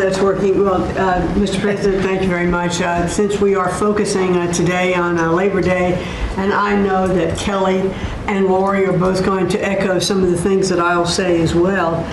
that's working. Well, Mr. President, thank you very much. Since we are focusing today on Labor Day, and I know that Kelly and Lori are both going to echo some of the things that I'll say as well.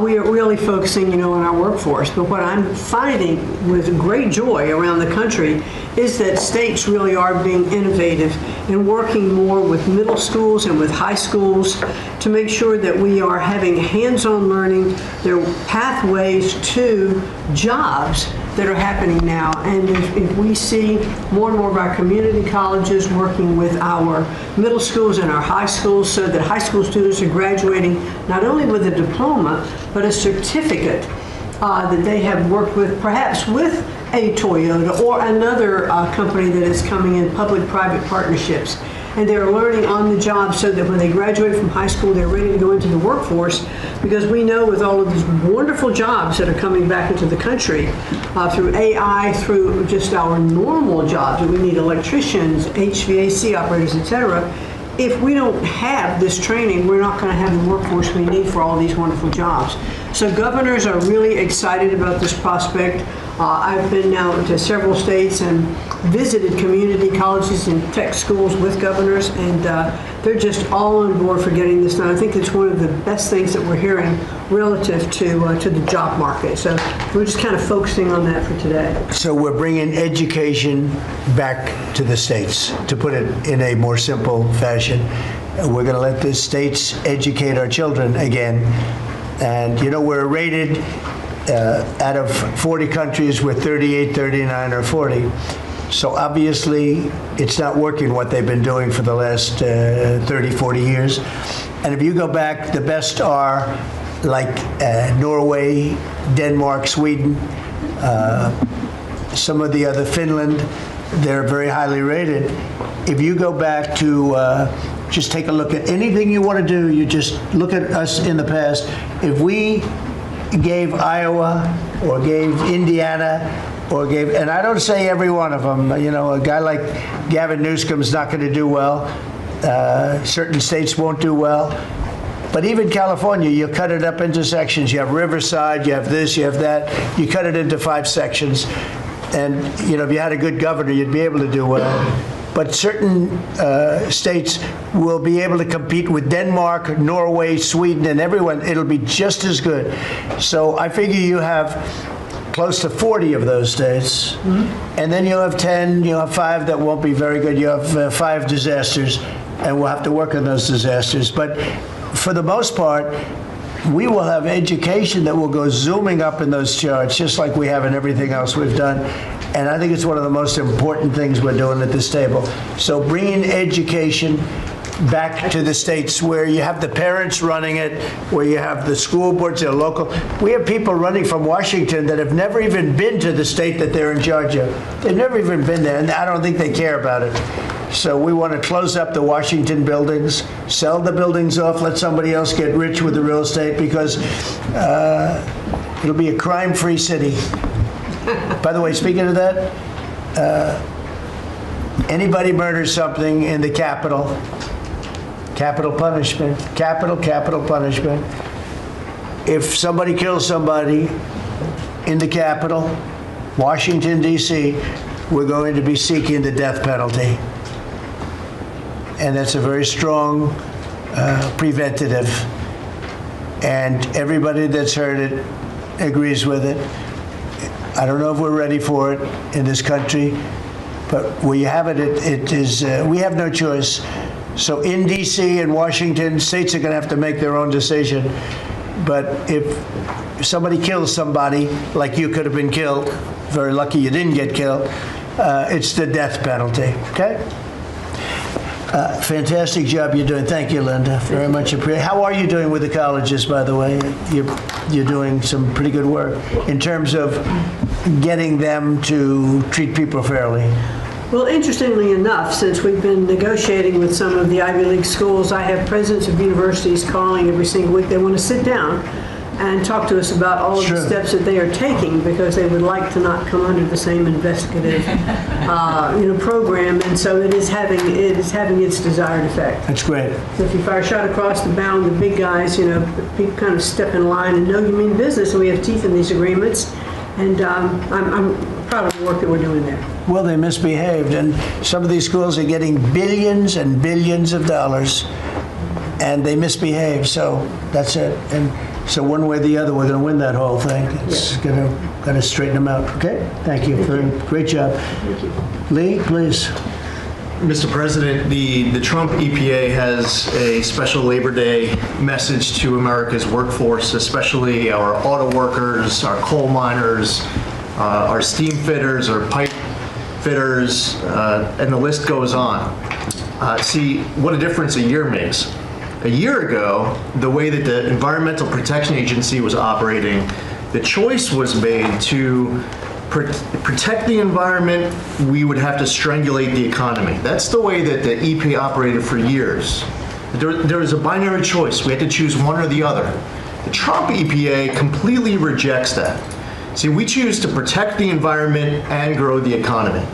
We are really focusing, on our workforce. But what I'm finding with great joy around the country is that states really are being innovative and working more with middle schools and with high schools to make sure that we are having hands-on learning. There are pathways to jobs that are happening now. And if we see more and more of our community colleges working with our middle schools and our high schools so that high school students are graduating not only with a diploma, but a certificate that they have worked with, perhaps with a Toyota or another company that is coming in, public-private partnerships. And they're learning on the job so that when they graduate from high school, they're ready to go into the workforce, because we know with all of these wonderful jobs that are coming back into the country through AI, through just our normal jobs, we need electricians, HVAC operators, etc. If we don't have this training, we're not going to have the workforce we need for all these wonderful jobs. So governors are really excited about this prospect. I've been now to several states and visited community colleges and tech schools with governors, and they're just all on board for getting this done. I think it's one of the best things that we're hearing relative to the job market. So we're just kind of focusing on that for today. So we're bringing education back to the states, to put it in a more simple fashion. We're going to let the states educate our children again. And, we're rated out of 40 countries, we're 38, 39, or 40. So obviously, it's not working what they've been doing for the last 30, 40 years. And if you go back, the best are like Norway, Denmark, Sweden, some of the other, Finland, they're very highly rated. If you go back to just take a look at anything you want to do, you just look at us in the past. If we gave Iowa or gave Indiana or gave, and I don't say every one of them, a guy like Gavin Newsom's not going to do well. Certain states won't do well. But even California, you cut it up into sections. You have Riverside, you have this, you have that. You cut it into 5 sections. And, if you had a good governor, you'd be able to do well. But certain states will be able to compete with Denmark, Norway, Sweden, and everyone. It'll be just as good. So I figure you have close to 40 of those states. Mm-hmm. And then you'll have 10, you'll have 5 that won't be very good. You have 5 disasters, and we'll have to work on those disasters. But for the most part, we will have education that will go zooming up in those charts, just like we have in everything else we've done. And I think it's one of the most important things we're doing at this table. So bringing education back to the states where you have the parents running it, where you have the school boards, they're local. We have people running from Washington that have never even been to the state that they're in charge of. They've never even been there, and I don't think they care about it. So we want to close up the Washington buildings, sell the buildings off, let somebody else get rich with the real estate, because it'll be a crime-free city. By the way, speaking of that, anybody murders something in the Capitol, capital punishment, capital punishment. If somebody kills somebody in the Capitol, Washington, D.C., we're going to be seeking the death penalty. And that's a very strong preventative. And everybody that's heard it agrees with it. I don't know if we're ready for it in this country, but where you have it, it is, we have no choice. So in D.C. and Washington, states are going to have to make their own decision. But if somebody kills somebody, like you could have been killed, very lucky you didn't get killed, it's the death penalty, okay? Fantastic job you're doing. Thank you, Linda. Very much appreciated. How are you doing with the colleges, by the way? You're doing some pretty good work in terms of getting them to treat people fairly. Well, interestingly enough, since we've been negotiating with some of the Ivy League schools, I have presidents of universities calling every single week. They want to sit down and talk to us about all of the steps that they are taking, because they would like to not come under the same investigative program, and so it is having its desired effect. That's great. So if you fire a shot across the bow, the big guys, people kind of step in line and know you mean business, and we have teeth in these agreements. And I'm proud of the work that we're doing there. Well, they misbehaved, and some of these schools are getting billions and billions of dollars, and they misbehave, so that's it. And so one way or the other, we're going to win that whole thing. It's going to straighten them out. Okay? Thank you. Great job. Thank you. Lee, please. Mr. President, the Trump EPA has a special Labor Day message to America's workforce, especially our auto workers, our coal miners, our steam fitters, our pipe fitters, and the list goes on. See what a difference a year makes. A year ago, the way that the Environmental Protection Agency was operating, the choice was made to protect the environment, we would have to strangulate the economy. That's the way that the EPA operated for years. There was a binary choice. We had to choose one or the other. The Trump EPA completely rejects that. See, we choose to protect the environment and grow the economy.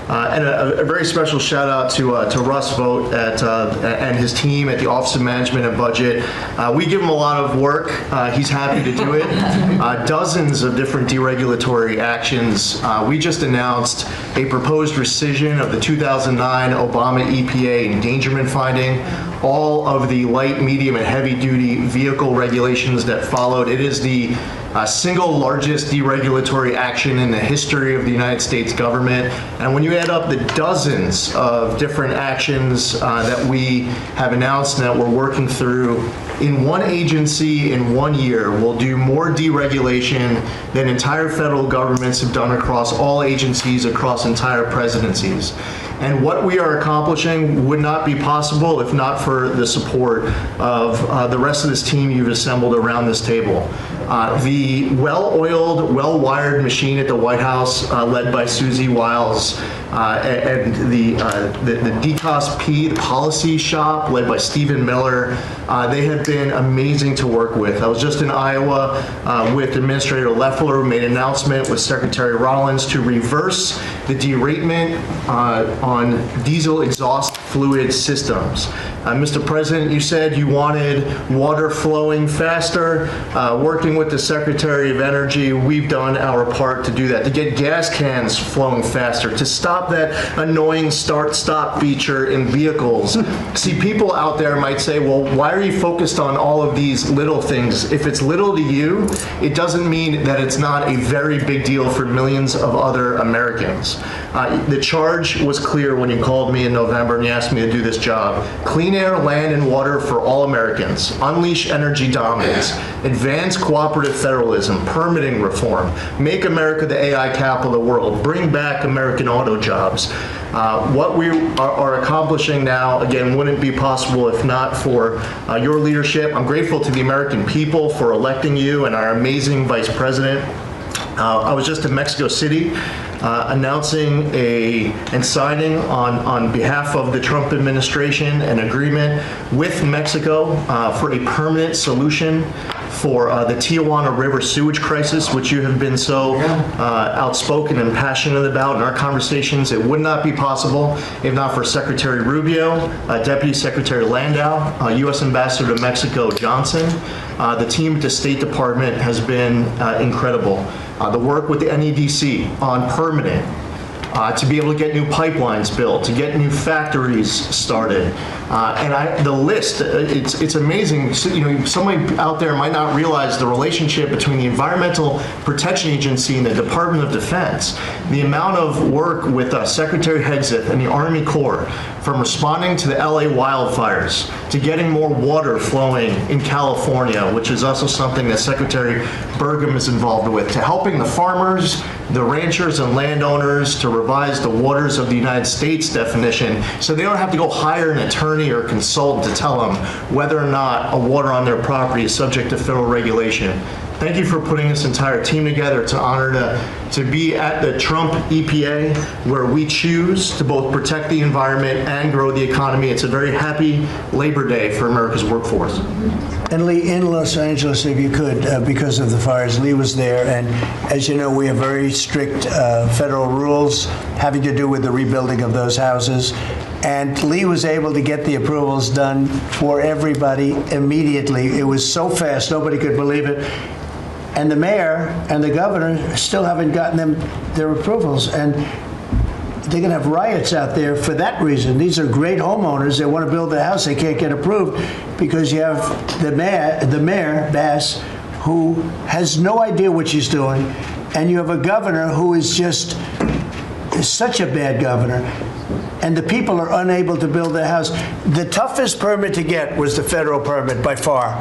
And a very special shout out to Russ Vogt and his team at the Office of Management and Budget. We give him a lot of work. He's happy to do it. Dozens of different deregulatory actions. We just announced a proposed rescission of the 2009 Obama EPA endangerment finding. All of the light, medium, and heavy-duty vehicle regulations that followed. It is the single largest deregulatory action in the history of the United States government. And when you add up the dozens of different actions that we have announced and that we're working through, in one agency in 1 year, we'll do more deregulation than entire federal governments have done across all agencies, across entire presidencies. And what we are accomplishing would not be possible if not for the support of the rest of this team you've assembled around this table. The well-oiled, well-wired machine at the White House, led by Susie Wiles, and the DCOSP, the policy shop, led by Stephen Miller, they have been amazing to work with. I was just in Iowa with Administrator Loeffler, who made an announcement with Secretary Rollins to reverse the deratement on diesel exhaust fluid systems. Mr. President, you said you wanted water flowing faster. Working with the Secretary of Energy, we've done our part to do that, to get gas cans flowing faster, to stop that annoying start-stop feature in vehicles. See, people out there might say, well, why are you focused on all of these little things? If it's little to you, it doesn't mean that it's not a very big deal for millions of other Americans. The charge was clear when you called me in November and you asked me to do this job. Clean air, land, and water for all Americans. Unleash energy dominance. Advance cooperative federalism. Permitting reform. Make America the AI capital of the world. Bring back American auto jobs. What we are accomplishing now, again, wouldn't be possible if not for your leadership. I'm grateful to the American people for electing you and our amazing Vice President. I was just in Mexico City announcing and signing on behalf of the Trump administration an agreement with Mexico for a permanent solution for the Tijuana River sewage crisis, which you have been so outspoken and passionate about in our conversations. It would not be possible if not for Secretary Rubio, Deputy Secretary Landau, U.S. Ambassador to Mexico Johnson. The team at the State Department has been incredible. The work with the NEDC on permitting, to be able to get new pipelines built, to get new factories started. And the list, it's amazing. So, somebody out there might not realize the relationship between the Environmental Protection Agency and the Department of Defense. The amount of work with Secretary Hegseth and the Army Corps, from responding to the LA wildfires, to getting more water flowing in California, which is also something that Secretary Burgum is involved with, to helping the farmers, the ranchers and landowners to revise the waters of the United States definition so they don't have to go hire an attorney or consultant to tell them whether or not a water on their property is subject to federal regulation. Thank you for putting this entire team together. It's an honor to be at the Trump EPA, where we choose to both protect the environment and grow the economy. It's a very happy Labor Day for America's workforce. And Lee, in Los Angeles, if you could, because of the fires, Lee was there, and as you know, we have very strict federal rules having to do with the rebuilding of those houses. And Lee was able to get the approvals done for everybody immediately. It was so fast, nobody could believe it. And the mayor and the governor still haven't gotten them their approvals. And they're going to have riots out there for that reason. These are great homeowners. They want to build their house. They can't get approved because you have the mayor, Bass, who has no idea what she's doing. And you have a governor who is such a bad governor. And the people are unable to build their house. The toughest permit to get was the federal permit by far.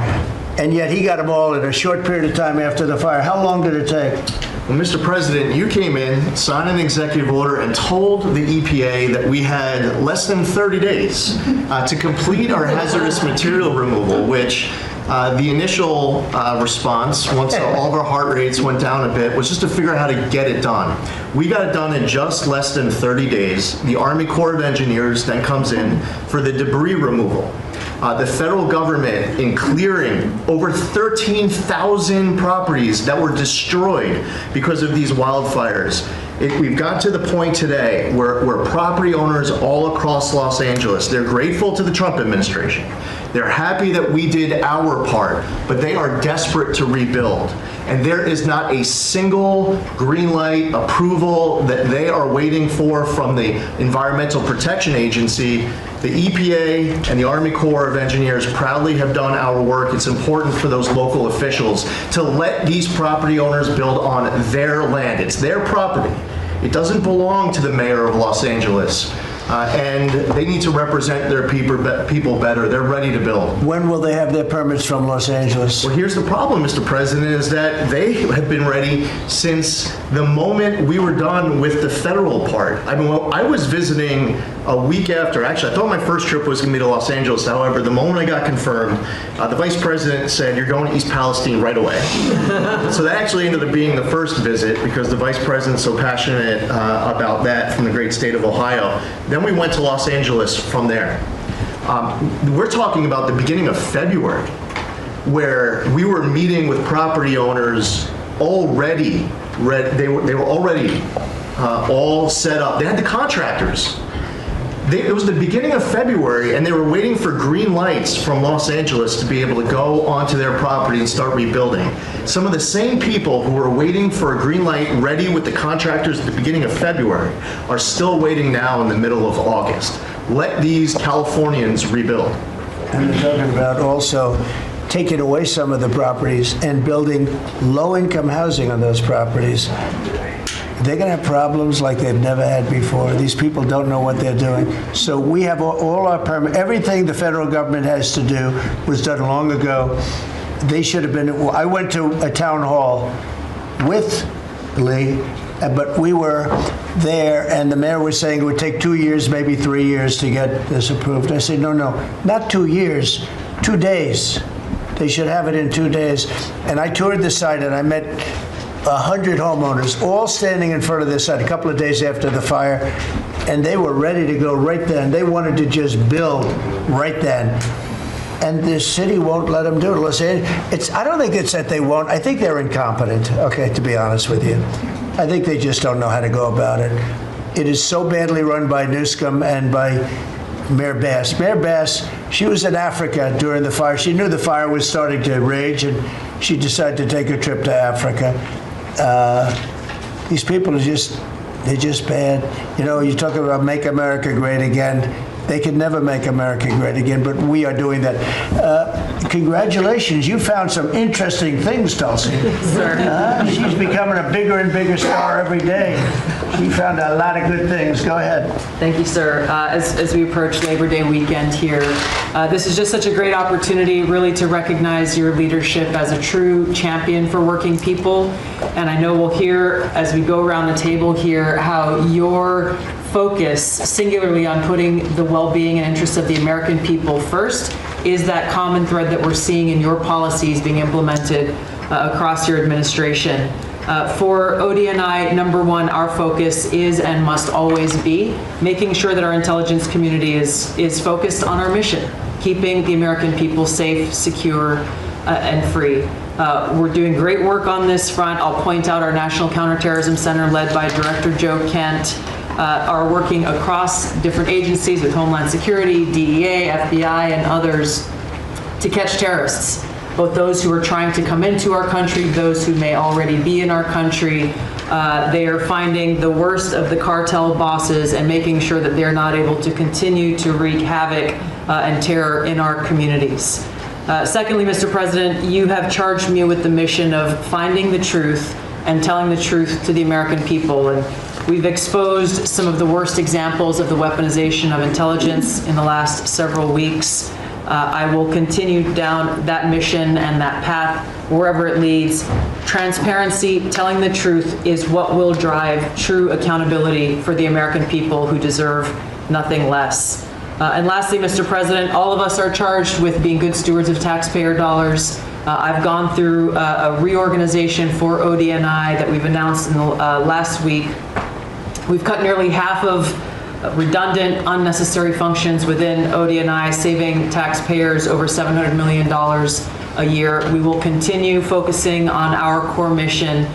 And yet he got them all in a short period of time after the fire. How long did it take? Well, Mr. President, you came in, signed an executive order, and told the EPA that we had less than 30 days to complete our hazardous material removal, which the initial response, once all of our heart rates went down a bit, was just to figure out how to get it done. We got it done in just less than 30 days. The Army Corps of Engineers then comes in for the debris removal. The federal government in clearing over 13,000 properties that were destroyed because of these wildfires. We've got to the point today where property owners all across Los Angeles, they're grateful to the Trump administration. They're happy that we did our part, but they are desperate to rebuild. And there is not a single green light approval that they are waiting for from the Environmental Protection Agency. The EPA and the Army Corps of Engineers proudly have done our work. It's important for those local officials to let these property owners build on their land. It's their property. It doesn't belong to the mayor of Los Angeles. And they need to represent their people better. They're ready to build. When will they have their permits from Los Angeles? Well, here's the problem, Mr. President, is that they have been ready since the moment we were done with the federal part. I mean, well, I was visiting a week after. Actually, I thought my first trip was going to be to Los Angeles. However, the moment I got confirmed, the vice president said, "You're going to East Palestine right away." So that actually ended up being the first visit because the vice president's so passionate about that from the great state of Ohio. Then we went to Los Angeles from there. We're talking about the beginning of February, where we were meeting with property owners already. They were already all set up. They had the contractors. It was the beginning of February, and they were waiting for green lights from Los Angeles to be able to go onto their property and start rebuilding. Some of the same people who were waiting for a green light ready with the contractors at the beginning of February are still waiting now in the middle of August. Let these Californians rebuild. And they're talking about also taking away some of the properties and building low-income housing on those properties. They're going to have problems like they've never had before. These people don't know what they're doing. So we have all our permit. Everything the federal government has to do was done long ago. They should have been. I went to a town hall with Lee, but we were there, and the mayor was saying it would take 2 years, maybe 3 years to get this approved. I said, no, not 2 years, 2 days. They should have it in 2 days. And I toured the site, and I met 100 homeowners, all standing in front of this site a couple of days after the fire, and they were ready to go right then. They wanted to just build right then. And the city won't let them do it. I don't think it's that they won't. I think they're incompetent, okay, to be honest with you. I think they just don't know how to go about it. It is so badly run by Newsom and by Mayor Bass. Mayor Bass, she was in Africa during the fire. She knew the fire was starting to rage, and she decided to take a trip to Africa. These people they're just bad. You know, you talk about make America great again. They could never make America great again, but we are doing that. Congratulations, you found some interesting things, Tulsi. Sir. She's becoming a bigger and bigger star every day. She found a lot of good things. Go ahead. Thank you, sir. As we approach Labor Day weekend here, this is just such a great opportunity really to recognize your leadership as a true champion for working people. And I know we'll hear as we go around the table here how your focus singularly on putting the well-being and interests of the American people first is that common thread that we're seeing in your policies being implemented across your administration. For ODNI, number one, our focus is and must always be making sure that our intelligence community is focused on our mission, keeping the American people safe, secure, and free. We're doing great work on this front. I'll point out our National Counterterrorism Center, led by Director Joe Kent, are working across different agencies with Homeland Security, DEA, FBI, and others to catch terrorists. both those who are trying to come into our country, those who may already be in our country. They are finding the worst of the cartel bosses and making sure that they're not able to continue to wreak havoc and terror in our communities. Secondly, Mr. President, you have charged me with the mission of finding the truth and telling the truth to the American people. And we've exposed some of the worst examples of the weaponization of intelligence in the last several weeks. I will continue down that mission and that path wherever it leads. Transparency, telling the truth is what will drive true accountability for the American people who deserve nothing less. And lastly, Mr. President, all of us are charged with being good stewards of taxpayer dollars. I've gone through a reorganization for ODNI that we've announced in the last week. We've cut nearly half of redundant, unnecessary functions within ODNI, saving taxpayers over $700 million a year. We will continue focusing on our core mission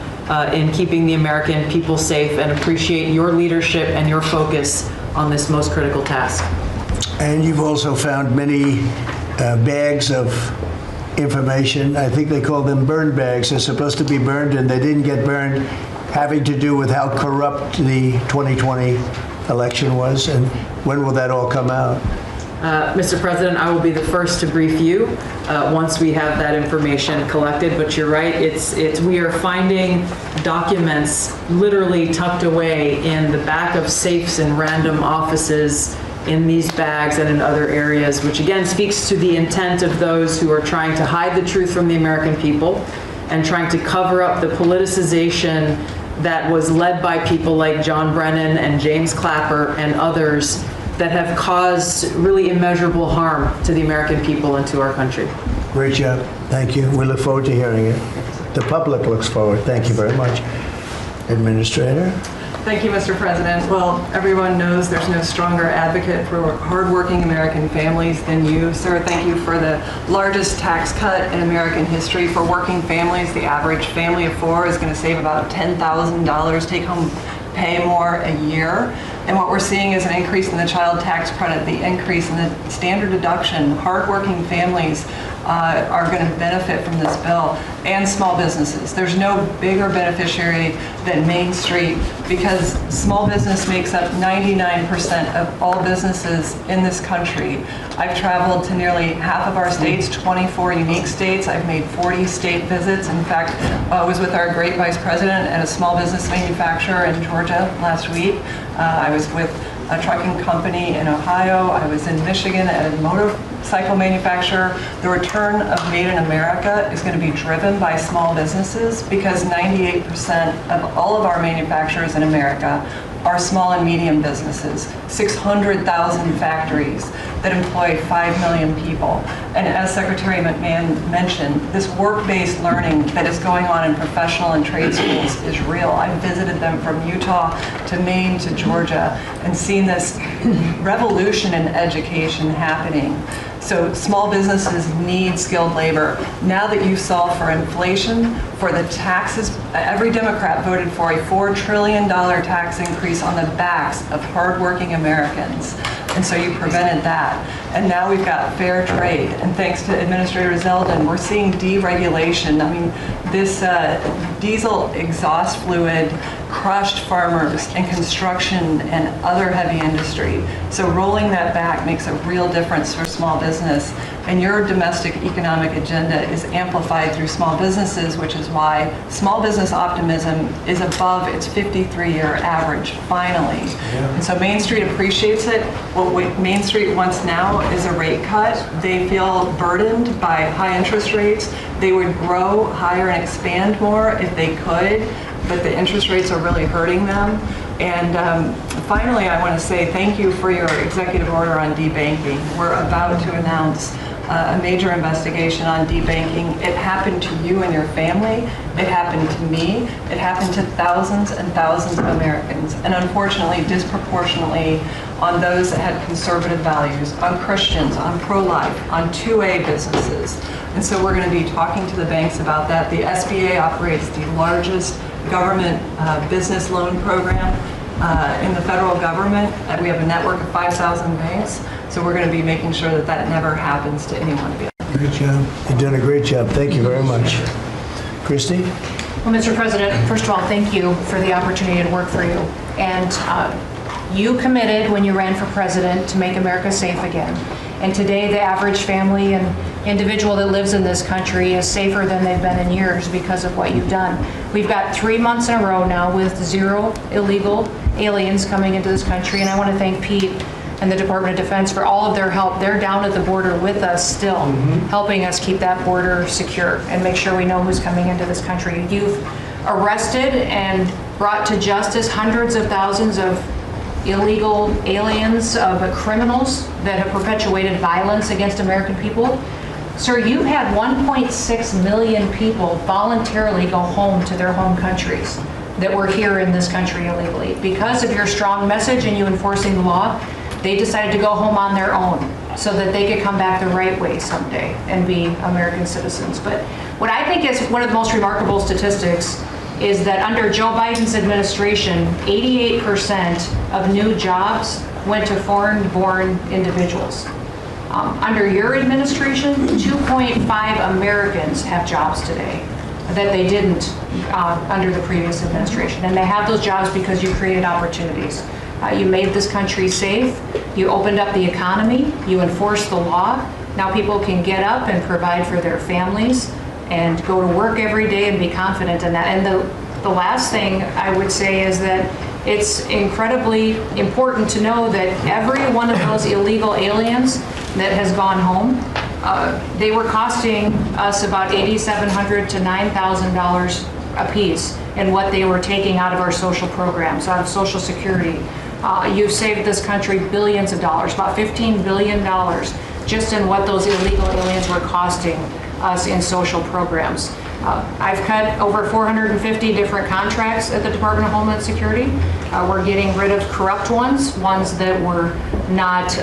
in keeping the American people safe, and appreciate your leadership and your focus on this most critical task. And you've also found many bags of information. I think they call them burn bags. They're supposed to be burned and they didn't get burned, having to do with how corrupt the 2020 election was. And when will that all come out? Mr. President, I will be the first to brief you once we have that information collected. But you're right, we are finding documents literally tucked away in the back of safes in random offices, in these bags and in other areas, which again speaks to the intent of those who are trying to hide the truth from the American people and trying to cover up the politicization that was led by people like John Brennan and James Clapper and others that have caused really immeasurable harm to the American people and to our country. Great job. Thank you. We look forward to hearing it. The public looks forward. Thank you very much. Administrator? Thank you, Mr. President. Well, everyone knows there's no stronger advocate for hardworking American families than you, sir. Thank you for the largest tax cut in American history for working families. The average family of four is going to save about $10,000 take-home pay more a year. And what we're seeing is an increase in the child tax credit, the increase in the standard deduction. Hardworking families are going to benefit from this bill, and small businesses. There's no bigger beneficiary than Main Street, because small business makes up 99% of all businesses in this country. I've traveled to nearly half of our states, 24 unique states. I've made 40 state visits. In fact, I was with our great vice president at a small business manufacturer in Georgia last week. I was with a trucking company in Ohio. I was in Michigan at a motorcycle manufacturer. The return of Made in America is going to be driven by small businesses, because 98% of all of our manufacturers in America are small and medium businesses, 600,000 factories that employ 5 million people. And as Secretary McMahon mentioned, this work-based learning that is going on in professional and trade schools is real. I've visited them from Utah to Maine to Georgia and seen this revolution in education happening. So small businesses need skilled labor. Now that you solve for inflation, for the taxes, every Democrat voted for a $4 trillion tax increase on the backs of hardworking Americans. And so you prevented that. And now we've got fair trade. And thanks to Administrator Zeldin, we're seeing deregulation. I mean, this diesel exhaust fluid crushed farmers and construction and other heavy industry. So rolling that back makes a real difference for small business. And your domestic economic agenda is amplified through small businesses, which is why small business optimism is above its 53-year average, finally. And so Main Street appreciates it. What Main Street wants now is a rate cut. They feel burdened by high interest rates. They would grow higher and expand more if they could, but the interest rates are really hurting them. And finally, I want to say thank you for your executive order on debanking. We're about to announce a major investigation on debanking. It happened to you and your family. It happened to me. It happened to thousands and thousands of Americans, and unfortunately, disproportionately on those that had conservative values, on Christians, on pro-life, on 2A businesses. And so we're going to be talking to the banks about that. The SBA operates the largest government business loan program in the federal government. We have a network of 5,000 banks. So we're going to be making sure that that never happens to anyone again. Great job. You're doing a great job. Thank you very much. Christy? Well, Mr. President, first of all, thank you for the opportunity to work for you. And you committed when you ran for president to make America safe again. And today, the average family and individual that lives in this country is safer than they've been in years because of what you've done. We've got 3 months in a row now with 0 illegal aliens coming into this country. And I want to thank Pete and the Department of Defense for all of their help. They're down at the border with us still, helping us keep that border secure and make sure we know who's coming into this country. You've arrested and brought to justice hundreds of thousands of illegal aliens, of criminals that have perpetuated violence against American people. Sir, you had 1.6 million people voluntarily go home to their home countries that were here in this country illegally. Because of your strong message and you enforcing the law, they decided to go home on their own so that they could come back the right way someday and be American citizens. But what I think is one of the most remarkable statistics is that under Joe Biden's administration, 88% of new jobs went to foreign-born individuals. Under your administration, 2.5 Americans have jobs today that they didn't under the previous administration. And they have those jobs because you created opportunities. You made this country safe. You opened up the economy. You enforced the law. Now people can get up and provide for their families and go to work every day and be confident in that. And the last thing I would say is that it's incredibly important to know that every one of those illegal aliens that has gone home, they were costing us about $8,700 to $9,000 a piece in what they were taking out of our social programs, out of Social Security. You've saved this country billions of dollars, about $15 billion, just in what those illegal aliens were costing us in social programs. I've cut over 450 different contracts at the Department of Homeland Security. We're getting rid of corrupt ones that were not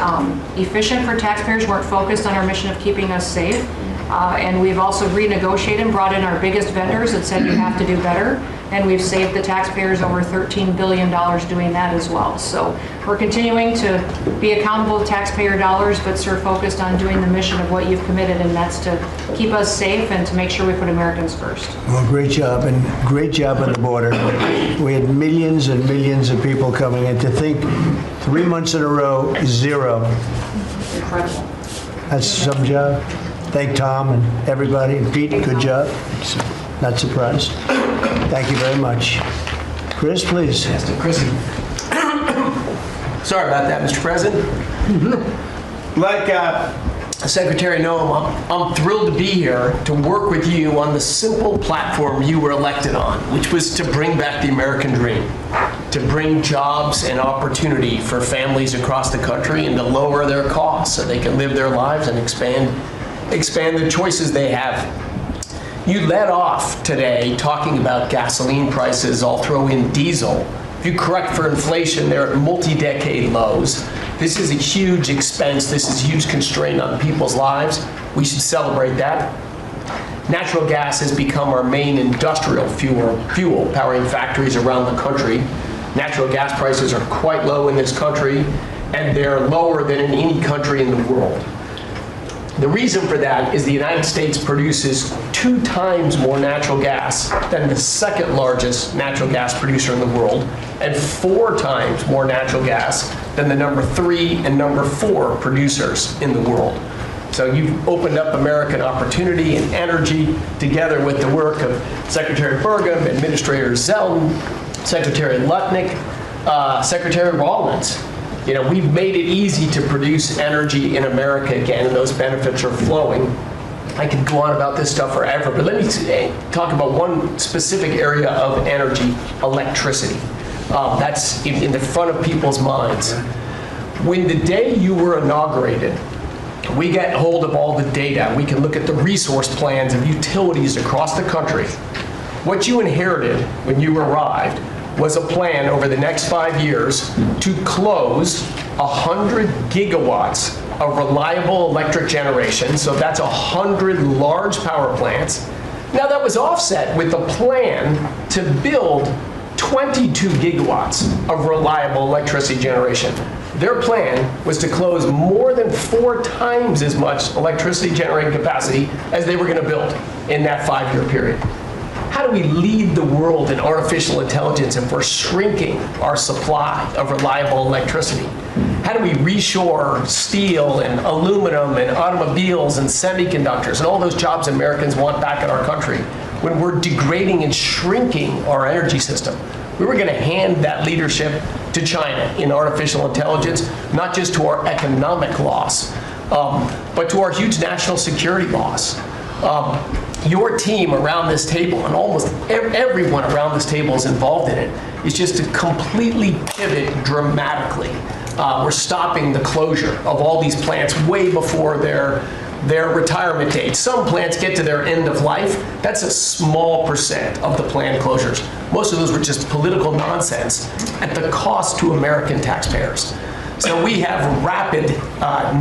efficient for taxpayers, weren't focused on our mission of keeping us safe. And we've also renegotiated and brought in our biggest vendors that said you have to do better. And we've saved the taxpayers over $13 billion doing that as well. So we're continuing to be accountable to taxpayer dollars, but sort of focused on doing the mission of what you've committed, and that's to keep us safe and to make sure we put Americans first. Well, great job, and great job on the border. We had millions and millions of people coming in. To think 3 months in a row, 0. Incredible. That's some job. Thank Tom and everybody. And Pete, good job. Not surprised. Thank you very much. Chris, please. Yes, to Chrissy. Sorry about that, Mr. President. Like Secretary Noem, I'm thrilled to be here to work with you on the simple platform you were elected on, which was to bring back the American dream, to bring jobs and opportunity for families across the country and to lower their costs so they can live their lives and expand the choices they have. You led off today talking about gasoline prices. I'll throw in diesel. If you correct for inflation, they're at multi-decade lows. This is a huge expense. This is a huge constraint on people's lives. We should celebrate that. Natural gas has become our main industrial fuel powering factories around the country. Natural gas prices are quite low in this country, and they're lower than in any country in the world. The reason for that is the United States produces 2 times more natural gas than the second largest natural gas producer in the world, and 4 times more natural gas than the number 3 and number 4 producers in the world. So you've opened up American opportunity and energy together with the work of Secretary Burgum, Administrator Zeldin, Secretary Lutnick, Secretary Rawlins. You know, we've made it easy to produce energy in America again, and those benefits are flowing. I could go on about this stuff forever, but let me talk about one specific area of energy, electricity. That's in the front of people's minds. When the day you were inaugurated, we get hold of all the data. We can look at the resource plans of utilities across the country. What you inherited when you arrived was a plan over the next 5 years to close 100 gigawatts of reliable electric generation. So that's 100 large power plants. Now that was offset with a plan to build 22 gigawatts of reliable electricity generation. Their plan was to close more than 4 times as much electricity generating capacity as they were going to build in that 5-year period. How do we lead the world in artificial intelligence if we're shrinking our supply of reliable electricity? How do we reshore steel and aluminum and automobiles and semiconductors and all those jobs Americans want back in our country when we're degrading and shrinking our energy system? We were going to hand that leadership to China in artificial intelligence, not just to our economic loss, but to our huge national security loss. Your team around this table, and almost everyone around this table is involved in it, is just to completely pivot dramatically. We're stopping the closure of all these plants way before their retirement date. Some plants get to their end of life. That's a small percent of the planned closures. Most of those were just political nonsense at the cost to American taxpayers. So we have rapid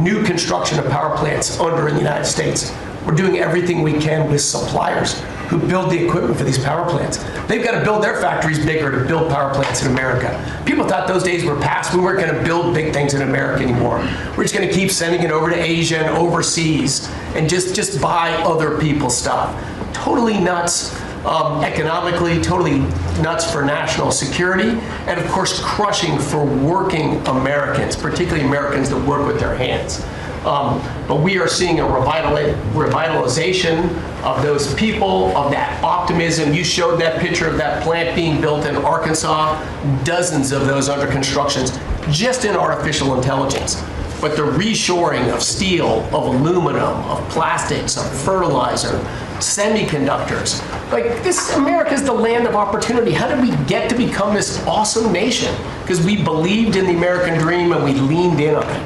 new construction of power plants under in the United States. We're doing everything we can with suppliers who build the equipment for these power plants. They've got to build their factories bigger to build power plants in America. People thought those days were past. We weren't going to build big things in America anymore. We're just going to keep sending it over to Asia and overseas and just buy other people's stuff. Totally nuts economically, totally nuts for national security, and of course crushing for working Americans, particularly Americans that work with their hands. But we are seeing a revitalization of those people, of that optimism. You showed that picture of that plant being built in Arkansas, dozens of those under construction, just in artificial intelligence. But the reshoring of steel, of aluminum, of plastics, of fertilizer, semiconductors. Like this, America's the land of opportunity. How did we get to become this awesome nation? Because we believed in the American dream and we leaned in on it.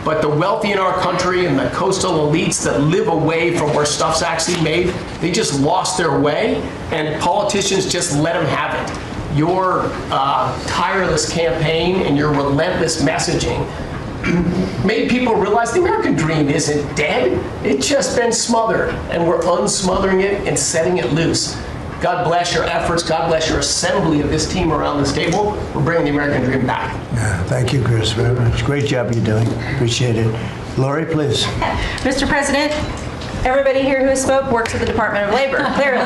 But the wealthy in our country and the coastal elites that live away from where stuff's actually made, they just lost their way, and politicians just let them have it. Your tireless campaign and your relentless messaging made people realize the American dream isn't dead. It's just been smothered, and we're unsmothering it and setting it loose. God bless your efforts. God bless your assembly of this team around this table. We're bringing the American dream back. Yeah, thank you, Chris, very much. Great job you're doing. Appreciate it. Lori, please. Mr. President, everybody here who spoke works at the Department of Labor, clearly,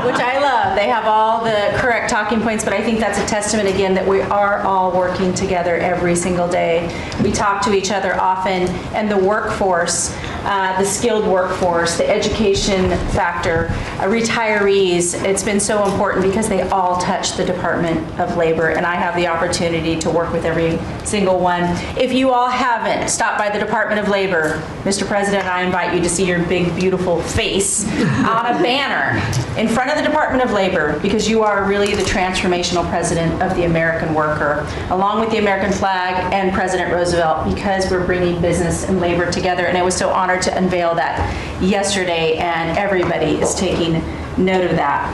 which I love. They have all the correct talking points, but I think that's a testament again that we are all working together every single day. We talk to each other often, and the workforce, the skilled workforce, the education factor, retirees, it's been so important because they all touch the Department of Labor, and I have the opportunity to work with every single one. If you all haven't stopped by the Department of Labor, Mr. President, I invite you to see your big, beautiful face on a banner in front of the Department of Labor, because you are really the transformational president of the American worker, along with the American flag and President Roosevelt, because we're bringing business and labor together. And I was so honored to unveil that yesterday, and everybody is taking note of that.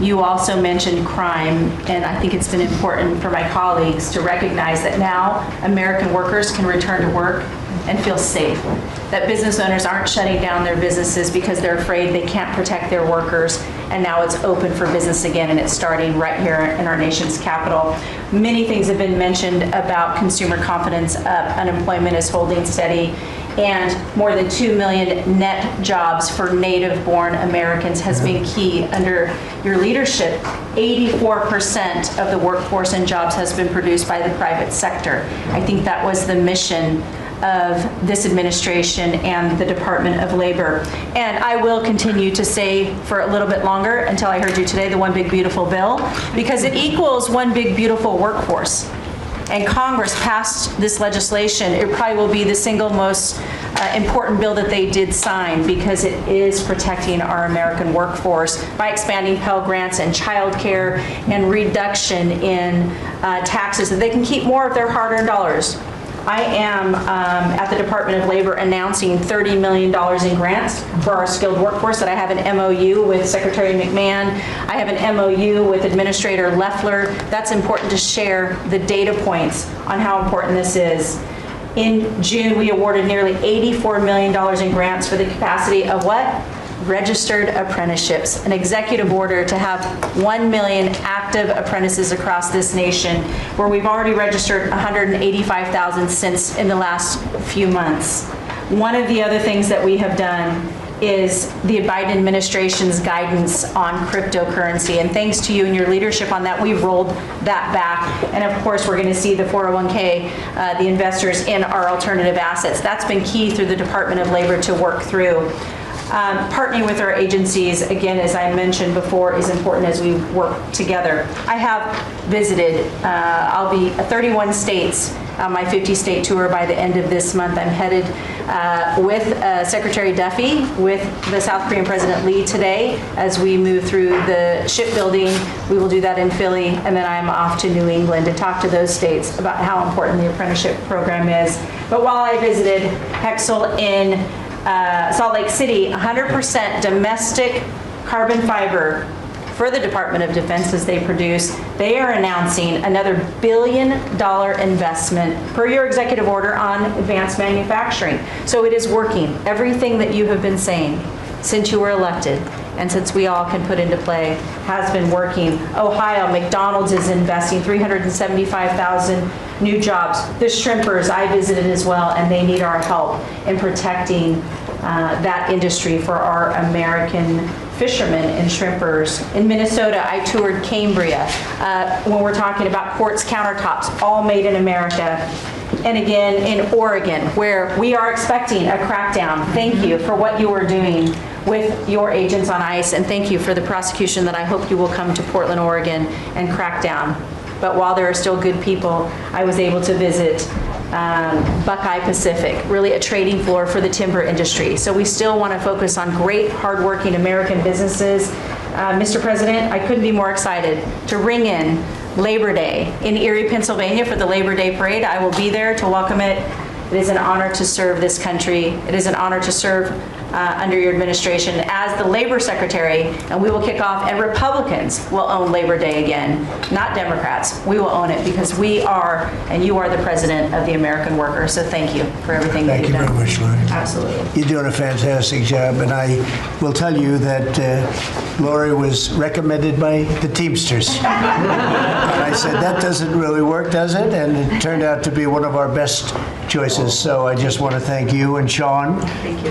You also mentioned crime, and I think it's been important for my colleagues to recognize that now American workers can return to work and feel safe. That business owners aren't shutting down their businesses because they're afraid they can't protect their workers, and now it's open for business again, and it's starting right here in our nation's capital. Many things have been mentioned about consumer confidence up, unemployment is holding steady, and more than 2 million net jobs for native-born Americans has been key under your leadership. 84% of the workforce and jobs has been produced by the private sector. I think that was the mission of this administration and the Department of Labor. And I will continue to say for a little bit longer, until I heard you today, the One Big Beautiful Bill, because it equals one big beautiful workforce. And Congress passed this legislation. It probably will be the single most important bill that they did sign, because it is protecting our American workforce by expanding Pell Grants and child care and reduction in taxes, so they can keep more of their hard-earned dollars. I am at the Department of Labor announcing $30 million in grants for our skilled workforce, that I have an MOU with Secretary McMahon. I have an MOU with Administrator Loeffler. That's important to share the data points on how important this is. In June, we awarded nearly $84 million in grants for the capacity of what? registered apprenticeships, an executive order to have 1 million active apprentices across this nation, where we've already registered 185,000 since in the last few months. One of the other things that we have done is the Biden administration's guidance on cryptocurrency. And thanks to you and your leadership on that, we've rolled that back. And of course, we're going to see the 401k, the investors in our alternative assets. That's been key through the Department of Labor to work through. Partnering with our agencies, again, as I mentioned before, is important as we work together. I have visited, I'll be 31 states on my 50-state tour by the end of this month. I'm headed with Secretary Duffy, with the South Korean President Lee today as we move through the shipbuilding. We will do that in Philly, and then I'm off to New England to talk to those states about how important the apprenticeship program is. But while I visited Hexel in Salt Lake City, 100% domestic carbon fiber for the Department of Defense as they produce. They are announcing another $1 billion investment per your executive order on advanced manufacturing. So it is working. Everything that you have been saying since you were elected and since we all can put into play has been working. Ohio, McDonald's is investing 375,000 new jobs. The shrimpers I visited as well, and they need our help in protecting that industry for our American fishermen and shrimpers. In Minnesota, I toured Cambria. When we're talking about quartz countertops, all made in America. And again, in Oregon, where we are expecting a crackdown. Thank you for what you are doing with your agents on ICE, and thank you for the prosecution that I hope you will come to Portland, Oregon, and crack down. But while there are still good people, I was able to visit Buckeye Pacific, really a trading floor for the timber industry. So we still want to focus on great, hardworking American businesses. Mr. President, I couldn't be more excited to ring in Labor Day in Erie, Pennsylvania for the Labor Day Parade. I will be there to welcome it. It is an honor to serve this country. It is an honor to serve under your administration as the Labor Secretary, and we will kick off, and Republicans will own Labor Day again, not Democrats. We will own it because we are, and you are the president of the American worker. So thank you for everything that you've done. Thank you very much, Lori. Absolutely. You're doing a fantastic job, and I will tell you that Lori was recommended by the Teamsters. And I said, that doesn't really work, does it? And it turned out to be one of our best choices. So I just want to thank you and Sean,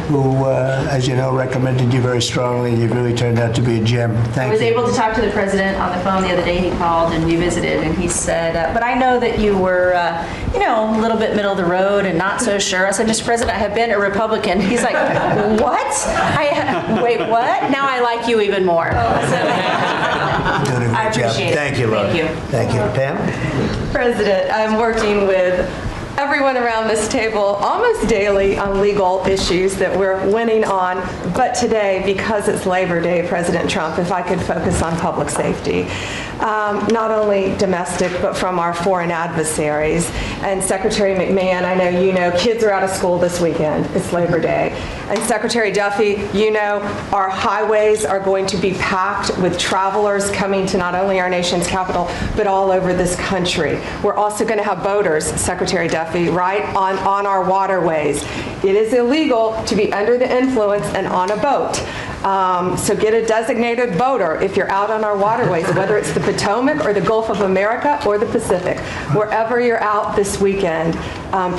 who, as you know, recommended you very strongly. You really turned out to be a gem. Thank you. I was able to talk to the president on the phone the other day. He called and we visited, and he said, but I know that you were, a little bit middle of the road and not so sure. I said, Mr. President, I have been a Republican. He's like, what? Wait, what? Now I like you even more. You're doing a good I job. appreciate it. Thank you, Lori. Thank you. Thank you. Pam? President, I'm working with everyone around this table almost daily on legal issues that we're winning on. But today, because it's Labor Day, President Trump, if I could focus on public safety, not only domestic, but from our foreign adversaries. And Secretary McMahon, I know you know, kids are out of school this weekend. It's Labor Day. And Secretary Duffy, you know, our highways are going to be packed with travelers coming to not only our nation's capital, but all over this country. We're also going to have boaters, Secretary Duffy, right, on our waterways. It is illegal to be under the influence and on a boat. So get a designated boater if you're out on our waterways, whether it's the Potomac or the Gulf of America or the Pacific. Wherever you're out this weekend,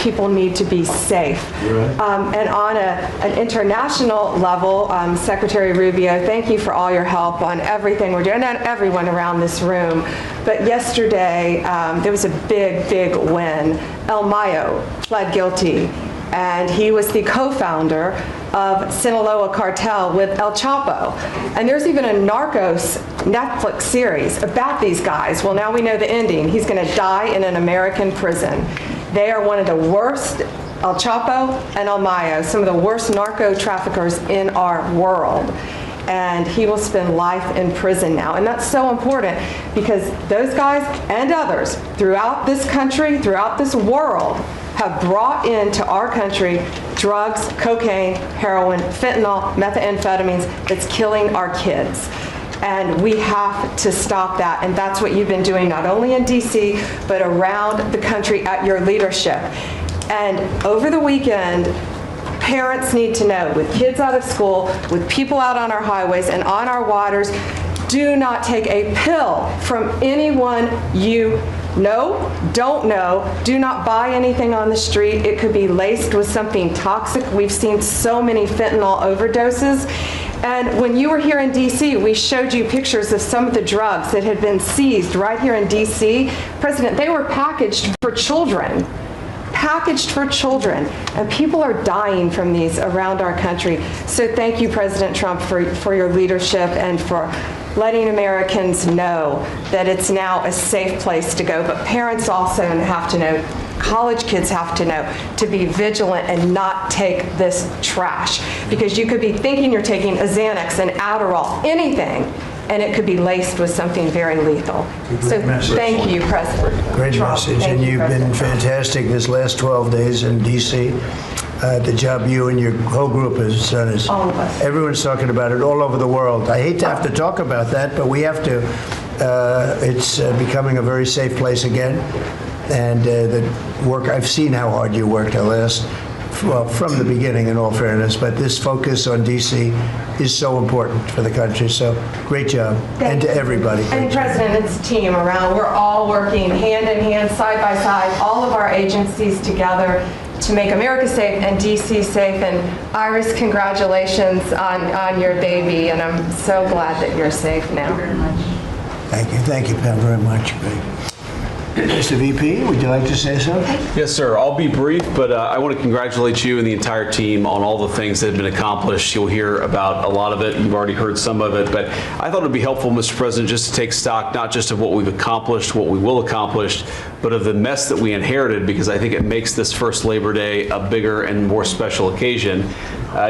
people need to be safe. And on an international level, Secretary Rubio, thank you for all your help on everything we're doing, and everyone around this room. But yesterday, there was a big, big win. El Mayo pled guilty, and he was the co-founder of Sinaloa Cartel with El Chapo. And there's even a Narcos Netflix series about these guys. Well, now we know the ending. He's going to die in an American prison. They are one of the worst, El Chapo and El Mayo, some of the worst narco traffickers in our world. And he will spend life in prison now. And that's so important because those guys and others throughout this country, throughout this world, have brought into our country drugs, cocaine, heroin, fentanyl, methamphetamines that's killing our kids. And we have to stop that. And that's what you've been doing not only in DC, but around the country at your leadership. And over the weekend, parents need to know, with kids out of school, with people out on our highways and on our waters, do not take a pill from anyone you know, don't know. Do not buy anything on the street. It could be laced with something toxic. We've seen so many fentanyl overdoses. And when you were here in DC, we showed you pictures of some of the drugs that had been seized right here in DC. President, they were packaged for children. Packaged for children, and people are dying from these around our country. So thank you, President Trump, for your leadership and for letting Americans know that it's now a safe place to go. But parents also have to know, college kids have to know, to be vigilant and not take this trash. Because you could be thinking you're taking a Xanax, an Adderall, anything, and it could be laced with something very lethal. So thank you, President Great Trump. message, Thank and you, you've been President. fantastic this last 12 days in D.C. The job you and your whole group has done is... All of us. Everyone's talking about it all over the world. I hate to have to talk about that, but we have to. It's becoming a very safe place again. And the work, I've seen how hard you worked well, from the beginning, in all fairness, but this focus on D.C. is so important for the country. So great job. And to everybody. And President, it's a team around. We're all working hand in hand, side by side, all of our agencies together to make America safe and DC safe. And Iris, congratulations on your baby, and I'm so glad that you're safe now. Thank you, Pam, very much. Great. Mr. VP, would you like to say something? Yes, sir. I'll be brief, but I want to congratulate you and the entire team on all the things that have been accomplished. You'll hear about a lot of it. You've already heard some of it, but I thought it would be helpful, Mr. President, just to take stock, not just of what we've accomplished, what we will accomplish, but of the mess that we inherited, because I think it makes this first Labor Day a bigger and more special occasion.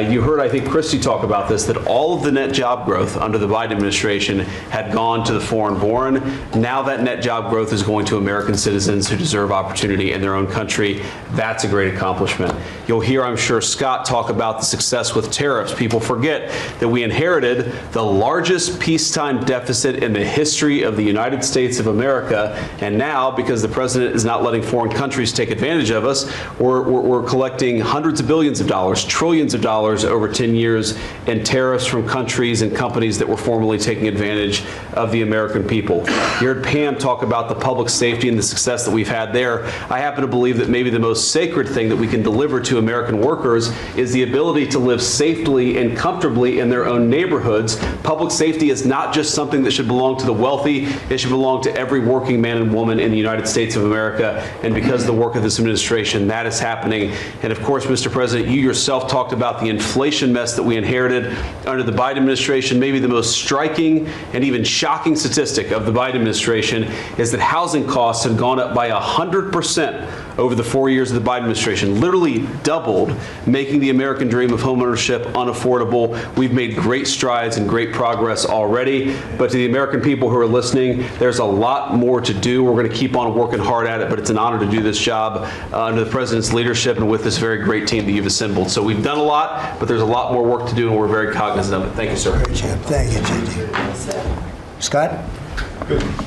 You heard, I think, Christy talk about this, that all of the net job growth under the Biden administration had gone to the foreign-born. Now that net job growth is going to American citizens who deserve opportunity in their own country. That's a great accomplishment. You'll hear, I'm sure, Scott talk about the success with tariffs. People forget that we inherited the largest peacetime deficit in the history of the United States of America. And now, because the president is not letting foreign countries take advantage of us, we're collecting hundreds of billions of dollars, trillions of dollars over 10 years in tariffs from countries and companies that were formerly taking advantage of the American people. You heard Pam talk about the public safety and the success that we've had there. I happen to believe that maybe the most sacred thing that we can deliver to American workers is the ability to live safely and comfortably in their own neighborhoods. Public safety is not just something that should belong to the wealthy. It should belong to every working man and woman in the United States of America. And because of the work of this administration, that is happening. And of course, Mr. President, you yourself talked about the inflation mess that we inherited under the Biden administration. Maybe the most striking and even shocking statistic of the Biden administration is that housing costs have gone up by 100% over the 4 years of the Biden administration, literally doubled, making the American dream of homeownership unaffordable. We've made great strides and great progress already, but to the American people who are listening, there's a lot more to do. We're going to keep on working hard at it, but it's an honor to do this job under the president's leadership and with this very great team that you've assembled. So we've done a lot, but there's a lot more work to do, and we're very cognizant of it. Thank you, sir. Great job. Thank you, JD. Scott?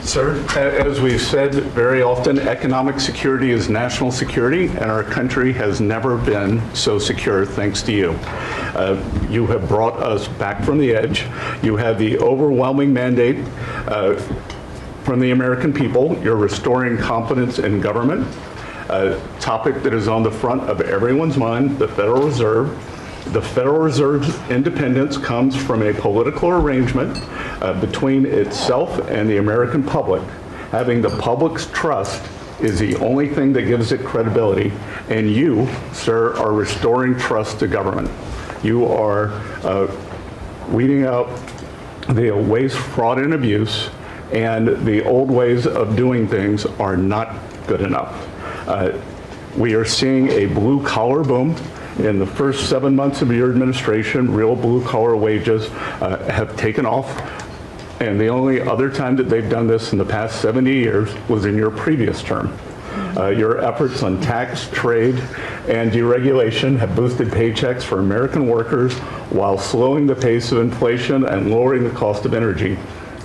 Sir, as we've said very often, economic security is national security, and our country has never been so secure thanks to you. You have brought us back from the edge. You have the overwhelming mandate from the American people. You're restoring confidence in government, a topic that is on the front of everyone's mind, the Federal Reserve. The Federal Reserve's independence comes from a political arrangement between itself and the American public. Having the public's trust is the only thing that gives it credibility, and you, sir, are restoring trust to government. You are weeding out the waste, fraud, and abuse, and the old ways of doing things are not good enough. We are seeing a blue-collar boom. In the first 7 months of your administration, real blue-collar wages have taken off, and the only other time that they've done this in the past 70 years was in your previous term. Your efforts on tax, trade, and deregulation have boosted paychecks for American workers while slowing the pace of inflation and lowering the cost of energy.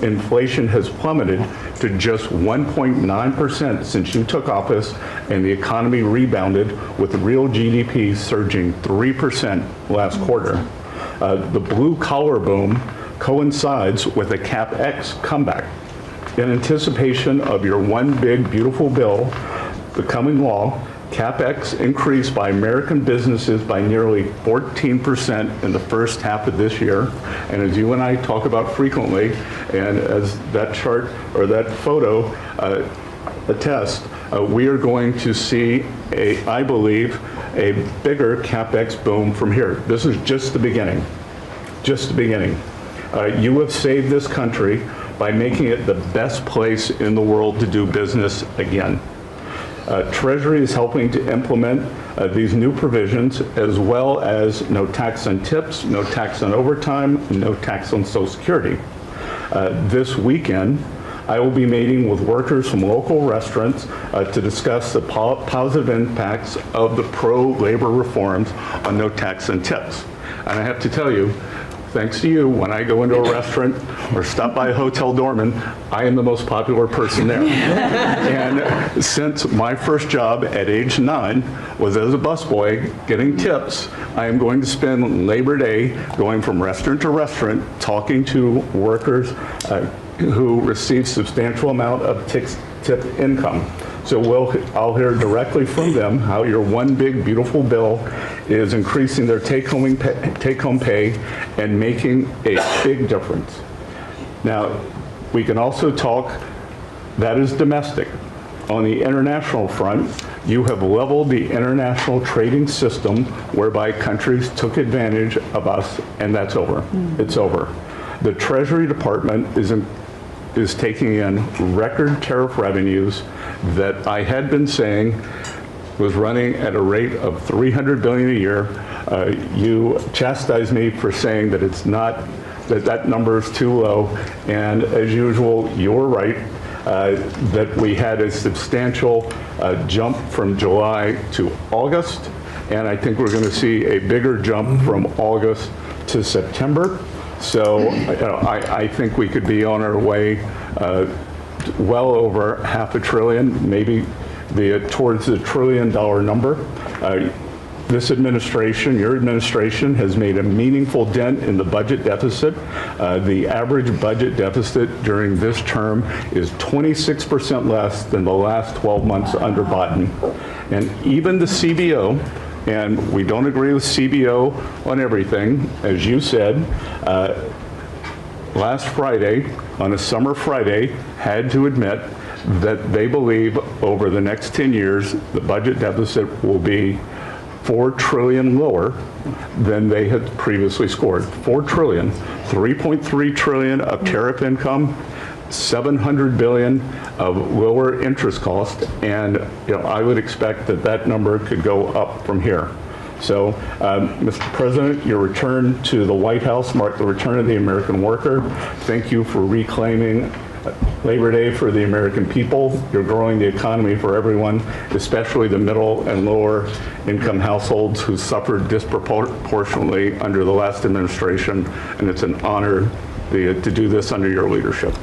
Inflation has plummeted to just 1.9% since you took office, and the economy rebounded with real GDP surging 3% last quarter. The blue-collar boom coincides with a CapEx comeback. In anticipation of your one big beautiful bill becoming law, CapEx increased by American businesses by nearly 14% in the first half of this year. And as you and I talk about frequently, and as that chart or that photo attests, we are going to see, I believe, a bigger CapEx boom from here. This is just the beginning, just the beginning. You have saved this country by making it the best place in the world to do business again. Treasury is helping to implement these new provisions, as well as no tax on tips, no tax on overtime, no tax on Social Security. This weekend, I will be meeting with workers from local restaurants to discuss the positive impacts of the pro-labor reforms on no tax on tips. And I have to tell you, thanks to you, when I go into a restaurant or stop by a Hotel Dorman, I am the most popular person there. And since my first job at age 9 was as a busboy getting tips, I am going to spend Labor Day going from restaurant to restaurant talking to workers who receive substantial amount of tip income. So I'll hear directly from them how your one big beautiful bill is increasing their take-home pay and making a big difference. Now, we can also talk, that is domestic. On the international front, you have leveled the international trading system whereby countries took advantage of us, and that's over. It's over. The Treasury Department is taking in record tariff revenues that I had been saying was running at a rate of $300 billion a year. You chastised me for saying that it's not, that number is too low, and as usual, you're right, that we had a substantial jump from July to August, and I think we're going to see a bigger jump from August to September. So I think we could be on our way well over $500 billion, maybe towards the $1 trillion number. This administration, your administration, has made a meaningful dent in the budget deficit. The average budget deficit during this term is 26% less than the last 12 months under Biden. And even the CBO, and we don't agree with CBO on everything, as you said, last Friday, on a summer Friday, had to admit that they believe over the next 10 years, the budget deficit will be $4 trillion lower than they had previously scored. $4 trillion, $3.3 trillion of tariff income, $700 billion of lower interest cost, and I would expect that number could go up from here. So, Mr. President, your return to the White House marked the return of the American worker. Thank you for reclaiming Labor Day for the American people. You're growing the economy for everyone, especially the middle and lower income households who suffered disproportionately under the last administration, and it's an honor to do this under your leadership.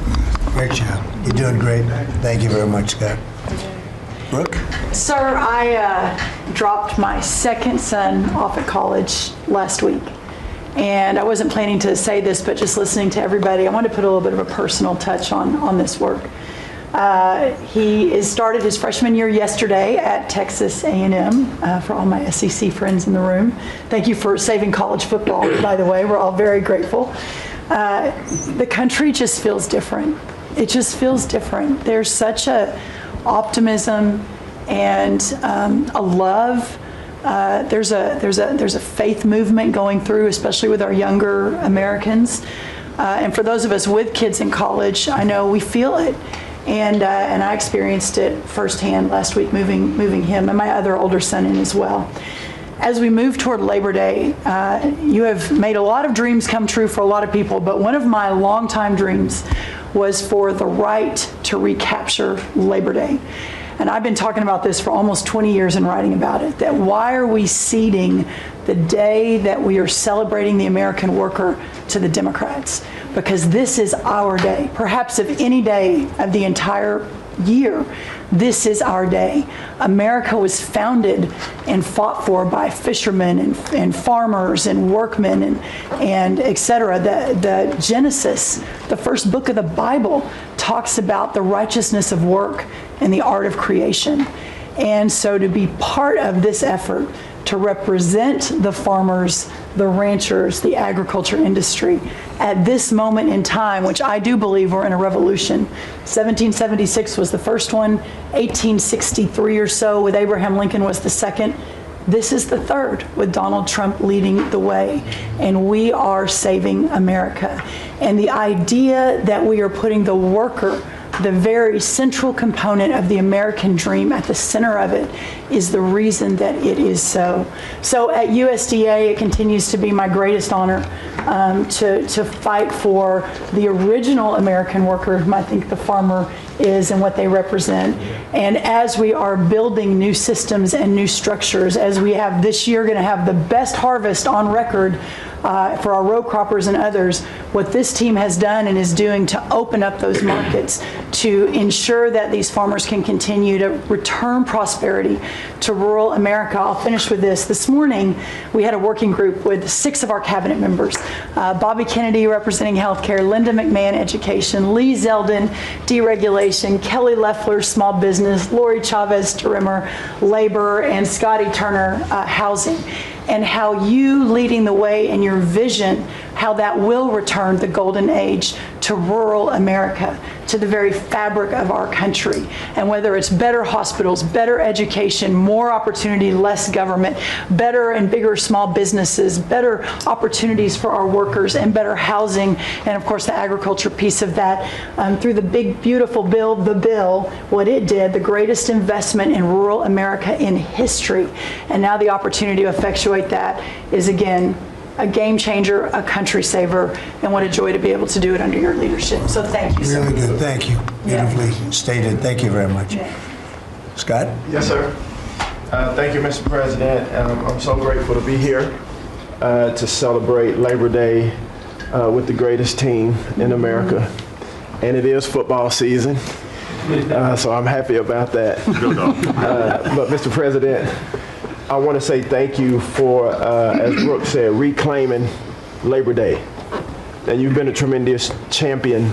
Great job. You're doing great. Thank you very much, Scott. Brooke? Sir, I dropped my second son off at college last week. And I wasn't planning to say this, but just listening to everybody, I want to put a little bit of a personal touch on this work. He has started his freshman year yesterday at Texas A&M, for all my SEC friends in the room. Thank you for saving college football, by the way. We're all very grateful. The country just feels different. It just feels different. There's such a optimism and a love. There's a faith movement going through, especially with our younger Americans. And for those of us with kids in college, I know we feel it. And I experienced it firsthand last week, moving him and my other older son in as well. As we move toward Labor Day, you have made a lot of dreams come true for a lot of people, but one of my longtime dreams was for the right to recapture Labor Day. And I've been talking about this for almost 20 years and writing about it, that why are we ceding the day that we are celebrating the American worker to the Democrats? Because this is our day. Perhaps of any day of the entire year, this is our day. America was founded and fought for by fishermen and farmers and workmen and et cetera. The Genesis, the first book of the Bible, talks about the righteousness of work and the art of creation. And so to be part of this effort to represent the farmers, the ranchers, the agriculture industry at this moment in time, which I do believe we're in a revolution. 1776 was the first one, 1863 or so with Abraham Lincoln was the second. This is the third, with Donald Trump leading the way. And we are saving America. And the idea that we are putting the worker, the very central component of the American dream, at the center of it, is the reason that it is so. So at USDA, it continues to be my greatest honor to fight for the original American worker, whom I think the farmer is and what they represent. And as we are building new systems and new structures, as we have this year going to have the best harvest on record for our row croppers and others, what this team has done and is doing to open up those markets to ensure that these farmers can continue to return prosperity to rural America. I'll finish with this. This morning, we had a working group with 6 of our cabinet members. Bobby Kennedy representing healthcare, Linda McMahon education, Lee Zeldin deregulation, Kelly Loeffler small business, Lori Chavez Tarimer labor, and Scotty Turner housing. And how you leading the way in your vision, how that will return the golden age to rural America, to the very fabric of our country. And whether it's better hospitals, better education, more opportunity, less government, better and bigger small businesses, better opportunities for our workers, and better housing, and of course the agriculture piece of that, through the big beautiful bill, what it did, the greatest investment in rural America in history. And now the opportunity to effectuate that is again a game changer, a country saver, and what a joy to be able to do it under your leadership. So thank you so much. Really good, thank you. Beautifully stated, thank you very much. Scott? Yes, sir. Thank you, Mr. President. I'm so grateful to be here to celebrate Labor Day with the greatest team in America. And it is football season, so I'm happy about that. But Mr. President, I want to say thank you for, as Brooke said, reclaiming Labor Day. And you've been a tremendous champion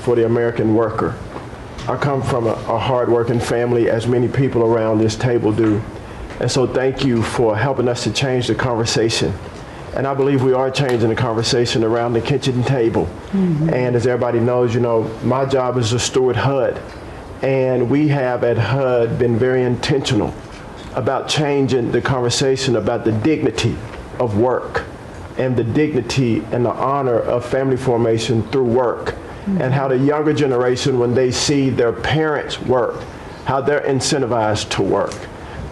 for the American worker. I come from a hard-working family, as many people around this table do. And so thank you for helping us to change the conversation. And I believe we are changing the conversation around the kitchen table. And as everybody knows, you know, my job is to steward HUD. And we have at HUD been very intentional about changing the conversation about the dignity of work and the dignity and the honor of family formation through work, and how the younger generation, when they see their parents work, how they're incentivized to work.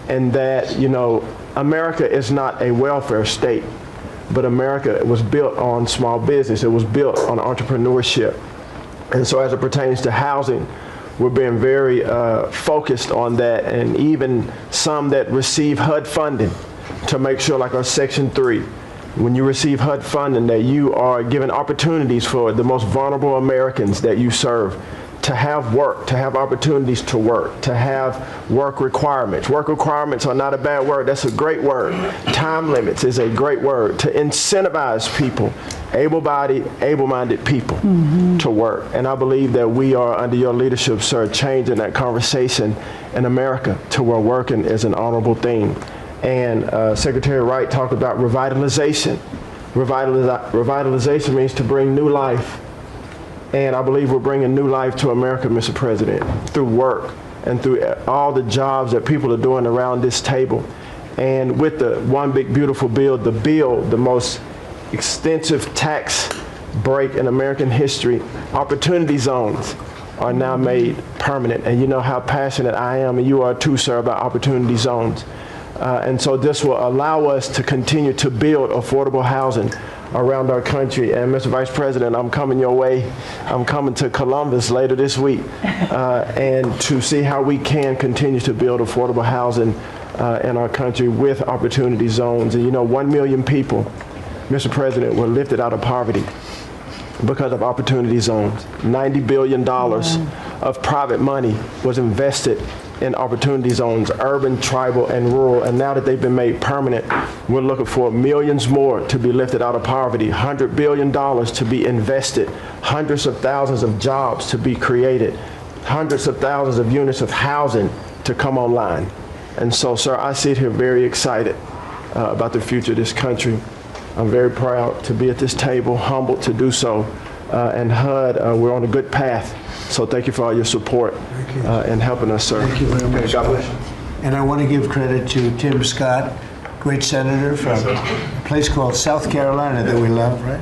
And that, you know, America is not a welfare state, but America was built on small business. It was built on entrepreneurship. And so as it pertains to housing, we're being very focused on that, and even some that receive HUD funding to make sure, like our Section 3, when you receive HUD funding, that you are given opportunities for the most vulnerable Americans that you serve to have work, to have opportunities to work, to have work requirements. Work requirements are not a bad word. That's a great word. Time limits is a great word to incentivize people, able-bodied, able-minded people to work. And I believe that we are, under your leadership, sir, changing that conversation in America to where working is an honorable thing. And Secretary Wright talked about revitalization. Revitalization means to bring new life. And I believe we're bringing new life to America, Mr. President, through work and through all the jobs that people are doing around this table. And with the One Big Beautiful Bill, the most extensive tax break in American history, opportunity zones are now made permanent. And you know how passionate I am, and you are too, sir, about opportunity zones. And so this will allow us to continue to build affordable housing around our country. And Mr. Vice President, I'm coming your way. I'm coming to Columbus later this week and to see how we can continue to build affordable housing in our country with opportunity zones. And 1 million people, Mr. President, were lifted out of poverty because of opportunity zones. $90 billion of private money was invested in opportunity zones, urban, tribal, and rural. And now that they've been made permanent, we're looking for millions more to be lifted out of poverty, $100 billion to be invested, hundreds of thousands of jobs to be created, hundreds of thousands of units of housing to come online. And so, sir, I sit here very excited about the future of this country. I'm very proud to be at this table, humbled to do so. And HUD, we're on a good path. So thank you for all your support and helping us, sir. Thank you very much. God bless you. And I want to give credit to Tim Scott, great senator from a place called South Carolina that we love, right?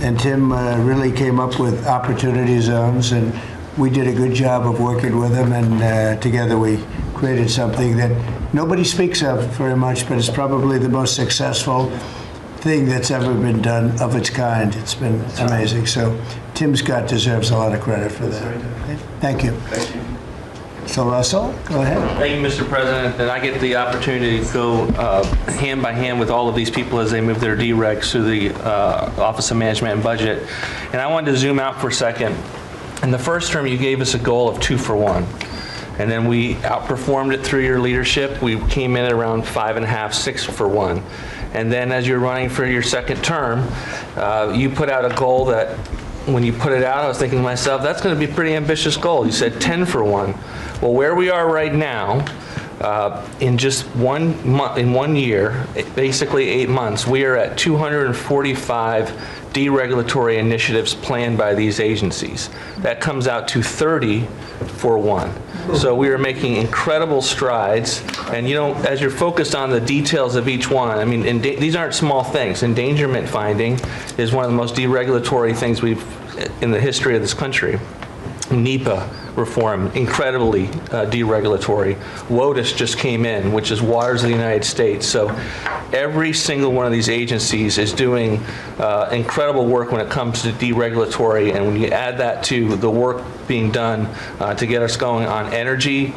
And Tim really came up with opportunity zones, and we did a good job of working with him, and together we created something that nobody speaks of very much, but it's probably the most successful thing that's ever been done of its kind. It's been amazing. So Tim Scott deserves a lot of credit for that. Okay. Thank you. Thank you. So Russell, go ahead. Thank you, Mr. President, that I get the opportunity to go hand by hand with all of these people as they move their DREGs through the Office of Management and Budget. And I wanted to zoom out for a second. In the first term, you gave us a goal of 2 for 1. And then we outperformed it through your leadership. We came in at around 5.5, 6 for 1. And then as you're running for your second term, you put out a goal that when you put it out, I was thinking to myself, that's going to be a pretty ambitious goal. You said 10 for 1. Well, where we are right now, in just 1 month, in 1 year, basically 8 months, we are at 245 deregulatory initiatives planned by these agencies. That comes out to 30 for 1. So we are making incredible strides, and as you're focused on the details of each one, I mean, these aren't small things. Endangerment finding is one of the most deregulatory things we've in the history of this country. NEPA reform, incredibly deregulatory. WOTUS just came in, which is Waters of the United States. So every single one of these agencies is doing incredible work when it comes to deregulatory, and when you add that to the work being done to get us going on energy,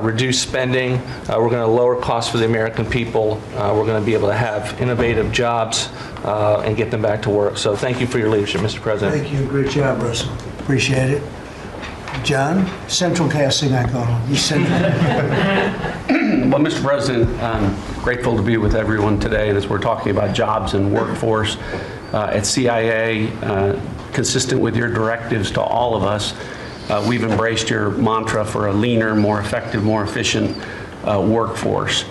reduce spending, we're going to lower costs for the American people, we're going to be able to have innovative jobs and get them back to work. So thank you for your leadership, Mr. President. Thank you. Great job, Russell. Appreciate it. John, central casting, I call him. He's central. Well, Mr. President, I'm grateful to be with everyone today, and as we're talking about jobs and workforce at CIA, consistent with your directives to all of us, we've embraced your mantra for a leaner, more effective, more efficient workforce.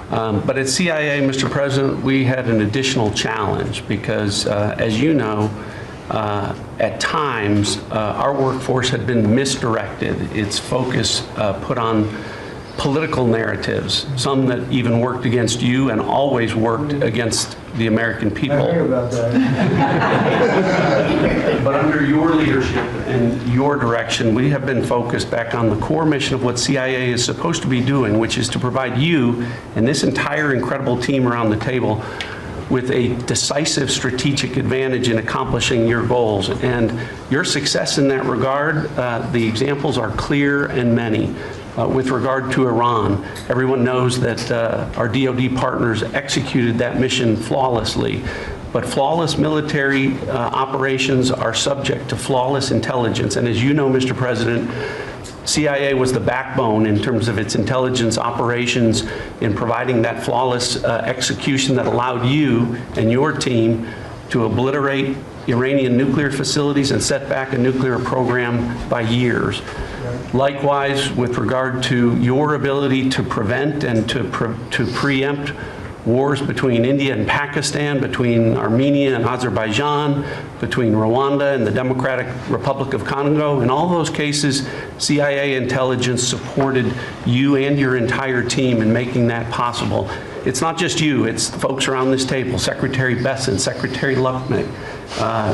But at CIA, Mr. President, we had an additional challenge because, as you know, at times, our workforce had been misdirected. Its focus put on political narratives, some that even worked against you and always worked against the American people. I heard about that. But under your leadership and your direction, we have been focused back on the core mission of what CIA is supposed to be doing, which is to provide you and this entire incredible team around the table with a decisive strategic advantage in accomplishing your goals. And your success in that regard, the examples are clear and many. With regard to Iran, everyone knows that our DoD partners executed that mission flawlessly. But flawless military operations are subject to flawless intelligence. And as you know, Mr. President, CIA was the backbone in terms of its intelligence operations in providing that flawless execution that allowed you and your team to obliterate Iranian nuclear facilities and set back a nuclear program by years. Likewise, with regard to your ability to prevent and to preempt wars between India and Pakistan, between Armenia and Azerbaijan, between Rwanda and the Democratic Republic of Congo. In all those cases, CIA intelligence supported you and your entire team in making that possible. It's not just you, it's the folks around this table, Secretary Besson, Secretary Lupnick,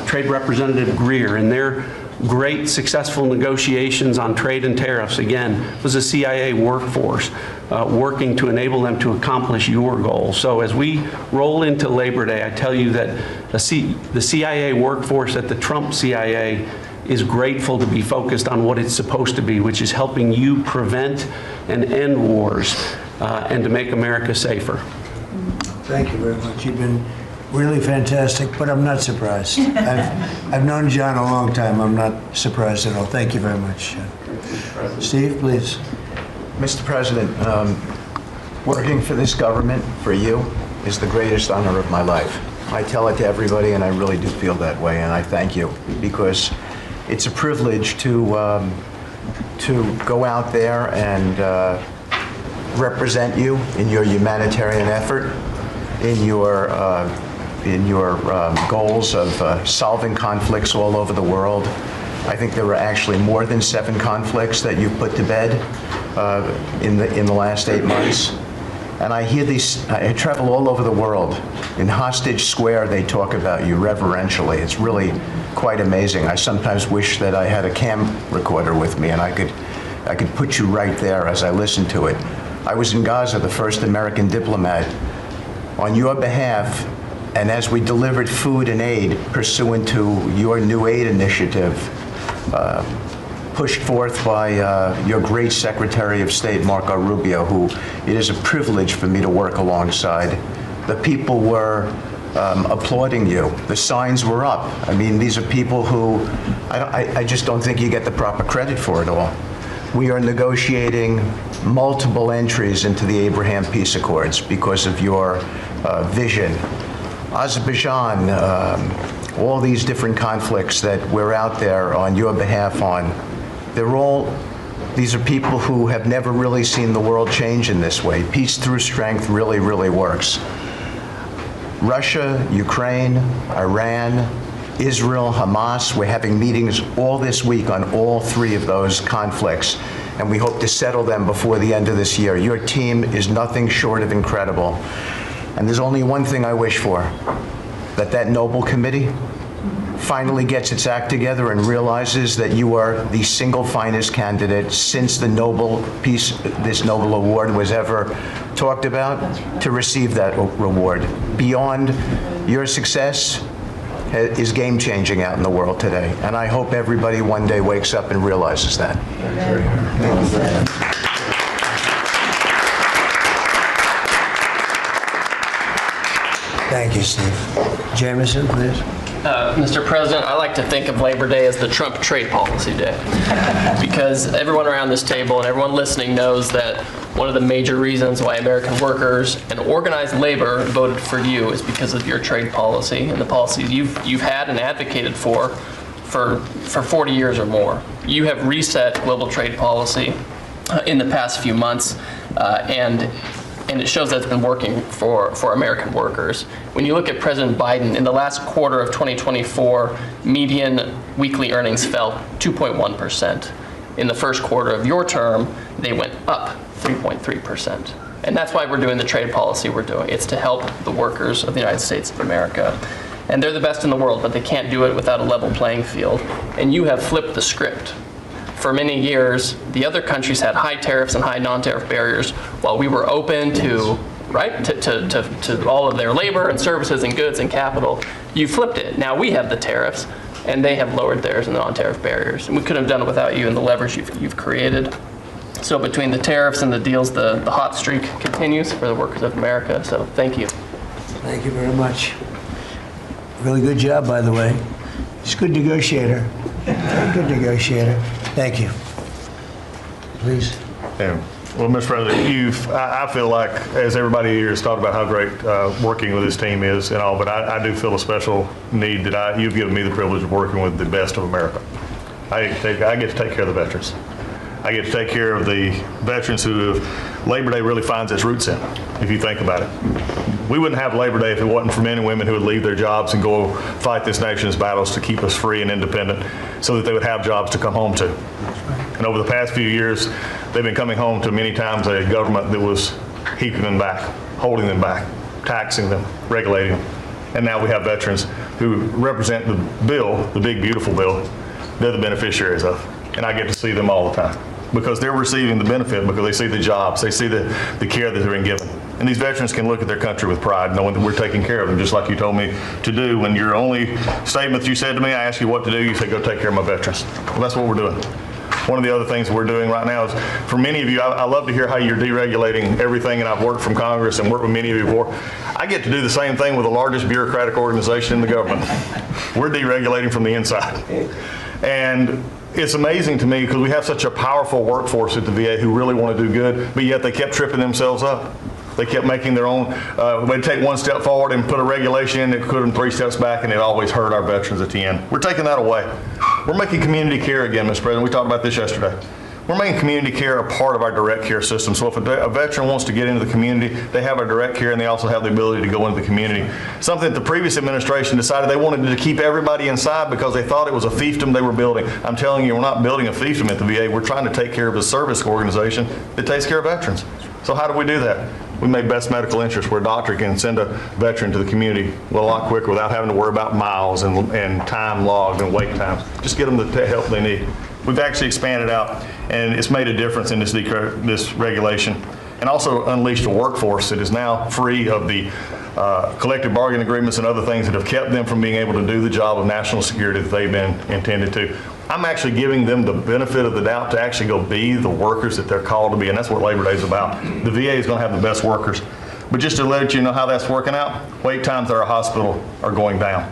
Trade Representative Greer, and their great successful negotiations on trade and tariffs, again, was a CIA workforce working to enable them to accomplish your goals. So as we roll into Labor Day, I tell you that the CIA workforce at the Trump CIA is grateful to be focused on what it's supposed to be, which is helping you prevent and end wars and to make America safer. Thank you very much. You've been really fantastic, but I'm not surprised. I've known John a long time. I'm not surprised at all. Thank you very much. Steve, please. Mr. President, working for this government, for you, is the greatest honor of my life. I tell it to everybody, and I really do feel that way, and I thank you, because it's a privilege to go out there and represent you in your humanitarian effort, in your goals of solving conflicts all over the world. I think there were actually more than 7 conflicts that you put to bed in the last 8 months. And I hear these, I travel all over the world. In Hostage Square, they talk about you reverentially. It's really quite amazing. I sometimes wish that I had a cam recorder with me and I could put you right there as I listen to it. I was in Gaza, the first American diplomat, on your behalf, and as we delivered food and aid pursuant to your new aid initiative, pushed forth by your great Secretary of State, Marco Rubio, who it is a privilege for me to work alongside. The people were applauding you. The signs were up. I mean, these are people who I just don't think you get the proper credit for it all. We are negotiating multiple entries into the Abraham Peace Accords because of your vision. Azerbaijan, all these different conflicts that we're out there on your behalf on, these are people who have never really seen the world change in this way. Peace through strength really, really works. Russia, Ukraine, Iran, Israel, Hamas, we're having meetings all this week on all 3 of those conflicts, and we hope to settle them before the end of this year. Your team is nothing short of incredible. And there's only one thing I wish for, that Nobel Committee finally gets its act together and realizes that you are the single finest candidate since the this Nobel Award was ever talked about to receive that reward. Beyond your success is game-changing out in the world today, and I hope everybody one day wakes up and realizes that. Thank you, Steve. Jameson, please. Mr. President, I like to think of Labor Day as the Trump trade policy day, because everyone around this table and everyone listening knows that one of the major reasons why American workers and organized labor voted for you is because of your trade policy and the policies you've had and advocated for 40 years or more. You have reset global trade policy in the past few months, and it shows that it's been working for American workers. When you look at President Biden, in the last quarter of 2024, median weekly earnings fell 2.1%. In the first quarter of your term, they went up 3.3%. And that's why we're doing the trade policy we're doing. It's to help the workers of the United States of America. And they're the best in the world, but they can't do it without a level playing field. And you have flipped the script. For many years, the other countries had high tariffs and high non-tariff barriers, while we were open to all of their labor and services and goods and capital. You flipped it. Now we have the tariffs, and they have lowered theirs and the non-tariff barriers. And we couldn't have done it without you and the leverage you've created. So between the tariffs and the deals, the hot streak continues for the workers of America. So thank you. Thank you very much. Really good job, by the way. He's a good negotiator. Very good negotiator. Thank you. Please. Yeah. Well, Mr. President, I feel like, as everybody here has talked about how great working with this team is and all, but I do feel a special need that you've given me the privilege of working with the best of America. I get to take care of the veterans. I get to take care of the veterans who Labor Day really finds its roots in, if you think about it. We wouldn't have Labor Day if it wasn't for men and women who would leave their jobs and go fight this nation's battles to keep us free and independent so that they would have jobs to come home to. And over the past few years, they've been coming home to many times a government that was keeping them back, holding them back, taxing them, regulating them. And now we have veterans who represent the bill, the big, beautiful bill, they're the beneficiaries of. And I get to see them all the time because they're receiving the benefit because they see the jobs, they see the care that they're being given. And these veterans can look at their country with pride, knowing that we're taking care of them, just like you told me to do. When your only statement you said to me, I asked you what to do, you said, go take care of my veterans. Well, that's what we're doing. One of the other things we're doing right now is, for many of you, I love to hear how you're deregulating everything, and I've worked from Congress and worked with many of you before. I get to do the same thing with the largest bureaucratic organization in the government. We're deregulating from the inside. And it's amazing to me because we have such a powerful workforce at the VA who really want to do good, but yet they kept tripping themselves up. They kept making their own, they'd take one step forward and put a regulation in that put them 3 steps back, and it always hurt our veterans at the end. We're taking that away. We're making community care again, Mr. President. We talked about this yesterday. We're making community care a part of our direct care system. So if a veteran wants to get into the community, they have our direct care and they also have the ability to go into the community. Something that the previous administration decided they wanted to keep everybody inside because they thought it was a fiefdom they were building. I'm telling you, we're not building a fiefdom at the VA. We're trying to take care of a service organization that takes care of veterans. So how do we do that? We made best medical interest where a doctor can send a veteran to the community a lot quicker without having to worry about miles and time logged and wait times. Just get them the help they need. We've actually expanded out, and it's made a difference in this regulation, and also unleashed a workforce that is now free of the collective bargaining agreements and other things that have kept them from being able to do the job of national security that they've been intended to. I'm actually giving them the benefit of the doubt to actually go be the workers that they're called to be, and that's what Labor Day is about. The VA is going to have the best workers. But just to let you know how that's working out, wait times at our hospital are going down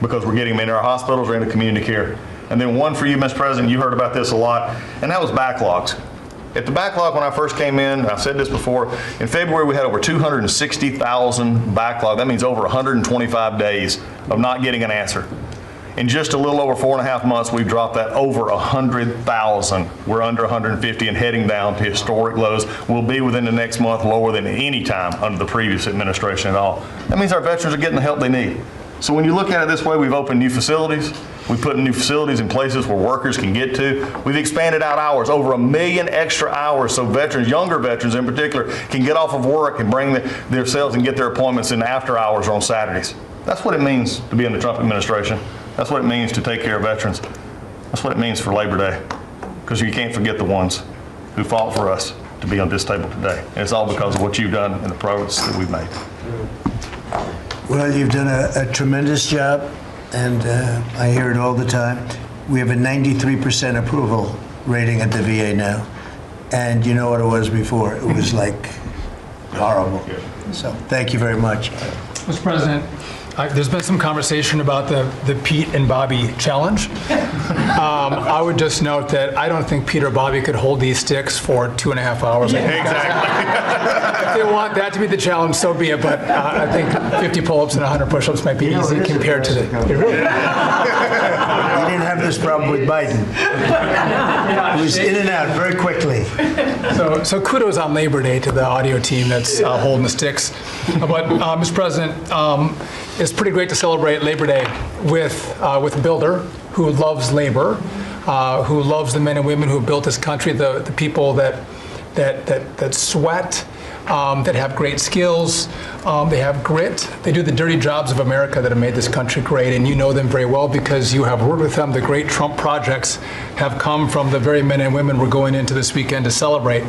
because we're getting them into our hospitals or into community care. And then one for you, Mr. President, you heard about this a lot, and that was backlogs. At the backlog when I first came in, I've said this before, in February we had over 260,000 backlog. That means over 125 days of not getting an answer. In just a little over 4.5 months, we've dropped that over 100,000. We're under 150 and heading down to historic lows. We'll be within the next month lower than any time under the previous administration at all. That means our veterans are getting the help they need. So when you look at it this way, we've opened new facilities. We've put new facilities in places where workers can get to. We've expanded out hours, over 1 million extra hours, so veterans, younger veterans in particular, can get off of work and bring themselves and get their appointments in after hours or on Saturdays. That's what it means to be in the Trump administration. That's what it means to take care of veterans. That's what it means for Labor Day, because you can't forget the ones who fought for us to be on this table today. And it's all because of what you've done and the progress that we've made. Well, you've done a tremendous job, and I hear it all the time. We have a 93% approval rating at the VA now. And you know what it was before? It was like horrible. So thank you very much. Mr. President, there's been some conversation about the Pete and Bobby challenge. I would just note that I don't think Pete or Bobby could hold these sticks for 2.5 hours. Exactly. If they want that to be the challenge, so be it. But I think 50 pull-ups and 100 push-ups might be easy compared to the. You didn't have this problem with Biden. It was in and out very quickly. So kudos on Labor Day to the audio team that's holding the sticks. But Mr. President, it's pretty great to celebrate Labor Day with a builder who loves labor, who loves the men and women who have built this country, the people that sweat, that have great skills, they have grit. They do the dirty jobs of America that have made this country great, and you know them very well because you have worked with them. The great Trump projects have come from the very men and women we're going into this weekend to celebrate.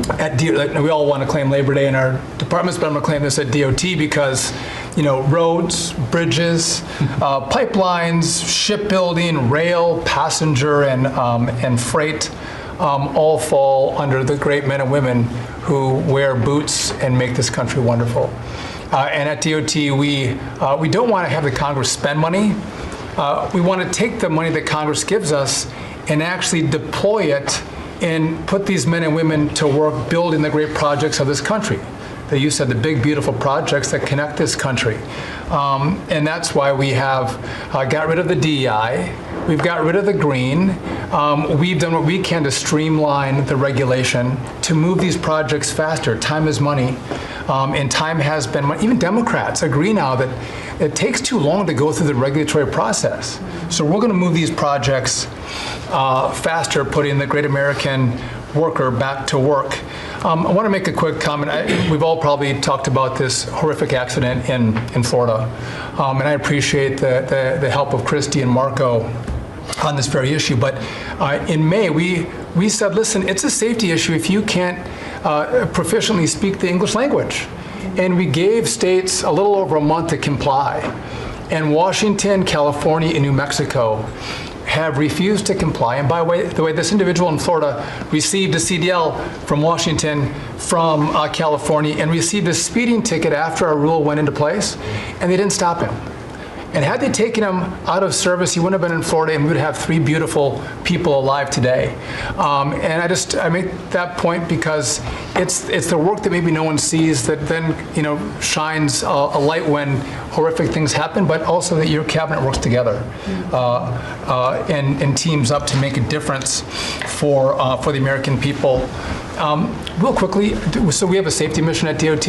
We all want to claim Labor Day in our departments, but I'm going to claim this at DOT because, roads, bridges, pipelines, shipbuilding, rail, passenger, and freight all fall under the great men and women who wear boots and make this country wonderful. And at DOT, we don't want to have the Congress spend money. We want to take the money that Congress gives us and actually deploy it and put these men and women to work building the great projects of this country. That you said, the big, beautiful projects that connect this country. And that's why we have got rid of the DEI. We've got rid of the green. We've done what we can to streamline the regulation to move these projects faster. Time is money. And time has been money. Even Democrats agree now that it takes too long to go through the regulatory process. So we're going to move these projects faster, putting the great American worker back to work. I want to make a quick comment. We've all probably talked about this horrific accident in Florida. And I appreciate the help of Christy and Marco on this very issue. But in May, we said, listen, it's a safety issue if you can't proficiently speak the English language. And we gave states a little over a month to comply. And Washington, California, and New Mexico have refused to comply. And by the way, this individual in Florida received a CDL from Washington, from California, and received a speeding ticket after our rule went into place, and they didn't stop him. And had they taken him out of service, he wouldn't have been in Florida, and we would have 3 beautiful people alive today. And I make that point because it's the work that maybe no one sees that then shines a light when horrific things happen, but also that your cabinet works together and teams up to make a difference for the American people. Real quickly, so we have a safety mission at DOT.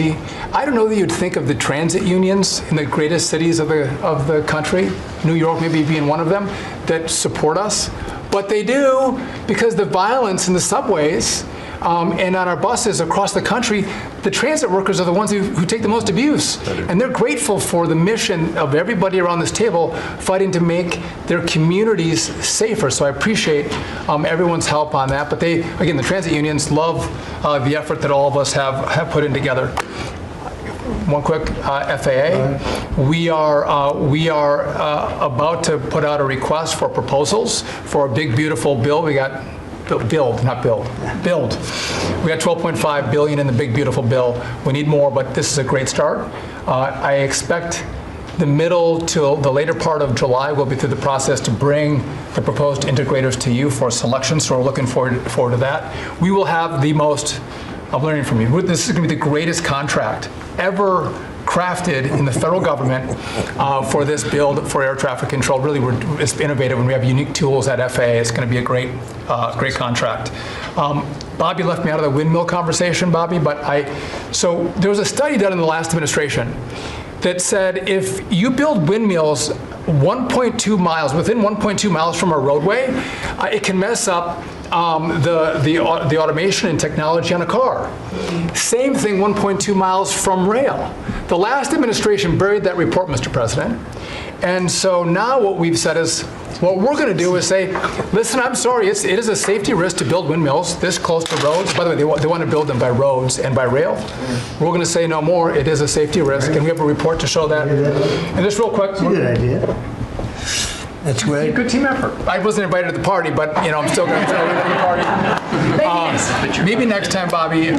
I don't know that you'd think of the transit unions in the greatest cities of the country, New York maybe being one of them, that support us, but they do, because the violence in the subways and on our buses across the country, the transit workers are the ones who take the most abuse. And they're grateful for the mission of everybody around this table fighting to make their communities safer. So I appreciate everyone's help on that. But again, the transit unions love the effort that all of us have put in together. One quick FAA. We are about to put out a request for proposals for a big, beautiful bill. We got build. We got $12.5 billion in the big, beautiful bill. We need more, but this is a great start. I expect the middle to the later part of July, we'll be through the process to bring the proposed integrators to you for selection, so we're looking forward to that. We will have the most, I'm learning from you, this is going to be the greatest contract ever crafted in the federal government for this build for air traffic control. Really, it's innovative, and we have unique tools at FAA. It's going to be a great contract. Bobby left me out of the windmill conversation, Bobby, so there was a study done in the last administration that said if you build windmills 1.2 miles, within 1.2 miles from a roadway, it can mess up the automation and technology on a car. Same thing 1.2 miles from rail. The last administration buried that report, Mr. President. And so now what we've said is, what we're going to do is say, listen, I'm sorry, it is a safety risk to build windmills this close to roads. By the way, they want to build them by roads and by rail. We're going to say no more. It is a safety risk, and we have a report to show that. And just real quick. That's a good idea. That's great. Good team effort. I wasn't invited to the party, but I'm still going to throw it at the party. Maybe next time, Bobby.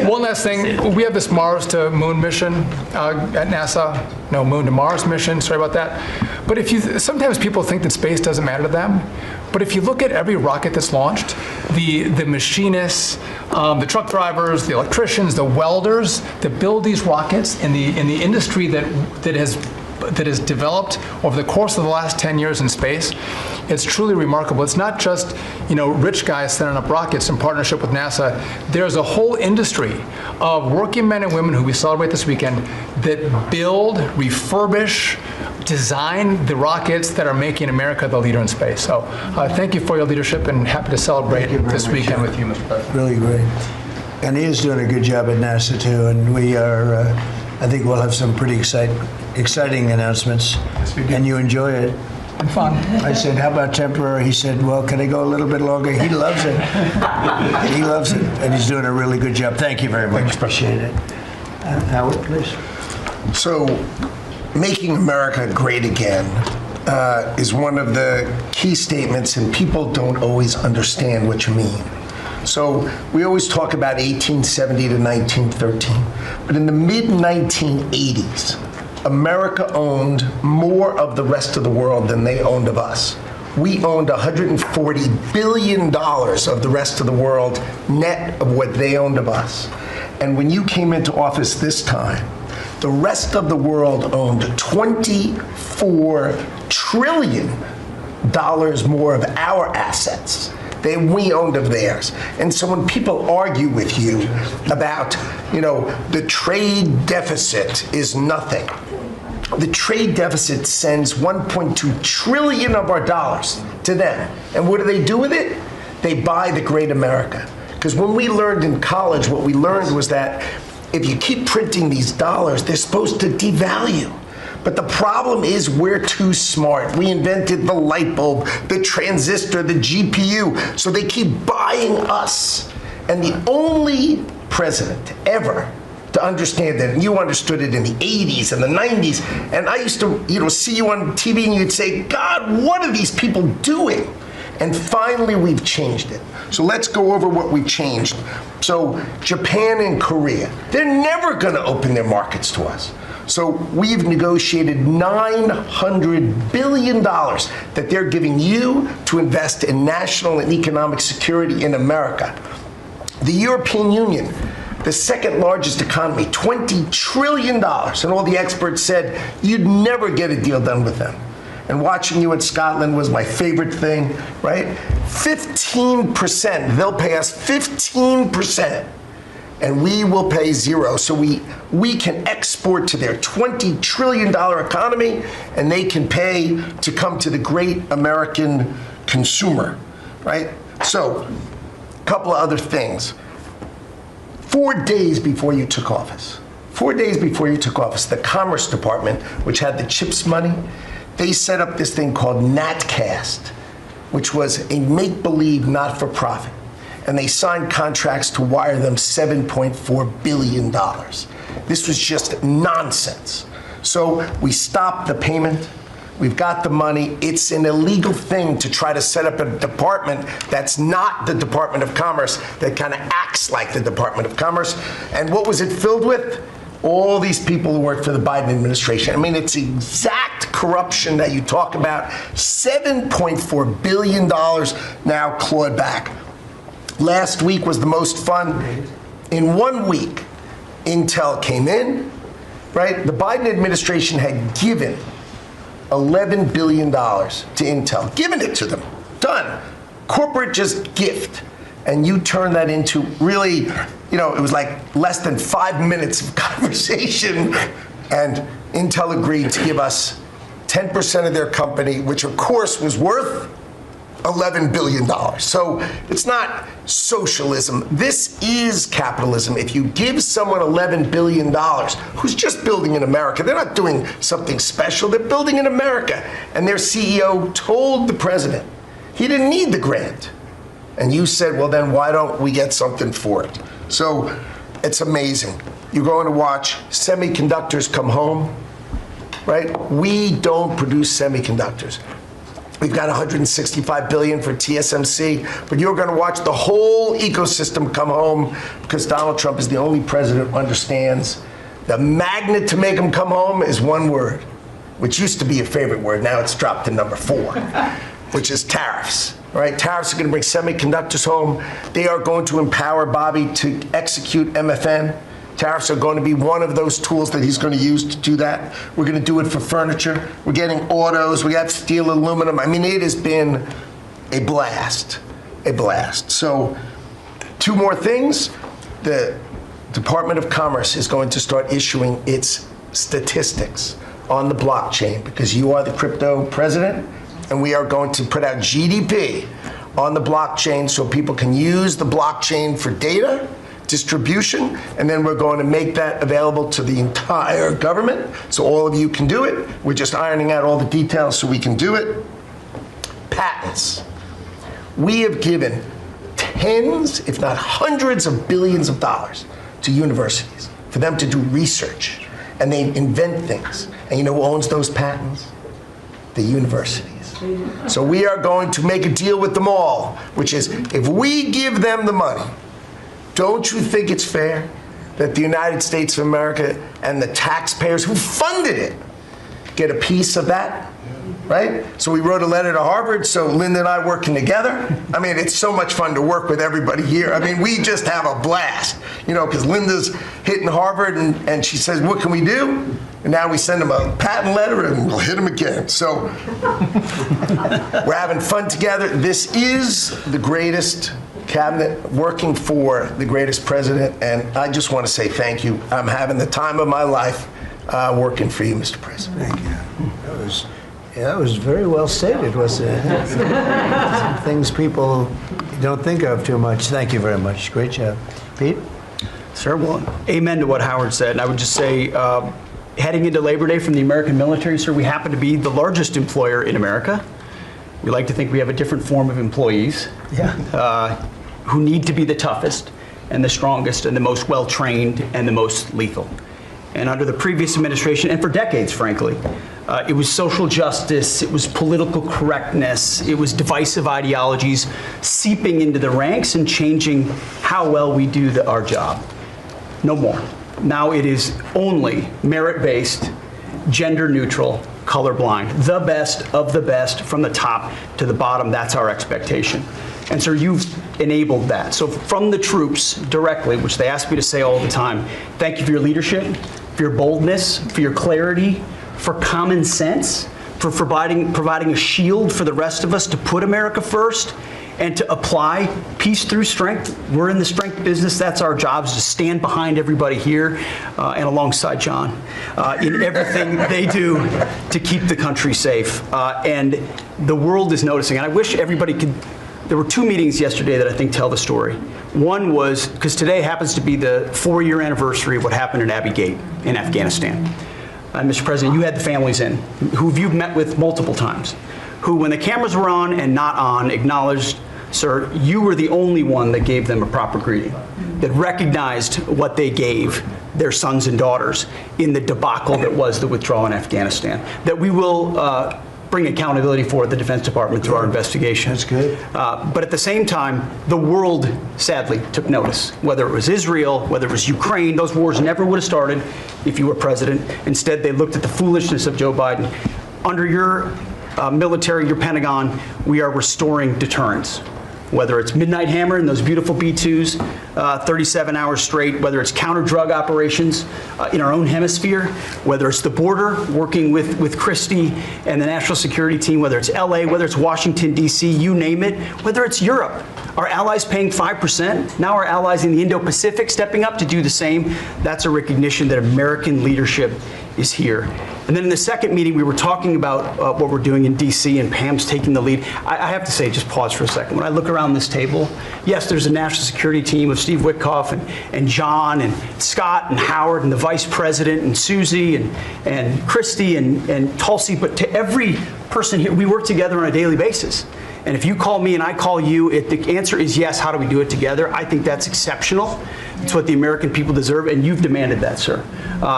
One last thing. We have this Mars to Moon mission at NASA. No, Moon to Mars mission. Sorry about that. But sometimes people think that space doesn't matter to them. But if you look at every rocket that's launched, the machinists, the truck drivers, the electricians, the welders that build these rockets, in the industry that has developed over the course of the last 10 years in space, it's truly remarkable. It's not just, rich guys sending up rockets in partnership with NASA. There's a whole industry of working men and women who we celebrate this weekend that build, refurbish, design the rockets that are making America the leader in space. So thank you for your leadership, and happy to celebrate this weekend with you, Mr. President. Really great. And he is doing a good job at NASA too, and we are, I think we'll have some pretty exciting announcements, and you enjoy it. And fun. I said, how about temporary? He said, well, can I go a little bit longer? He loves it. He loves it, and he's doing a really good job. Thank you very much. Appreciate it. Howard, please. So, making America great again is one of the key statements, and people don't always understand what you mean. So we always talk about 1870 to 1913, but in the mid-1980s, America owned more of the rest of the world than they owned of us. We owned $140 billion of the rest of the world, net of what they owned of us. And when you came into office this time, the rest of the world owned $24 trillion more of our assets than we owned of theirs. And so when people argue with you about, the trade deficit is nothing, the trade deficit sends 1.2 trillion of our dollars to them. And what do they do with it? They buy the great America. Because when we learned in college, what we learned was that if you keep printing these dollars, they're supposed to devalue. But the problem is we're too smart. We invented the light bulb, the transistor, the GPU, so they keep buying us. And the only president ever to understand that, and you understood it in the 80s and the 90s, and I used to, see you on TV and you'd say, God, what are these people doing? And finally, we've changed it. So let's go over what we changed. So Japan and Korea, they're never going to open their markets to us. So we've negotiated $900 billion that they're giving you to invest in national and economic security in America. The European Union, the second largest economy, $20 trillion. And all the experts said you'd never get a deal done with them. And watching you in Scotland was my favorite thing, right? 15%, they'll pay us 15%, and we will pay zero. So we can export to their $20 trillion economy, and they can pay to come to the great American consumer, right? So, a couple of other things. 4 days before you took office, the Commerce Department, which had the CHIPS money, they set up this thing called NatCast, which was a make-believe not-for-profit. And they signed contracts to wire them $7.4 billion. This was just nonsense. So we stopped the payment. We've got the money. It's an illegal thing to try to set up a department that's not the Department of Commerce, that kind of acts like the Department of Commerce. And what was it filled with? All these people who work for the Biden administration. I mean, it's exact corruption that you talk about. $7.4 billion now clawed back. Last week was the most fun. In 1 week, Intel came in, right? The Biden administration had given $11 billion to Intel, given it to them, done. Corporate just gift. And you turn that into really, it was like less than 5 minutes of conversation, and Intel agreed to give us 10% of their company, which of course was worth $11 billion. So it's not socialism. This is capitalism. If you give someone $11 billion who's just building in America, they're not doing something special, they're building in America. And their CEO told the president he didn't need the grant. And you said, well, then why don't we get something for it? So it's amazing. You're going to watch semiconductors come home, right? We don't produce semiconductors. We've got $165 billion for TSMC, but you're going to watch the whole ecosystem come home because Donald Trump is the only president who understands the magnet to make them come home is one word, which used to be a favorite word. Now it's dropped to number 4, which is tariffs. Right? Tariffs are going to bring semiconductors home. They are going to empower Bobby to execute MFN. Tariffs are going to be one of those tools that he's going to use to do that. We're going to do it for furniture. We're getting autos. We got steel, aluminum. I mean, it has been a blast, So 2 more things. The Department of Commerce is going to start issuing its statistics on the blockchain because you are the crypto president. And we are going to put out GDP on the blockchain so people can use the blockchain for data distribution, and then we're going to make that available to the entire government so all of you can do it. We're just ironing out all the details so we can do it. Patents. We have given tens, if not hundreds of billions of dollars to universities for them to do research, and they invent things. And you know who owns those patents? The universities. So we are going to make a deal with them all, which is if we give them the money, don't you think it's fair that the United States of America and the taxpayers who funded it get a piece of that? Right? So we wrote a letter to Harvard, so Linda and I working together. I mean, it's so much fun to work with everybody here. I mean, we just have a blast, because Linda's hitting Harvard and she says, what can we do? And now we send them a patent letter and we'll hit them again. So we're having fun together. This is the greatest cabinet working for the greatest president, and I just want to say thank you. I'm having the time of my life working for you, Mr. President. Thank you. That was very well stated, wasn't it? Some things people don't think of too much. Thank you very much. Great job. Pete? Sir, well, amen to what Howard said. And I would just say, heading into Labor Day from the American military, sir, we happen to be the largest employer in America. We like to think we have a different form of employees who need to be the toughest and the strongest and the most well-trained and the most lethal. And under the previous administration, and for decades, frankly, it was social justice, it was political correctness, it was divisive ideologies seeping into the ranks and changing how well we do our job. No more. Now it is only merit-based, gender-neutral, colorblind, the best of the best from the top to the bottom. That's our expectation. And sir, you've enabled that. So from the troops directly, which they ask me to say all the time, thank you for your leadership, for your boldness, for your clarity, for common sense, for providing a shield for the rest of us to put America first and to apply peace through strength. We're in the strength business. That's our job, is to stand behind everybody here and alongside John in everything they do to keep the country safe. And the world is noticing. And I wish everybody could. There were 2 meetings yesterday that I think tell the story. One was, because today happens to be the 4-year anniversary of what happened in Abbey Gate in Afghanistan. Mr. President, you had the families in, who you've met with multiple times, who, when the cameras were on and not on, acknowledged, sir, you were the only one that gave them a proper greeting, that recognized what they gave their sons and daughters in the debacle that was the withdrawal in Afghanistan, that we will bring accountability for the Defense Department through our investigation. That's good. But at the same time, the world sadly took notice, whether it was Israel, whether it was Ukraine. Those wars never would have started if you were president. Instead, they looked at the foolishness of Joe Biden. Under your military, your Pentagon, we are restoring deterrence. Whether it's Midnight Hammer and those beautiful B-2s, 37 hours straight, whether it's counter-drug operations in our own hemisphere, whether it's the border, working with Christie and the national security team, whether it's LA, whether it's Washington, D.C., you name it, whether it's Europe. Our allies paying 5%, now our allies in the Indo-Pacific stepping up to do the same. That's a recognition that American leadership is here. And then in the second meeting, we were talking about what we're doing in D.C. and Pam's taking the lead. I have to say, just pause for a second. When I look around this table, yes, there's a national security team of Steve Witkoff and John and Scott and Howard and the vice president and Susie and Christy and Tulsi, but to every person here, we work together on a daily basis. And if you call me and I call you, the answer is yes. How do we do it together? I think that's exceptional. It's what the American people deserve, and you've demanded that, sir.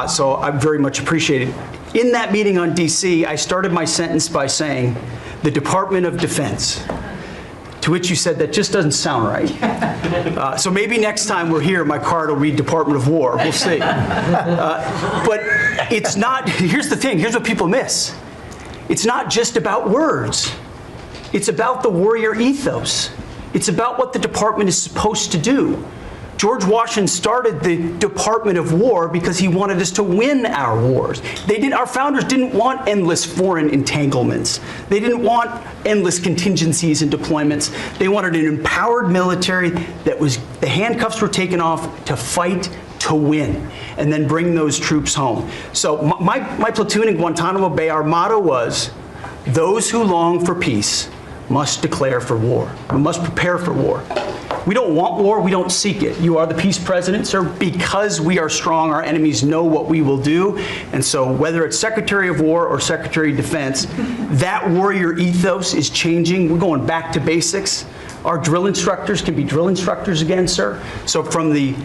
So I very much appreciate it. In that meeting on D.C., I started my sentence by saying, the Department of Defense, to which you said that just doesn't sound right. So maybe next time we're here, my card will read Department of War. We'll see. But it's not, here's the thing, here's what people miss. It's not just about words. It's about the warrior ethos. It's about what the department is supposed to do. George Washington started the Department of War because he wanted us to win our wars. Our founders didn't want endless foreign entanglements. They didn't want endless contingencies and deployments. They wanted an empowered military that the handcuffs were taken off to fight to win, and then bring those troops home. So my platoon in Guantanamo Bay, our motto was, those who long for peace must declare for war. We must prepare for war. We don't want war, we don't seek it. You are the peace president, sir. Because we are strong, our enemies know what we will do. And so whether it's Secretary of War or Secretary of Defense, that warrior ethos is changing. We're going back to basics. Our drill instructors can be drill instructors again, sir. So from the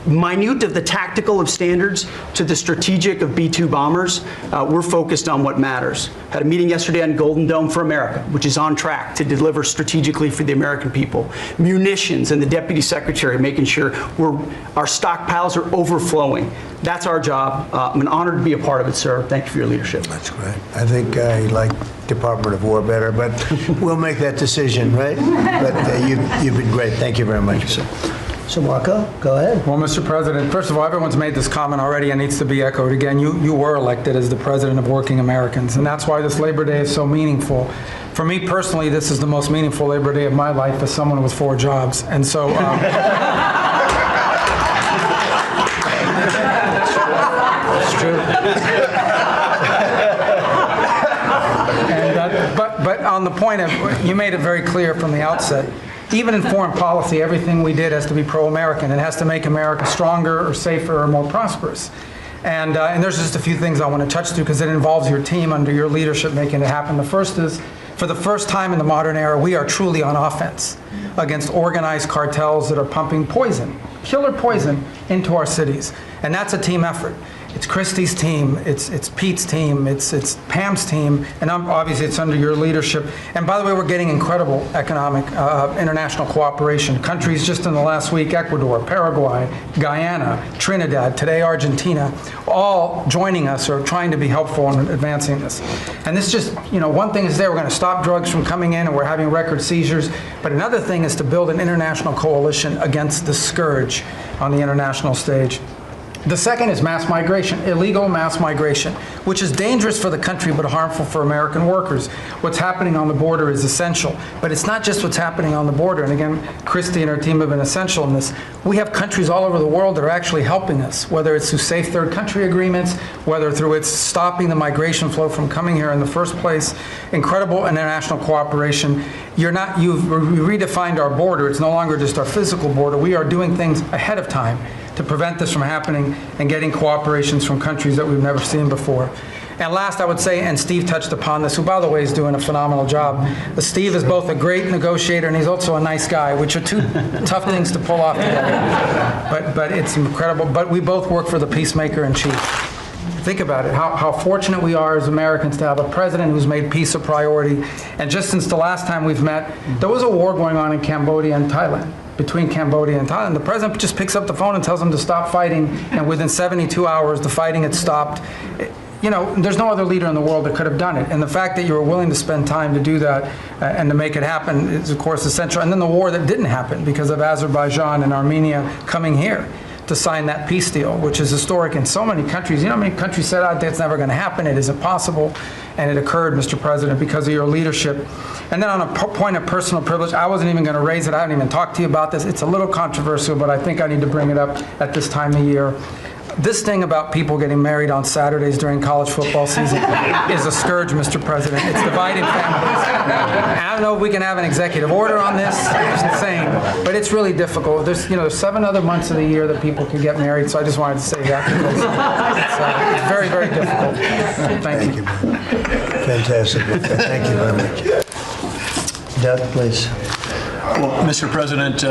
minute of the tactical of standards to the strategic of B-2 bombers, we're focused on what matters. Had a meeting yesterday on Golden Dome for America, which is on track to deliver strategically for the American people. Munitions and the Deputy Secretary making sure our stockpiles are overflowing. That's our job. I'm an honor to be a part of it, sir. Thank you for your leadership. That's great. I think I like Department of War better, but we'll make that decision, right? But you've been great. Thank you very much, sir. So Marco, go ahead. Well, Mr. President, first of all, everyone's made this comment already and needs to be echoed again. You were elected as the President of Working Americans, and that's why this Labor Day is so meaningful. For me personally, this is the most meaningful Labor Day of my life as someone with 4 jobs. And so... It's true. But on the point of, you made it very clear from the outset, even in foreign policy, everything we did has to be pro-American. It has to make America stronger or safer or more prosperous. And there's just a few things I want to touch to because it involves your team under your leadership making it happen. The first is, for the first time in the modern era, we are truly on offense against organized cartels that are pumping poison, killer poison, into our cities. And that's a team effort. It's Christie's team, it's Pete's team, it's Pam's team, and obviously it's under your leadership. And by the way, we're getting incredible economic international cooperation. Countries just in the last week, Ecuador, Paraguay, Guyana, Trinidad, today Argentina, all joining us or trying to be helpful in advancing this. And this just, one thing is we're going to stop drugs from coming in and we're having record seizures, but another thing is to build an international coalition against the scourge on the international stage. The second is mass migration, illegal mass migration, which is dangerous for the country but harmful for American workers. What's happening on the border is essential, but it's not just what's happening on the border. And again, Christy and her team have been essential in this. We have countries all over the world that are actually helping us, whether it's through safe third country agreements, whether through it's stopping the migration flow from coming here in the first place. Incredible international cooperation. You've redefined our border. It's no longer just our physical border. We are doing things ahead of time to prevent this from happening and getting cooperations from countries that we've never seen before. And last, I would say, and Steve touched upon this, who, by the way, is doing a phenomenal job. Steve is both a great negotiator and he's also a nice guy, which are two tough things to pull off together. But it's incredible. But we both work for the peacemaker in chief. Think about it, how fortunate we are as Americans to have a president who's made peace a priority. And just since the last time we've met, there was a war going on in Cambodia and Thailand. Between Cambodia and Thailand, the president just picks up the phone and tells them to stop fighting, and within 72 hours, the fighting had stopped. There's no other leader in the world that could have done it, and the fact that you were willing to spend time to do that and to make it happen is, of course, essential. And then the war that didn't happen because of Azerbaijan and Armenia coming here to sign that peace deal, which is historic in so many countries. You know how many countries said, it's never going to happen, it isn't possible, and it occurred, Mr. President, because of your leadership. And then on a point of personal privilege, I wasn't even going to raise it, I haven't even talked to you about this. It's a little controversial, but I think I need to bring it up at this time of year. This thing about people getting married on Saturdays during college football season is a scourge, Mr. President. It's dividing families. I don't know if we can have an executive order on this. It's insane, but it's really difficult. There's 7 other months of the year that people can get married, so I just wanted to say that because it's very, very difficult. Thank you. Fantastic. Thank you very much. Doug, please. Well, Mr. President,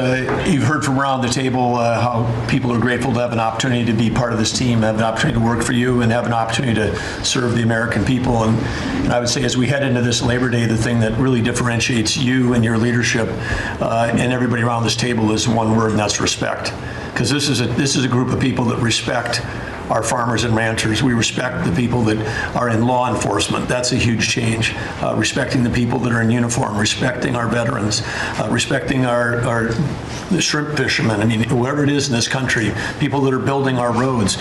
you've heard from around the table how people are grateful to have an opportunity to be part of this team, have an opportunity to work for you, and have an opportunity to serve the American people. And I would say as we head into this Labor Day, the thing that really differentiates you and your leadership and everybody around this table is one word, and that's respect. Because this is a group of people that respect our farmers and ranchers. We respect the people that are in law enforcement. That's a huge change. Respecting the people that are in uniform, respecting our veterans, respecting the shrimp fishermen. I mean, whoever it is in this country, people that are building our roads.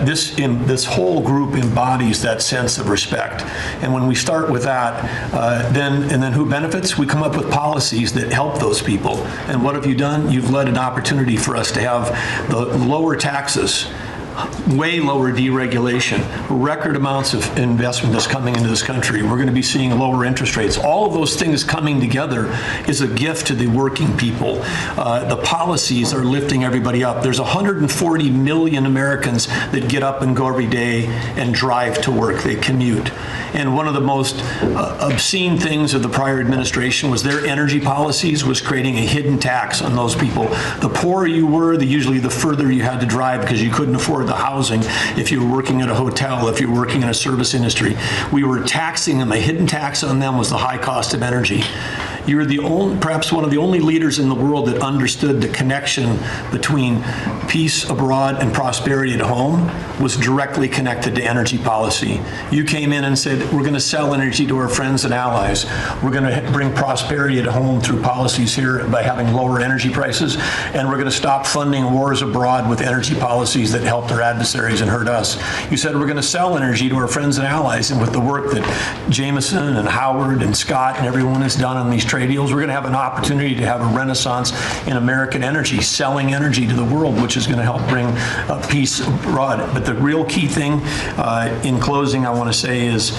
This whole group embodies that sense of respect. And when we start with that, then who benefits? We come up with policies that help those people. And what have you done? You've led an opportunity for us to have the lower taxes, way lower deregulation, record amounts of investment that's coming into this country. We're going to be seeing lower interest rates. All of those things coming together is a gift to the working people. The policies are lifting everybody up. There's 140 million Americans that get up and go every day and drive to work. They commute. And one of the most obscene things of the prior administration was their energy policies was creating a hidden tax on those people. The poorer you were, usually the further you had to drive because you couldn't afford the housing if you were working at a hotel, if you were working in a service industry. We were taxing them. A hidden tax on them was the high cost of energy. You're perhaps one of the only leaders in the world that understood the connection between peace abroad and prosperity at home was directly connected to energy policy. You came in and said, we're going to sell energy to our friends and allies. We're going to bring prosperity at home through policies here by having lower energy prices. And we're going to stop funding wars abroad with energy policies that helped our adversaries and hurt us. You said we're going to sell energy to our friends and allies. And with the work that Jameson and Howard and Scott and everyone has done on these trade deals, we're going to have an opportunity to have a renaissance in American energy, selling energy to the world, which is going to help bring peace abroad. But the real key thing, in closing, I want to say is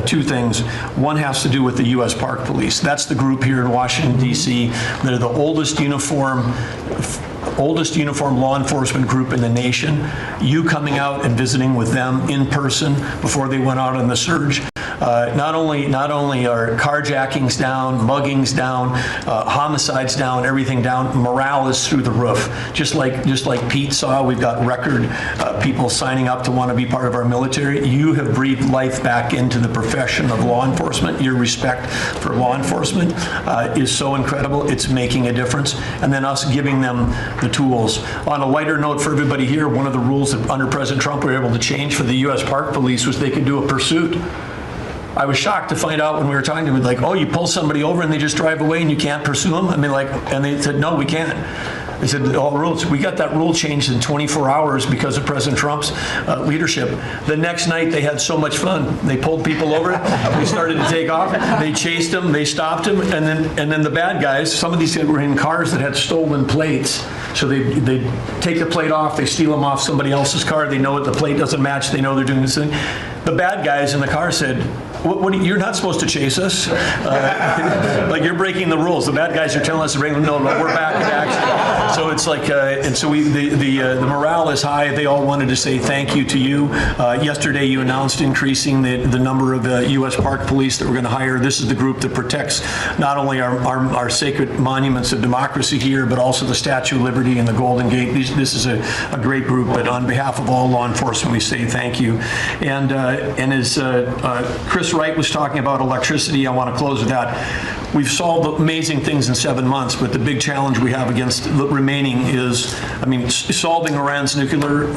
2 things. One has to do with the U.S. Park Police. That's the group here in Washington, D.C. that are the oldest uniform oldest uniformed law enforcement group in the nation. You coming out and visiting with them in person before they went out on the surge. Not only are carjackings down, muggings down, homicides down, everything down, morale is through the roof. Just like Pete saw, we've got record people signing up to want to be part of our military. You have breathed life back into the profession of law enforcement. Your respect for law enforcement is so incredible. It's making a difference. And then us giving them the tools. On a lighter note for everybody here, one of the rules that under President Trump we were able to change for the U.S. Park Police was they could do a pursuit. I was shocked to find out when we were talking to them, like, oh, you pull somebody over and they just drive away and you can't pursue them? I mean, like, and they said, no, we can't. They said, all the rules. We got that rule changed in 24 hours because of President Trump's leadership. The next night, they had so much fun. They pulled people over. They started to take off. They chased them. They stopped them. And then the bad guys, some of these guys were in cars that had stolen plates. So they take the plate off. They steal them off somebody else's car. They know it. The plate doesn't match. They know they're doing this thing. The bad guys in the car said, you're not supposed to chase us. Like, you're breaking the rules. The bad guys are telling us to bring them. No, we're back in action. So it's like, and so the morale is high. They all wanted to say thank you to you. Yesterday, you announced increasing the number of U.S. Park Police that we're going to hire. This is the group that protects not only our sacred monuments of democracy here, but also the Statue of Liberty and the Golden Gate. This is a great group. But on behalf of all law enforcement, we say thank you. And as Chris Wright was talking about electricity, I want to close with that. We've solved amazing things in 7 months, but the big challenge we have against the remaining is, solving Iran's nuclear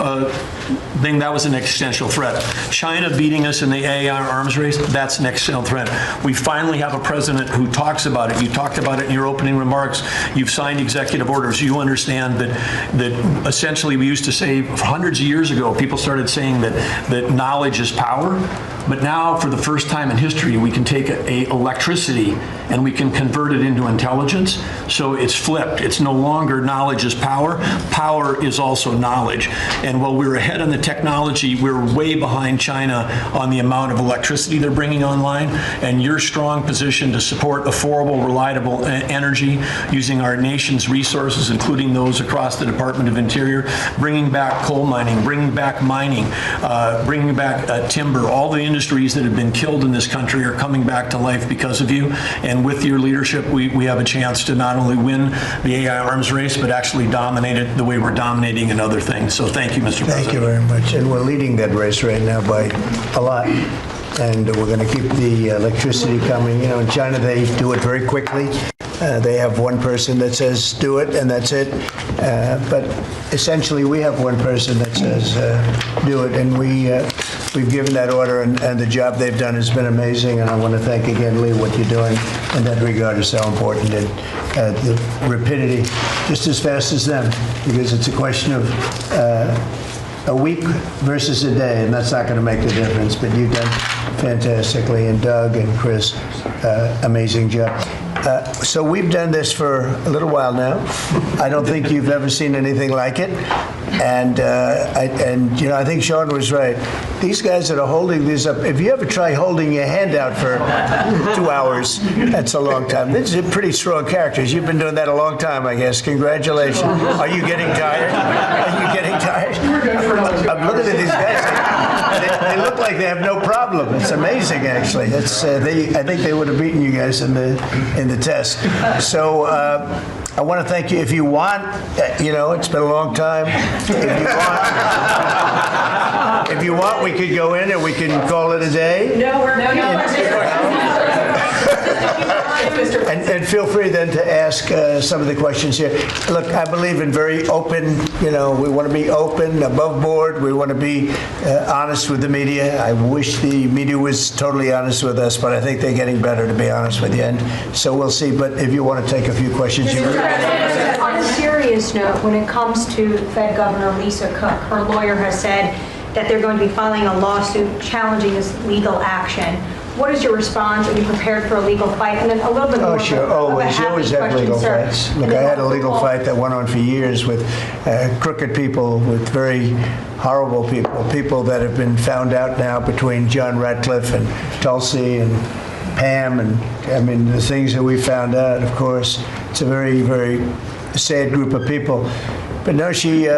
thing, that was an existential threat. China beating us in the AI arms race, that's an existential threat. We finally have a president who talks about it. You talked about it in your opening remarks. You've signed executive orders. You understand that essentially we used to say hundreds of years ago, people started saying that knowledge is power. But now, for the first time in history, we can take electricity and we can convert it into intelligence. So it's flipped. It's no longer knowledge is power. Power is also knowledge. And while we're ahead on the technology, we're way behind China on the amount of electricity they're bringing online. And your strong position to support affordable, reliable energy using our nation's resources, including those across the Department of Interior, bringing back coal mining, bringing back mining, bringing back timber, all the industries that have been killed in this country are coming back to life because of you. And with your leadership, we have a chance to not only win the AI arms race, but actually dominate it the way we're dominating in other things. So thank you, Mr. President. Thank you very much. And we're leading that race right now by a lot. And we're going to keep the electricity coming. You know, in China, they do it very quickly. They have one person that says do it, and that's it. But essentially, we have one person that says do it, and we've given that order, and the job they've done has been amazing. And I want to thank again, Lee, what you're doing in that regard is so important, and the rapidity, just as fast as them, because it's a question of a week versus a day, and that's not going to make the difference. But you've done fantastically, and Doug and Chris, amazing job. So we've done this for a little while now. I don't think you've ever seen anything like it. And I think Sean was right. These guys that are holding these up, if you ever try holding your hand out for 2 hours, that's a long time. These are pretty strong characters. You've been doing that a long time, I guess. Congratulations. Are you getting tired? Are you getting tired? I'm looking at these guys. They look like they have no problem. It's amazing, actually. I think they would have beaten you guys in the test. So I want to thank you. If you want, it's been a long time. If you want, we could go in and we can call it a day. And feel free then to ask some of the questions here. Look, I believe in very open, we want to be open, above board. We want to be honest with the media. I wish the media was totally honest with us, but I think they're getting better, to be honest with you. And so we'll see. But if you want to take a few questions. On a serious note, when it comes to Fed Governor Lisa Cook, her lawyer has said that they're going to be filing a lawsuit challenging this legal action. What is your response? Are you prepared for a legal fight? And then a little bit more. Oh, sure. Always. You always have legal fights. Look, I had a legal fight that went on for years with crooked people, with very horrible people that have been found out now between John Ratcliffe and Tulsi and Pam. And the things that we found out, of course, it's a very, very sad group of people. But no, she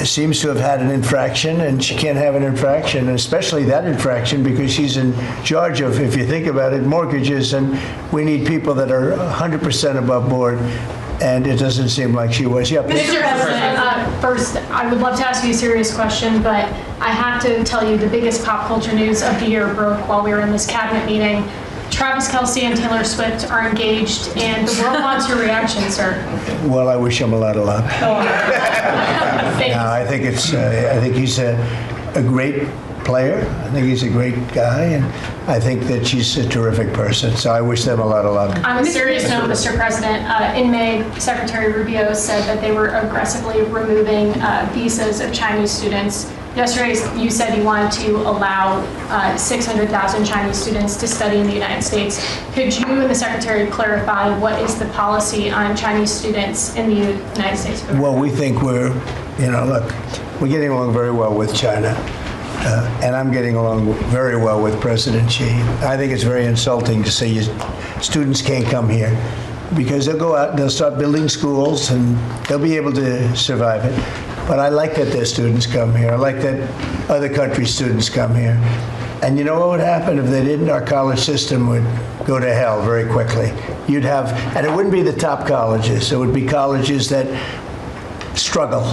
seems to have had an infraction, and she can't have an infraction, and especially that infraction because she's in charge of, if you think about it, mortgages, and we need people that are 100% above board, and it doesn't seem like she was. Yeah, please. Mr. President, first, I would love to ask you a serious question, but I have to tell you the biggest pop culture news of the year broke while we were in this cabinet meeting. Travis Kelce and Taylor Swift are engaged, and the world wants your reaction, sir. Well, I wish him a lot of luck. Thank you. No, I think he's a great player. I think he's a great guy, and I think that she's a terrific person. So I wish them a lot of luck. On a serious note, Mr. President, in May, Secretary Rubio said that they were aggressively removing visas of Chinese students. Yesterday, you said you wanted to allow 600,000 Chinese students to study in the United States. Could you and the Secretary clarify what is the policy on Chinese students in the United States? Well, we think we're getting along very well with China. And I'm getting along very well with President Xi. I think it's very insulting to say students can't come here because they'll go out, they'll start building schools, and they'll be able to survive it. But I like that their students come here. I like that other countries' students come here. And you know what would happen if they didn't? Our college system would go to hell very quickly. And it wouldn't be the top colleges. It would be colleges that struggle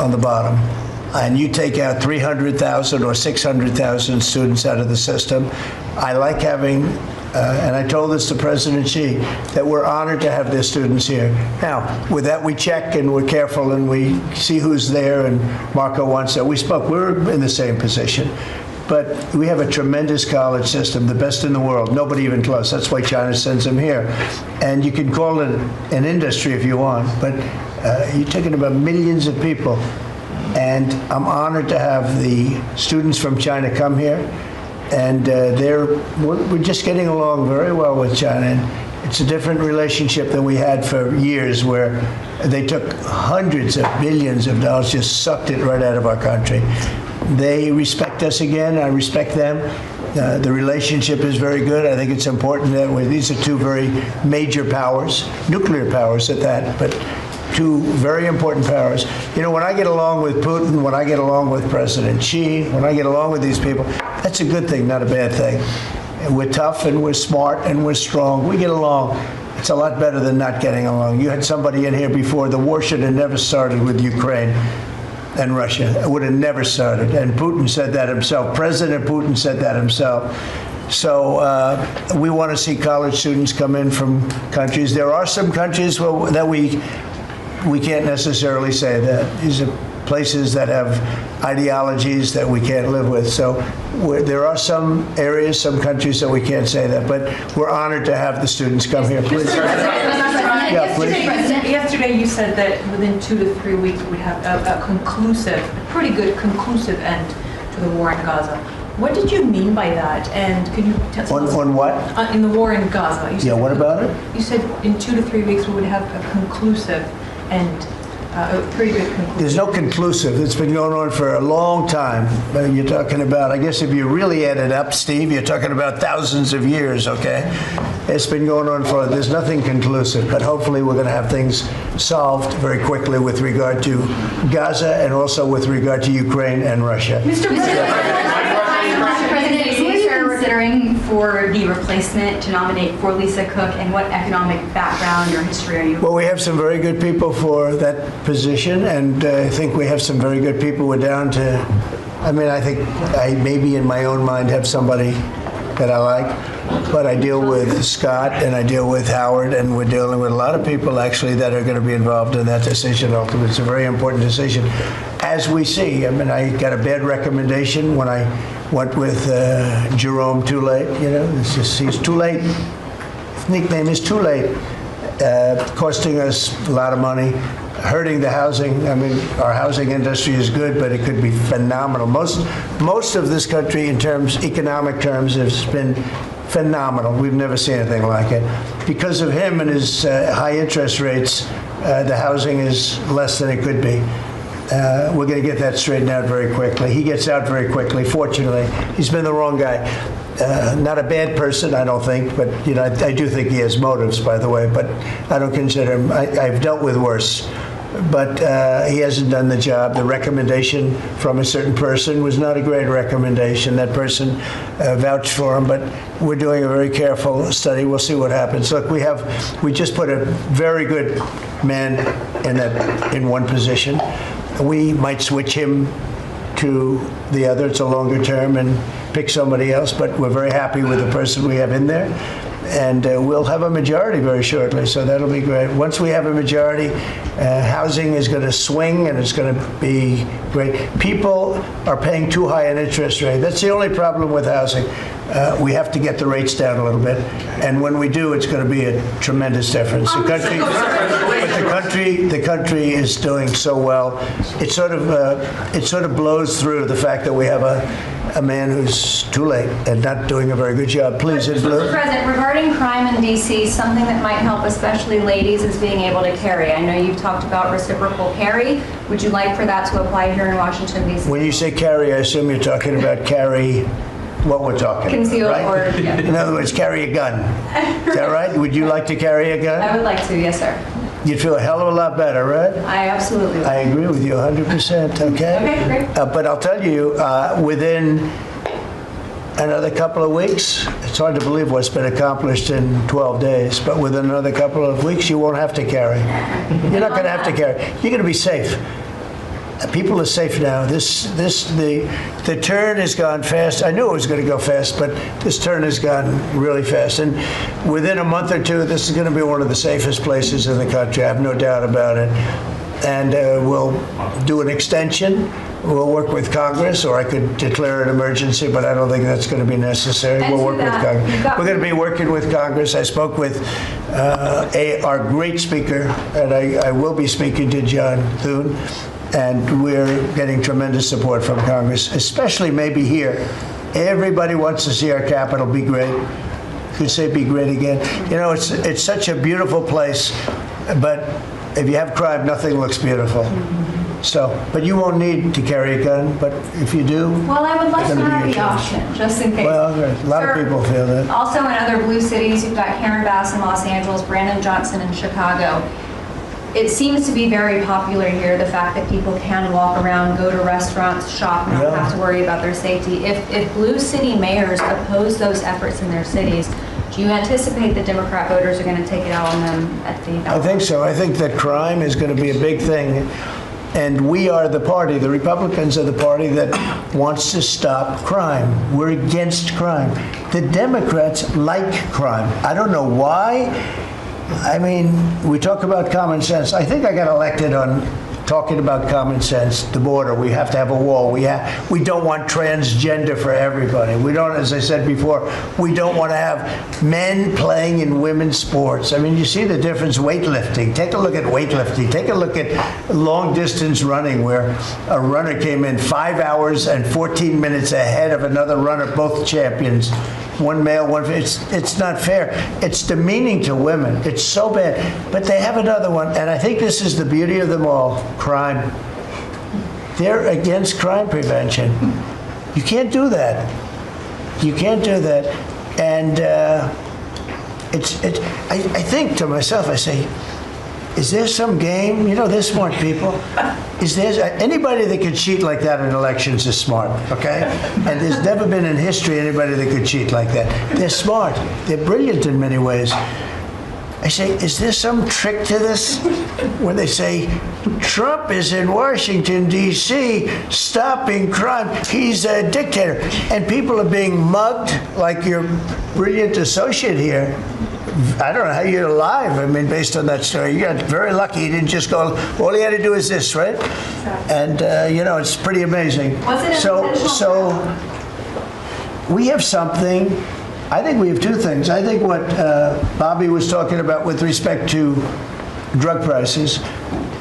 on the bottom. And you take out 300,000 or 600,000 students out of the system. I like having, and I told this to President Xi, that we're honored to have their students here. Now, with that, we check and we're careful and we see who's there, and Marco wants that. We're in the same position. But we have a tremendous college system, the best in the world, nobody even close. That's why China sends them here. And you can call it an industry if you want, but you're talking about millions of people. And I'm honored to have the students from China come here. And we're just getting along very well with China. And it's a different relationship than we had for years, where they took hundreds of billions of dollars, just sucked it right out of our country. They respect us again. I respect them. The relationship is very good. I think it's important that these are two very major powers, nuclear powers at that, but two very important powers. You know, when I get along with Putin, when I get along with President Xi, when I get along with these people, that's a good thing, not a bad thing. And we're tough and we're smart and we're strong. We get along. It's a lot better than not getting along. You had somebody in here before. The war should have never started with Ukraine and Russia. It would have never started. And Putin said that himself. President Putin said that himself. So we want to see college students come in from countries. There are some countries that we can't necessarily say that. These are places that have ideologies that we can't live with. So there are some areas, some countries that we can't say that. But we're honored to have the students come here. Please. Yeah, please. Yesterday you said that within 2 to 3 weeks we'd have a pretty good conclusive end to the war in Gaza. What did you mean by that? And could you tell us? On what? In the war in Gaza. You said, what about it? You said in 2 to 3 weeks we would have a conclusive end, a pretty good conclusive. There's no conclusive. It's been going on for a long time. You're talking about, I guess if you really add it up, Steve, you're talking about thousands of years, okay? It's been going on there's nothing conclusive, but hopefully we're going to have things solved very quickly with regard to Gaza and also with regard to Ukraine and Russia. Mr. President, who are you considering for the replacement to nominate for Lisa Cook, and what economic background or history are you? Well, we have some very good people for that position, and I think we have some very good people. We're down to, I think I maybe in my own mind have somebody that I like, but I deal with Scott and I deal with Howard, and we're dealing with a lot of people actually that are going to be involved in that decision ultimately. It's a very important decision. As we see, I got a bad recommendation when I went with Jerome Too Late. He's too late. His nickname is Too Late, costing us a lot of money, hurting the housing. Our housing industry is good, but it could be phenomenal. Most of this country, in economic terms, has been phenomenal. We've never seen anything like it. Because of him and his high interest rates, the housing is less than it could be. We're going to get that straightened out very quickly. He gets out very quickly, fortunately. He's been the wrong guy. Not a bad person, I don't think, but I do think he has motives, by the way, but I don't consider him. I've dealt with worse. but he hasn't done the job. The recommendation from a certain person was not a great recommendation. That person vouched for him, but we're doing a very careful study. We'll see what happens. Look, we just put a very good man in one position. We might switch him to the other. It's a longer term and pick somebody else, but we're very happy with the person we have in there. And we'll have a majority very shortly, so that'll be great. Once we have a majority, housing is going to swing, and it's going to be great. People are paying too high an interest rate. That's the only problem with housing. We have to get the rates down a little bit, and when we do, it's going to be a tremendous difference. The country is doing so well. It sort of blows through the fact that we have a man who's too late and not doing a very good job. Please, in blue. Mr. President, regarding crime in D.C., something that might help especially ladies is being able to carry. I know you've talked about reciprocal carry. Would you like for that to apply here in Washington, D.C.? When you say carry, I assume you're talking about carry what we're talking Concealed right? or, yeah. In other words, carry a gun. Is that right? Would you like to carry a gun? I would like to, yes, sir. You'd feel a hell of a lot better, right? I absolutely would. I agree with you 100%, okay? Okay, great. But I'll tell you, within another couple of weeks, it's hard to believe what's been accomplished in 12 days, but within another couple of weeks, you won't have to carry. You're not going to have to carry. You're going to be safe. People are safe now. The turn has gone fast. I knew it was going to go fast, but this turn has gone really fast. And within a month or two, this is going to be one of the safest places in the country. I have no doubt about it. And we'll do an extension. We'll work with Congress, or I could declare an emergency, but I don't think that's going to be necessary. We'll work with Congress. We're going to be working with Congress. I spoke with our great speaker, and I will be speaking to John Thune. And we're getting tremendous support from Congress, especially maybe here. Everybody wants to see our capital be great. Could say be great again. You know, it's such a beautiful place, but if you have crime, nothing looks beautiful. So, but you won't need to carry a gun, but if you do, Well, I would like it's to gonna be have your the choice. option, just in case. Well, a lot of Sir, people feel that. Also in other blue cities, you've got Karen Bass in Los Angeles, Brandon Johnson in Chicago. It seems to be very popular here, the fact that people can walk around, go to restaurants, shop, not have to worry about their safety. If blue city mayors oppose those efforts in their cities, do you anticipate that Democrat voters are going to take it out on them at the ballot? I think so. I think that crime is going to be a big thing. And we are the party, the Republicans are the party that wants to stop crime. We're against crime. The Democrats like crime. I don't know why. I mean, we talk about common sense. I think I got elected on talking about common sense, the border. We have to have a wall. We don't want transgender for everybody. We don't, as I said before, we don't want to have men playing in women's sports. I mean, you see the difference, weightlifting. Take a look at weightlifting. Take a look at long distance running, where a runner came in 5 hours and 14 minutes ahead of another runner, both champions. One male, one female. It's not fair. It's demeaning to women. It's so bad. But they have another one, and I think this is the beauty of them all, crime. They're against crime prevention. You can't do that. You can't do that. And I think to myself, I say, is there some game? You know, they're smart people. Is there anybody that could cheat like that in elections is smart, okay? And there's never been in history anybody that could cheat like that. They're smart. They're brilliant in many ways. I say, is there some trick to this? When they say, Trump is in Washington, D.C., stopping crime. He's a dictator. And people are being mugged like your brilliant associate here. I don't know how you're alive. I mean, based on that story, you got very lucky. He didn't just go, all he had to do is this, right? And, you know, it's pretty amazing. Was it So we have something. I think we have two things. I think what Bobby was talking about with respect to drug prices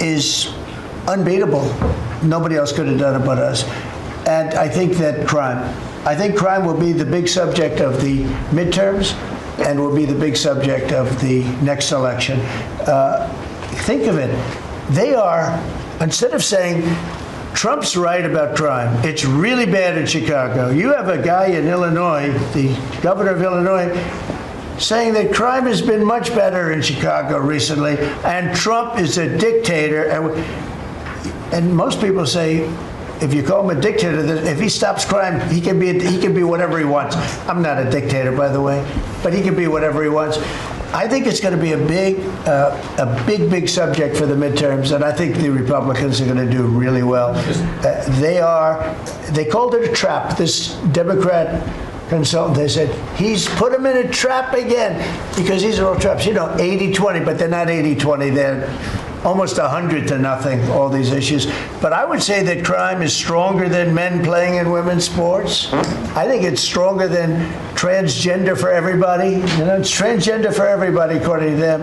is unbeatable. Nobody else could have done it but us. And I think that I think crime will be the big subject of the midterms and will be the big subject of the next election. Think of it. They are, instead of saying, Trump's right about crime, it's really bad in Chicago. You have a guy in Illinois, the governor of Illinois, saying that crime has been much better in Chicago recently, and Trump is a dictator. And most people say, if you call him a dictator, that if he stops crime, he can be whatever he wants. I'm not a dictator, by the way, but he can be whatever he wants. I think it's going to be a big subject for the midterms, and I think the Republicans are going to do really well. They called it a trap. This Democrat consultant, they said, he's put him in a trap again, because these are all traps. 80-20, but they're not 80-20. They're almost 100-0, all these issues. But I would say that crime is stronger than men playing in women's sports. I think it's stronger than transgender for everybody. It's transgender for everybody, according to them.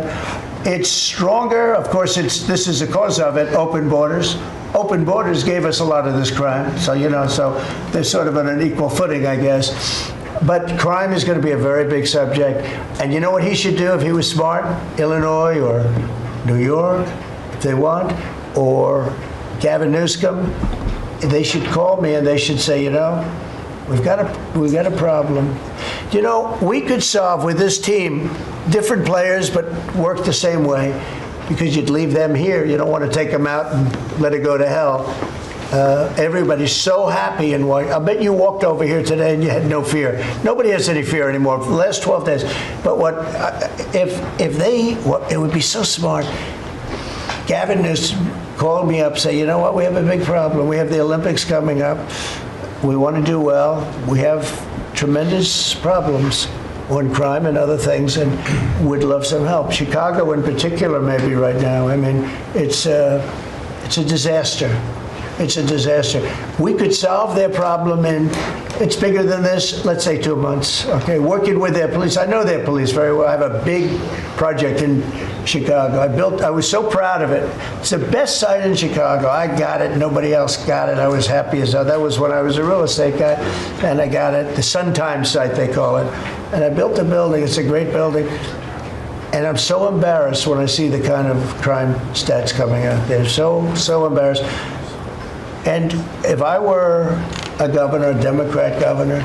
It's stronger. Of course, this is the cause of it, open borders. Open borders gave us a lot of this crime. So, so they're sort of on an equal footing, I guess. But crime is going to be a very big subject. And you know what he should do if he was smart? Illinois or New York, if they want, or Gavin Newsom, they should call me and they should say, we've got a problem. We could solve with this team different players, but work the same way, because you'd leave them here. You don't want to take them out and let it go to hell. Everybody's so happy in Washington. I bet you walked over here today and you had no fear. Nobody has any fear anymore for the last 12 days. But it would be so smart. Gavin Newsom called me up, say, you know what, we have a big problem. We have the Olympics coming up. We want to do well. We have tremendous problems on crime and other things, and would love some help. Chicago in particular, maybe right now. I mean, it's a disaster. It's a disaster. We could solve their problem in, it's bigger than this, let's say 2 months, okay? Working with their police. I know their police very well. I have a big project in Chicago. I was so proud of it. It's the best site in Chicago. I got it. Nobody else got it. I was happy as hell. That was when I was a real estate guy, and I got it. The Sun Times site, they call it. And I built the building. It's a great building. And I'm so embarrassed when I see the kind of crime stats coming out there. So embarrassed. And if I were a governor, a Democrat governor,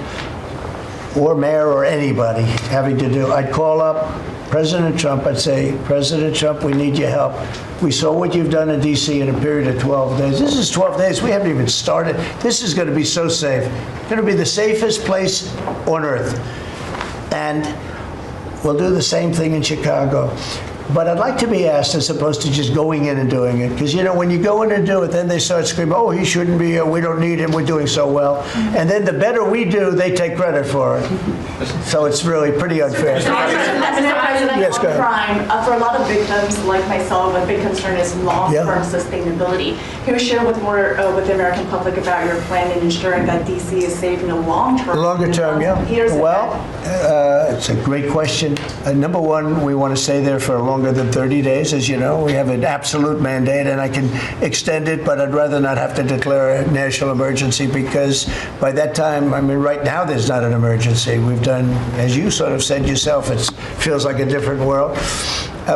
or mayor, or anybody having to do, I'd call up President Trump. I'd say, President Trump, we need your help. We saw what you've done in D.C. in a period of 12 days. This is 12 days. We haven't even started. This is going to be so safe. It's going to be the safest place on earth. And we'll do the same thing in Chicago. But I'd like to be asked, as opposed to just going in and doing it. Because, when you go in and do it, then they start screaming, oh, he shouldn't be here, we don't need him, we're doing so well. And then the better we do, they take credit for it. So it's really pretty unfair. Mr. President, Yes, go ahead. crime, for a lot of victims like myself, a big concern is long-term sustainability. Can you share with the American public about your plan in ensuring that DC is safe in the long term? Longer term, yeah. Well, it's a great question. Number one, we want to stay there for longer than 30 days, as you know. We have an absolute mandate, and I can extend it, but I'd rather not have to declare a national emergency, because by that time, right now there's not an emergency. We've done, as you sort of said yourself, it feels like a different world.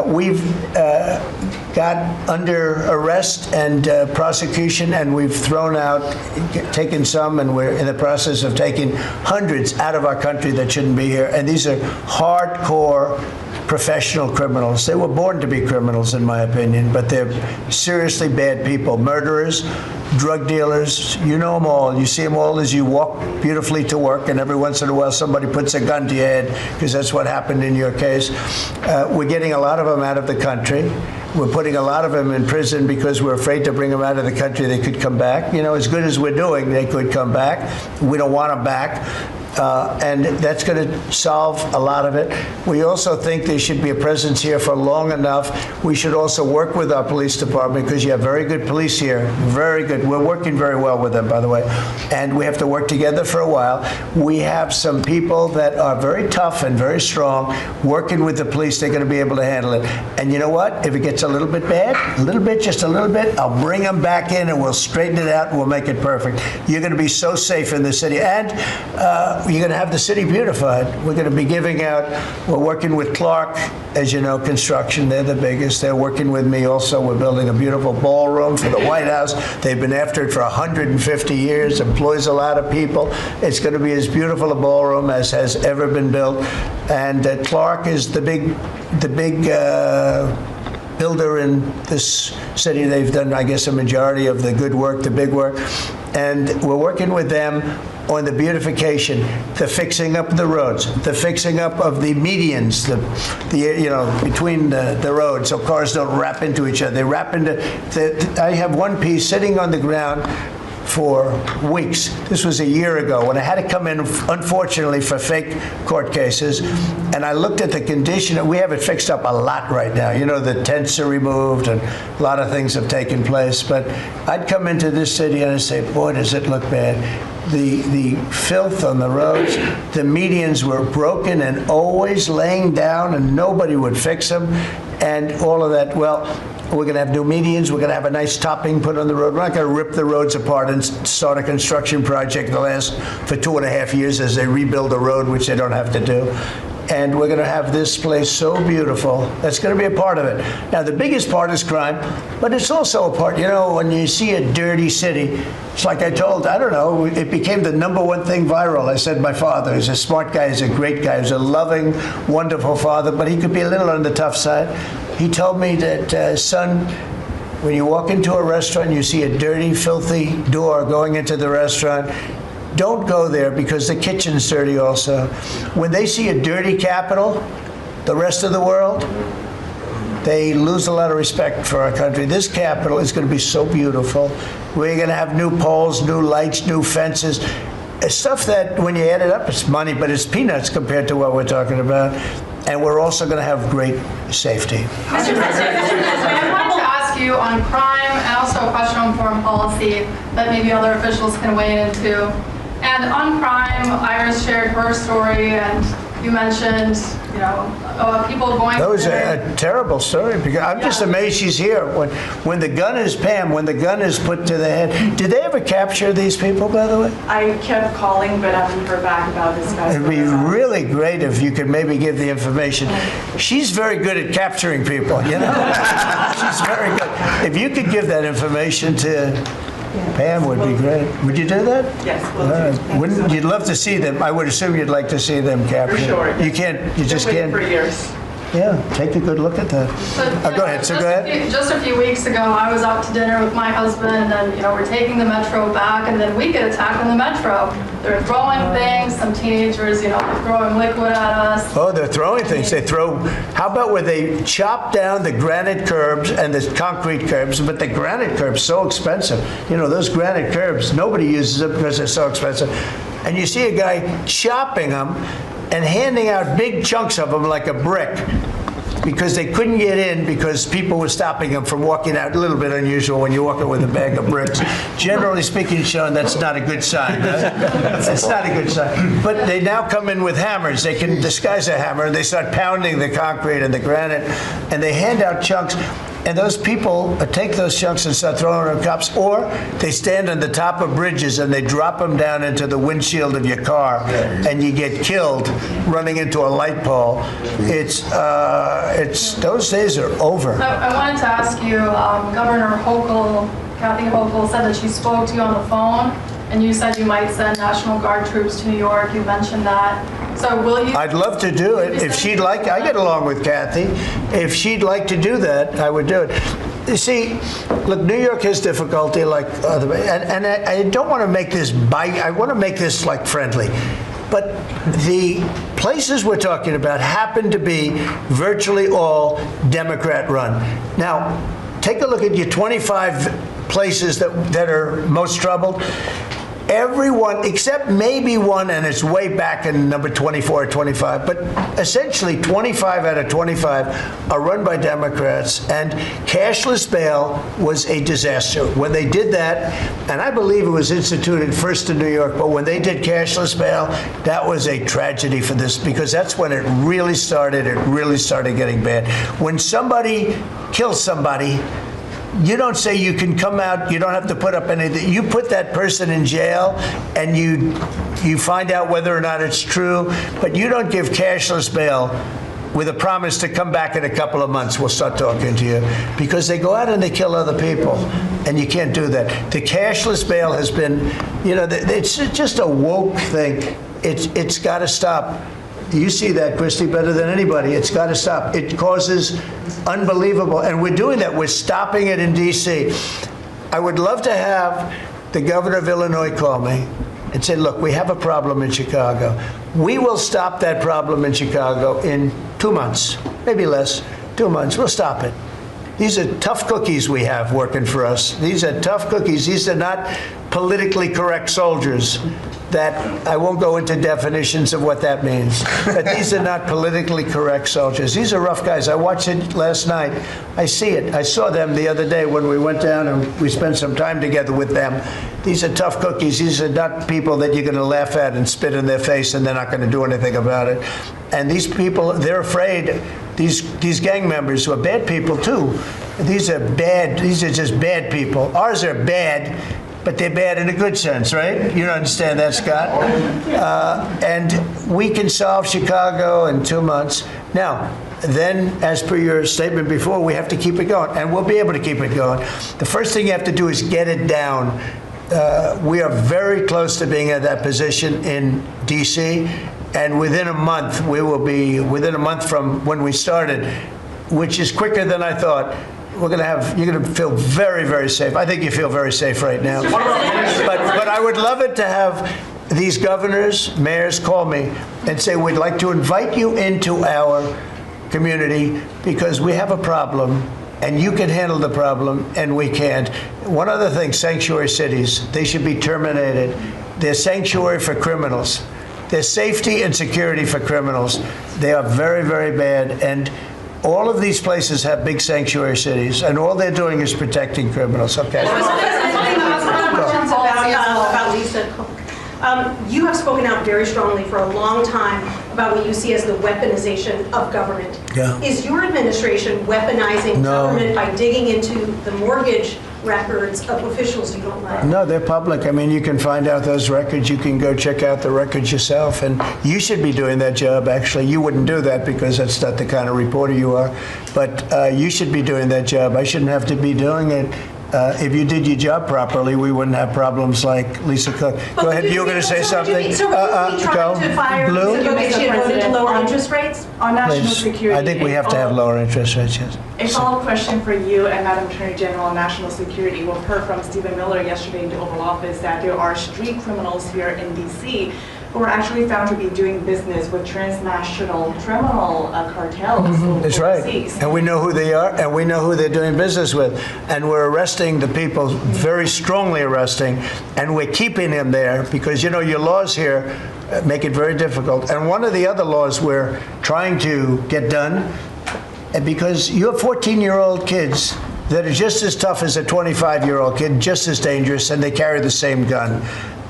We've got under arrest and prosecution, and we've taken some, and we're in the process of taking hundreds out of our country that shouldn't be here. And these are hardcore professional criminals. They were born to be criminals, in my opinion, but they're seriously bad people. Murderers, drug dealers, you know them all. You see them all as you walk beautifully to work, and every once in a while somebody puts a gun to your head, because that's what happened in your case. We're getting a lot of them out of the country. We're putting a lot of them in prison because we're afraid to bring them out of the country. They could come back. As good as we're doing, they could come back. We don't want them back. And that's going to solve a lot of it. We also think there should be a presence here for long enough. We should also work with our police department, because you have very good police here, very good. We're working very well with them, by the way, and we have to work together for a while. We have some people that are very tough and very strong working with the police. They're going to be able to handle it. And you know what? If it gets a little bit bad, just a little bit, I'll bring them back in and we'll straighten it out and we'll make it perfect. You're going to be so safe in the city. And you're going to have the city beautified. We're going to be giving out, we're working with Clark, as you know, construction. They're the biggest. They're working with me also. We're building a beautiful ballroom for the White House. They've been after it for 150 years, employs a lot of people. It's going to be as beautiful a ballroom as has ever been built. And Clark is the big builder in this city. They've done, I guess, a majority of the good work, the big work. And we're working with them on the beautification, the fixing up of the roads, the fixing up of the medians, between the roads, so cars don't wrap into each other. They wrap into. I have one piece sitting on the ground for weeks. This was a year ago when I had to come in, unfortunately, for fake court cases. And I looked at the condition. We have it fixed up a lot right now. You know, the tents are removed and a lot of things have taken place. But I'd come into this city and I'd say, boy, does it look bad. The filth on the roads, the medians were broken and always laying down and nobody would fix them. And all of that, well, we're going to have new medians. We're going to have a nice topping put on the road. We're not going to rip the roads apart and start a construction project that lasts for 2.5 years as they rebuild the road, which they don't have to do. And we're going to have this place so beautiful. That's going to be a part of it. Now, the biggest part is crime, but it's also a part, when you see a dirty city, it's like I told, I don't know, it became the #1 thing viral. I said my father is a smart guy, he's a great guy, he's a loving, wonderful father, but he could be a little on the tough side. He told me that, son, when you walk into a restaurant and you see a dirty, filthy door going into the restaurant, don't go there because the kitchen's dirty also. When they see a dirty Capitol, the rest of the world, they lose a lot of respect for our country. This Capitol is going to be so beautiful. We're going to have new poles, new lights, new fences. It's stuff that when you add it up, it's money, but it's peanuts compared to what we're talking about. And we're also going to have great safety. Mr. President, I wanted to ask you on crime and also a question on foreign policy that maybe other officials can weigh into. And on crime, Iris shared her story, and you mentioned, people going. That was a terrible story because I'm just amazed she's here. When the gun is when the gun is put to the head. Did they ever capture these people, by the way? I kept calling, but I haven't heard back about this guy. It'd be really great if you could maybe give the information. She's very good at capturing people, She's very good. If you could give that information to Pam, would be great. Would you do that? Yes, we'll do. You'd love to see them. I would assume you'd like to see them captured. For sure. You can't, you just can't. For years. Yeah, take a good look at that. Go ahead. So go ahead. Just a few weeks ago, I was out to dinner with my husband, and we're taking the metro back, and then we get attacked on the metro. They're throwing things. Some teenagers, they're throwing liquid at us. Oh, they're throwing things. They throw. How about where they chop down the granite curbs and the concrete curbs? But the granite curbs so expensive. Those granite curbs, nobody uses them because they're so expensive. And you see a guy chopping them and handing out big chunks of them like a brick because they couldn't get in because people were stopping them from walking out. A little bit unusual when you're walking with a bag of bricks. Generally speaking, Sean, that's not a good sign. It's not a good sign. But they now come in with hammers. They can disguise a hammer. They start pounding the concrete and the granite, and they hand out chunks. And those people take those chunks and start throwing them at cops, or they stand on the top of bridges and they drop them down into the windshield of your car, and you get killed running into a light pole. It's those days are over. I wanted to ask you, Governor Hochul, Kathy Hochul, said that she spoke to you on the phone, and you said you might send National Guard troops to New York. You mentioned that. So will you? I'd love to do it if she'd like. I get along with Kathy. If she'd like to do that, I would do it. You see, look, New York has difficulty like other, and I don't want to make this I want to make this like friendly. But the places we're talking about happen to be virtually all Democrat-run. Now, take a look at your 25 places that are most troubled. Everyone, except maybe one, and it's way back in number 24 or 25, but essentially 25 out of 25 are run by Democrats, and cashless bail was a disaster. When they did that, and I believe it was instituted first in New York, but when they did cashless bail, that was a tragedy for this, because that's when it really started getting bad. When somebody kills somebody, you don't say you can come out, you don't have to put up anything. You put that person in jail and you find out whether or not it's true, but you don't give cashless bail with a promise to come back in a couple of months, we'll start talking to you. Because they go out and they kill other people, and you can't do that. The cashless bail has been, it's just a woke thing. It's got to stop. You see that, Christy, better than anybody. It's got to stop. It causes unbelievable, and we're doing that. We're stopping it in D.C. I would love to have the governor of Illinois call me and say, look, we have a problem in Chicago. We will stop that problem in Chicago in 2 months, maybe less, 2 months. We'll stop it. These are tough cookies we have working for us. These are tough cookies. These are not politically correct soldiers. That I won't go into definitions of what that means, but these are not politically correct soldiers. These are rough guys. I watched it last night. I see it. I saw them the other day when we went down and we spent some time together with them. These are tough cookies. These are not people that you're going to laugh at and spit in their face and they're not going to do anything about it. And these people, they're afraid. These gang members who are bad people too. These are bad. These are just bad people. Ours are bad. But they're bad in a good sense, right? You don't understand that, Scott? And we can solve Chicago in 2 months. Now, then, as per your statement before, we have to keep it going, and we'll be able to keep it going. The first thing you have to do is get it down. We are very close to being at that position in D.C., and within a month, we will be, within a month from when we started, which is quicker than I thought. You're going to feel very, very safe. I think you feel very safe right now. But I would love it to have these governors, mayors call me and say, we'd like to invite you into our community because we have a problem and you can handle the problem and we can't. One other thing, sanctuary cities, they should be terminated. They're sanctuary for criminals. They're safety and security for criminals. They are very, very bad. And all of these places have big sanctuary cities, and all they're doing is protecting criminals. Okay. About Lisa Cook. You have spoken out very strongly for a long time about what you see as the weaponization of government. Yeah. Is your administration weaponizing government by digging into the mortgage records of officials you don't like? No, they're public. I mean, you can find out those records. You can go check out the records yourself. And you should be doing that job, actually. You wouldn't do that because that's not the kind of reporter you are. But you should be doing that job. I shouldn't have to be doing it. If you did your job properly, we wouldn't have problems like Lisa Cook. Go ahead. You were going to say something? So would you be trying to fire Blue? Lisa Cook if she had voted to lower interest rates? On national Please. security. I think we have to have lower interest rates, yes. A follow-up question for you and Madam Attorney General on national security. We've heard from Stephen Miller yesterday in the Oval Office that there are street criminals here in D.C. who are actually found to be doing business with transnational criminal cartels. That's right. And we know who they are, and we know who they're doing business with. And we're arresting the people, very strongly arresting, and we're keeping them there because, your laws here make it very difficult. And one of the other laws we're trying to get done, because you have 14-year-old kids that are just as tough as a 25-year-old kid, just as dangerous, and they carry the same gun.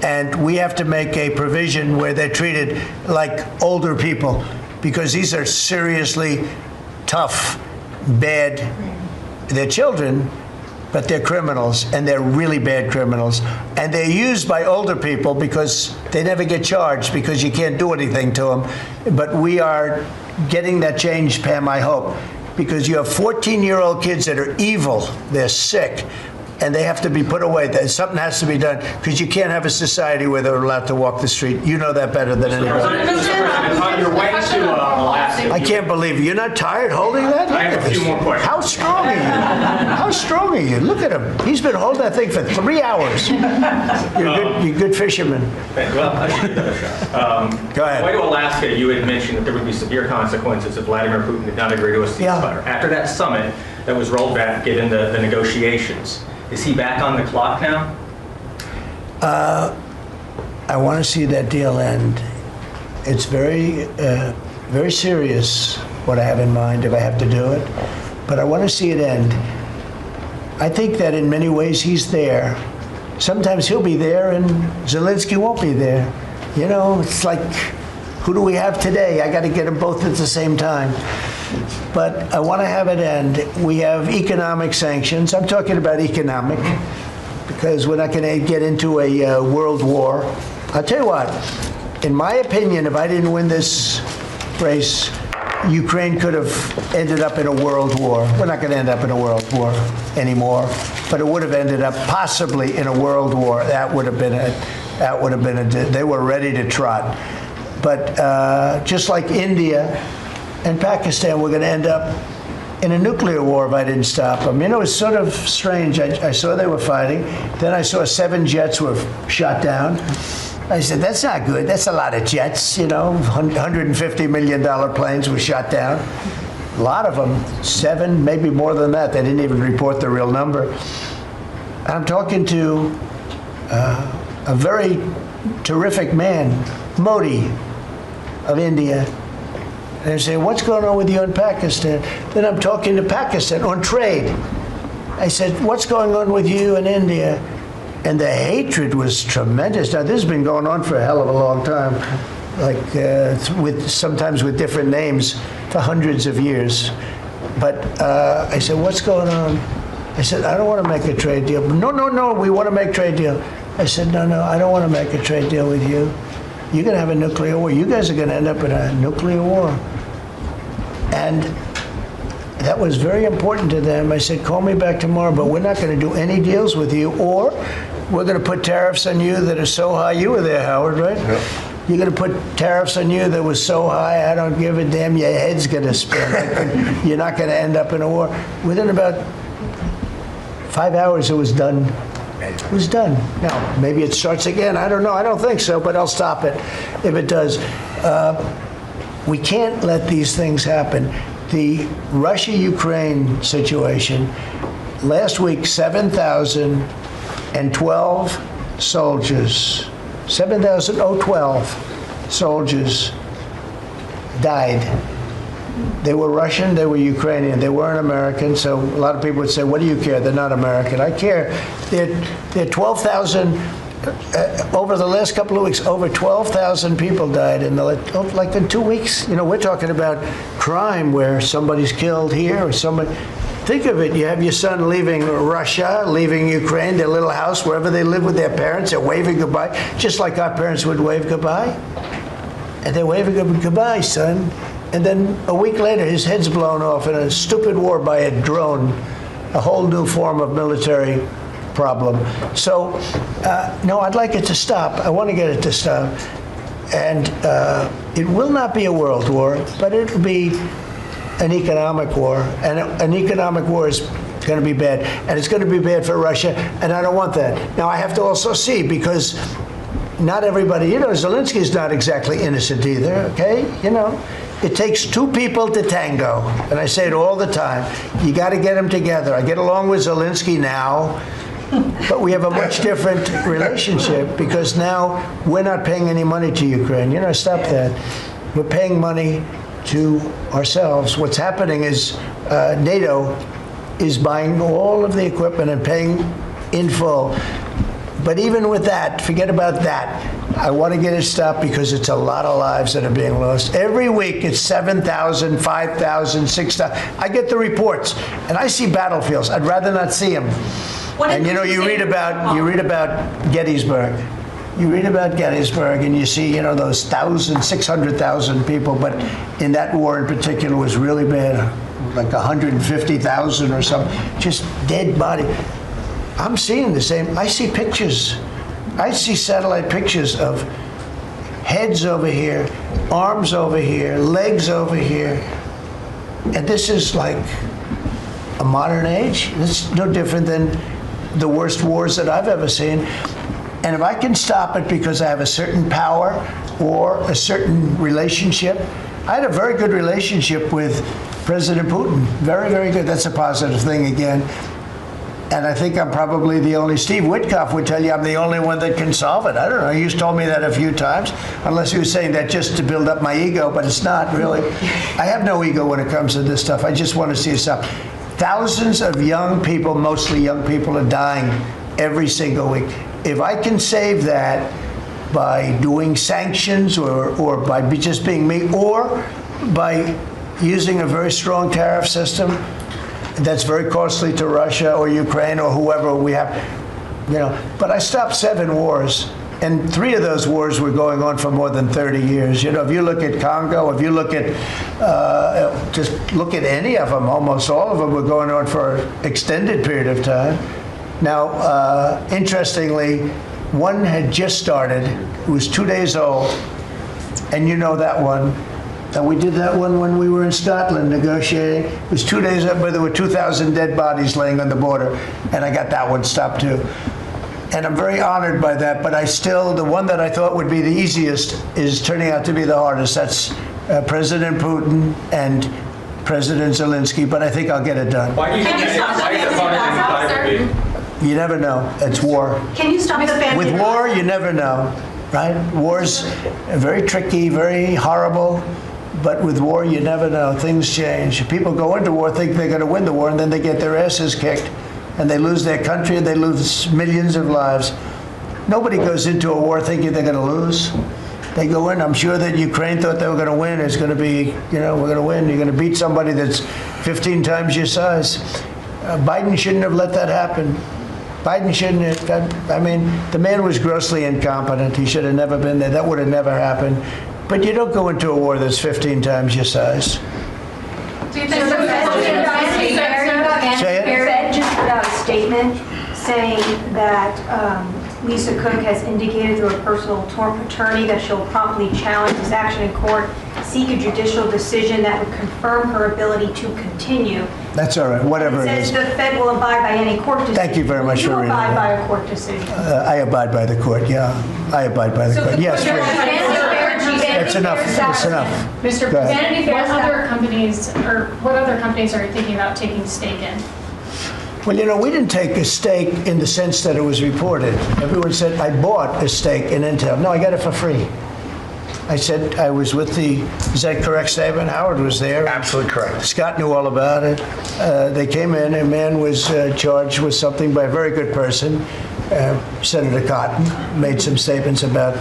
And we have to make a provision where they're treated like older people because these are seriously tough, bad. They're children, but they're criminals, and they're really bad criminals. And they're used by older people because they never get charged because you can't do anything to them. But we are getting that change, Pam, I hope, because you have 14-year-old kids that are evil, they're sick, and they have to be put away. Something has to be done because you can't have a society where they're allowed to walk the street. You know that better than anybody. On your way to Alaska. I can't believe it. You're not tired holding that? I have a few more questions. How strong are you? How strong are you? Look at him. He's been holding that thing for 3 hours. You're a good fisherman. Well, I should give that a shot. Go ahead. On the way to Alaska, you had mentioned that there would be severe consequences if Vladimir Putin did not agree to a ceasefire. After that summit that was rolled back, given the negotiations, is he back on the clock now? I want to see that deal end. It's very, very serious what I have in mind if I have to do it, but I want to see it end. I think that in many ways he's there. Sometimes he'll be there and Zelensky won't be there. It's like, who do we have today? I got to get them both at the same time. but I want to have it end. We have economic sanctions. I'm talking about economic, because we're not going to get into a world war. I'll tell you what, in my opinion, if I didn't win this race, Ukraine could have ended up in a world war. We're not going to end up in a world war anymore, but it would have ended up possibly in a world war. That would have been they were ready to trot. But just like India and Pakistan, we're going to end up in a nuclear war if I didn't stop them. You know, it's sort of strange. I saw they were fighting. Then I saw 7 jets were shot down. I said, that's not good. That's a lot of jets, you know. $150 million planes were shot down. A lot of them, 7, maybe more than that. They didn't even report the real number. I'm talking to a very terrific man, Modi of India. And they say, what's going on with you in Pakistan? Then I'm talking to Pakistan on trade. I said, what's going on with you in India? And the hatred was tremendous. Now, this has been going on for a hell of a long time, like sometimes with different names for hundreds of years. But I said, what's going on? I said, I don't want to make a trade deal. No, we want to make a trade deal. I said, no, I don't want to make a trade deal with you. You're going to have a nuclear war. You guys are going to end up in a nuclear war. And that was very important to them. I said, call me back tomorrow, but we're not going to do any deals with you, or we're going to put tariffs on you that are so high. You were there, Howard, right? Yep. You're going to put tariffs on you that was so high, I don't give a damn, your head's going to spin. You're not going to end up in a war. Within about 5 hours, it was done. It was done. Now, maybe it starts again. I don't know. I don't think so, but I'll stop it if it does. We can't let these things happen. The Russia-Ukraine situation, last week, 7,012 soldiers, 7,012 soldiers died. They were Russian, they were Ukrainian, they weren't American, so a lot of people would say, what do you care? They're not American. I care. They're 12,000, over the last couple of weeks, over 12,000 people died in like in 2 weeks. You know, we're talking about crime where somebody's killed here or somebody. Think of it, you have your son leaving Russia, leaving Ukraine, their little house, wherever they live with their parents, they're waving goodbye, just like our parents would wave goodbye. And they're waving goodbye, son. And then a week later, his head's blown off in a stupid war by a drone, a whole new form of military problem. So, no, I'd like it to stop. I want to get it to stop. And it will not be a world war, but it will be an economic war. And an economic war is going to be bad. And it's going to be bad for Russia, and I don't want that. Now, I have to also see, because not everybody, you know, Zelensky's not exactly innocent either, okay? You know. It takes 2 people to tango, and I say it all the time. You got to get them together. I get along with Zelensky now, but we have a much different relationship because now we're not paying any money to Ukraine. You know, stop that. We're paying money to ourselves. What's happening is NATO is buying all of the equipment and paying in full. But even with that, forget about that. I want to get it stopped because it's a lot of lives that are being lost. Every week it's 7,000, 5,000, 6,000. I get the reports, and I see battlefields. I'd rather not see them. And you know, you read about Gettysburg. You read about Gettysburg, and you see, you know, those 600,000 people. But in that war in particular was really bad, like 150,000 or something, just dead body. I'm seeing the same. I see pictures. I see satellite pictures of heads over here, arms over here, legs over here. And this is like a modern age. It's no different than the worst wars that I've ever seen. And if I can stop it because I have a certain power or a certain relationship, I had a very good relationship with President Putin. Very, very good. That's a positive thing again. And I think I'm probably the only, Steve Witkoff would tell you I'm the only one that can solve it. I don't know, he's told me that a few times, unless he was saying that just to build up my ego, but it's not really. I have no ego when it comes to this stuff. I just want to see it stop. Thousands of young people, mostly young people, are dying every single week. If I can save that by doing sanctions or by just being me, or by using a very strong tariff system that's very costly to Russia or Ukraine or whoever we have, but I stopped 7 wars. And 3 of those wars were going on for more than 30 years. If you look at Congo, if you look at, just look at any of them, almost all of them were going on for an extended period of time. Now, interestingly, one had just started. It was 2 days old. And you know that one. And we did that one when we were in Scotland negotiating. It was 2 days up where there were 2,000 dead bodies laying on the border. And I got that one stopped too. And I'm very honored by that, but the one that I thought would be the easiest is turning out to be the hardest. That's President Putin and President Zelensky, but I think I'll get it done. Why do you think You never know. It's war. Can you stop the family? With war, you never know, right? War's very tricky, very horrible, but with war, you never know. Things change. People go into war, think they're going to win the war, and then they get their asses kicked. And they lose their country, and they lose millions of lives. Nobody goes into a war thinking they're going to lose. They go in. I'm sure that Ukraine thought they were going to win. It's going to be, we're going to win. You're going to beat somebody that's 15 times your size. Biden shouldn't have let that happen. Biden shouldn't have. The man was grossly incompetent. He should have never been there. That would have never happened. But you don't go into a war that's 15 times your size. The Fed just put out a statement saying that Lisa Cook has indicated through a personal attorney that she'll promptly challenge this action in court, seek a judicial decision that would confirm her ability to continue. That's all right, whatever it It is. says the Fed will abide by any court decision. Thank you very much for reading You abide that. by a court decision. I abide by the court, yeah. I abide by the court. Yes, please. It's enough. It's enough. Mr. Go ahead. President, what other companies are you thinking about taking stake in? Well, we didn't take a stake in the sense that it was reported. Everyone said, I bought a stake in Intel. No, I got it for free. I said I was with is that correct statement? Howard was there. Absolutely correct. Scott knew all about it. They came in, a man was charged with something by a very good person. Senator Cotton made some statements about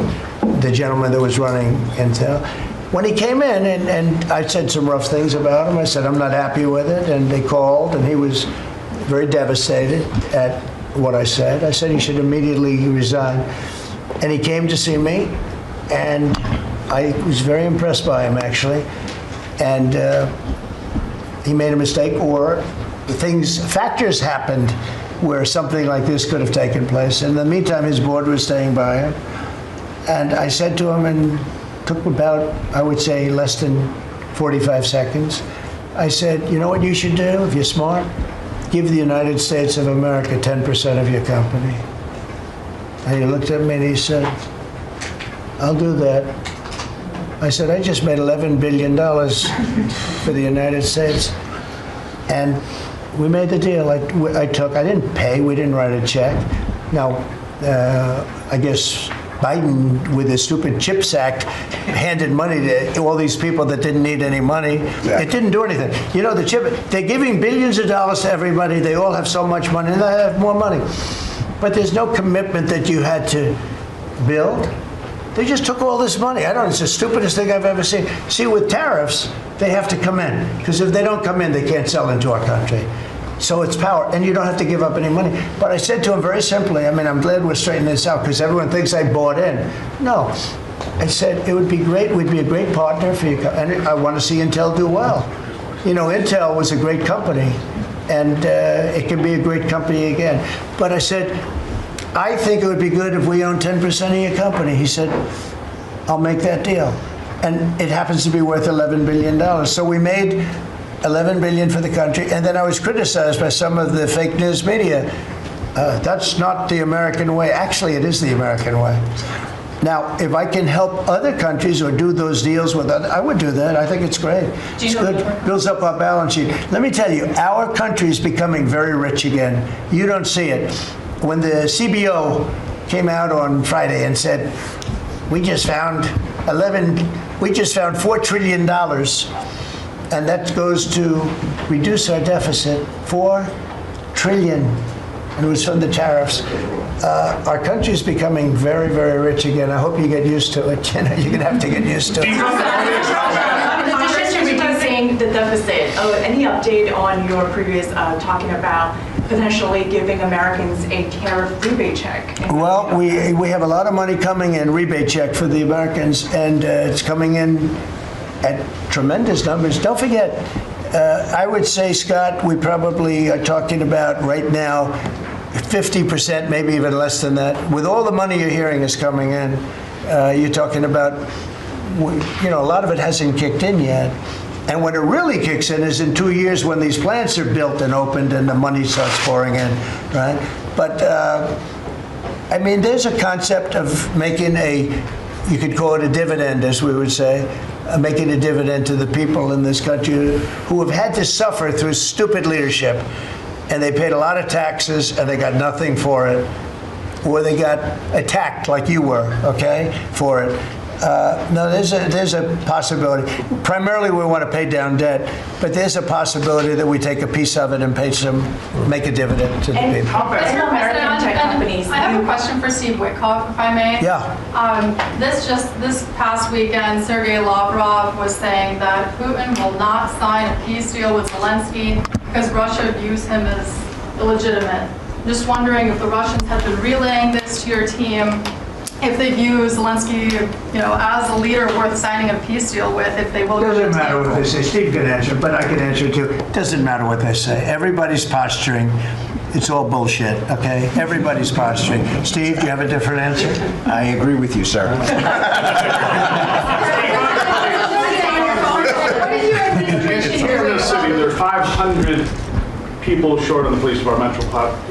the gentleman that was running Intel. When he came in, and I said some rough things about him, I said, I'm not happy with it, and they called, and he was very devastated at what I said. I said he should immediately resign. And he came to see me, and I was very impressed by him, actually. And he made a mistake, or factors happened where something like this could have taken place. In the meantime, his board was staying by him. And I said to him, and took about, I would say, less than 45 seconds. I said, you know what you should do if you're smart? Give the United States of America 10% of your company. And he looked at me and he said, I'll do that. I said, I just made $11 billion for the United States. And we made the deal. I didn't pay, we didn't write a check. Now, I guess Biden, with his stupid CHIPS Act, handed money to all these people that didn't need any money. Yeah. It didn't do anything. They're giving billions of dollars to everybody. They all have so much money, and they have more money. But there's no commitment that you had to build. They just took all this money. It's the stupidest thing I've ever seen. See, with tariffs, they have to come in. Because if they don't come in, they can't sell into our country. So it's power, and you don't have to give up any money. But I said to him very simply, I'm glad we're straightening this out, because everyone thinks I bought in. No. I said, it would be great, we'd be a great partner for you, and I want to see Intel do well. Intel was a great company, and it can be a great company again. But I said, I think it would be good if we own 10% of your company. He said, I'll make that deal. And it happens to be worth $11 billion. So we made $11 billion for the country, and then I was criticized by some of the fake news media. That's not the American way. Actually, it is the American way. Now, if I can help other countries or do those deals with others, I would do that. I think it's great. It's good. Builds up our balance sheet. Let me tell you, our country is becoming very rich again. You don't see it. When the CBO came out on Friday and said, we just found $4 trillion, and that goes to reduce our deficit, $4 trillion, and it was from the tariffs. Our country is becoming very, very rich again. I hope you get used to it. You're going to have to get used to it. In addition to reducing the deficit. Any update on your previous talking about potentially giving Americans a tariff rebate check? Well, we have a lot of money coming in, rebate check for the Americans, and it's coming in at tremendous numbers. Don't forget, I would say, Scott, we probably are talking about right now 50%, maybe even less than that. With all the money you're hearing is coming in, you're talking about, a lot of it hasn't kicked in yet. And when it really kicks in is in 2 years when these plants are built and opened and the money starts pouring in, right? But, there's a concept of making you could call it a dividend, as we would say, making a dividend to the people in this country who have had to suffer through stupid leadership. And they paid a lot of taxes and they got nothing for it. Or they got attacked like you were, okay, for it. No, there's a possibility. Primarily, we want to pay down debt, but there's a possibility that we take a piece of it and make a dividend to the people. Mr. President, I have a question for Steve Witkoff, if I may. Yeah. This past weekend, Sergei Lavrov was saying that Putin will not sign a peace deal with Zelensky because Russia views him as illegitimate. Just wondering if the Russians have been relaying this to your team, if they view Zelensky, as a leader worth signing a peace deal with, if they will. Doesn't matter what they say. Steve can answer, but I can answer too. Doesn't matter what they say. Everybody's posturing. It's all bullshit, okay? Everybody's posturing. Steve, do you have a different answer? I agree with you, sir. In New York City, there are 500 people short of the police departmental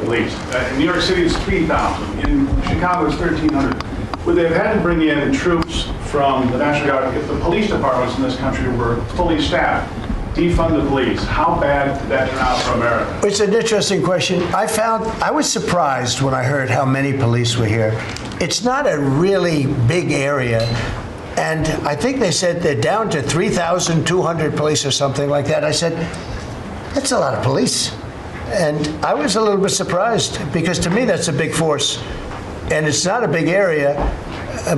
police. In New York City, it's 3,000. In Chicago, it's 1,300. Would they have had to bring in troops from the National Guard if the police departments in this country were fully staffed? Defund the police. How bad did that turn out for America? It's an interesting question. I was surprised when I heard how many police were here. It's not a really big area. And I think they said they're down to 3,200 police or something like that. I said, that's a lot of police. And I was a little bit surprised because to me that's a big force. And it's not a big area,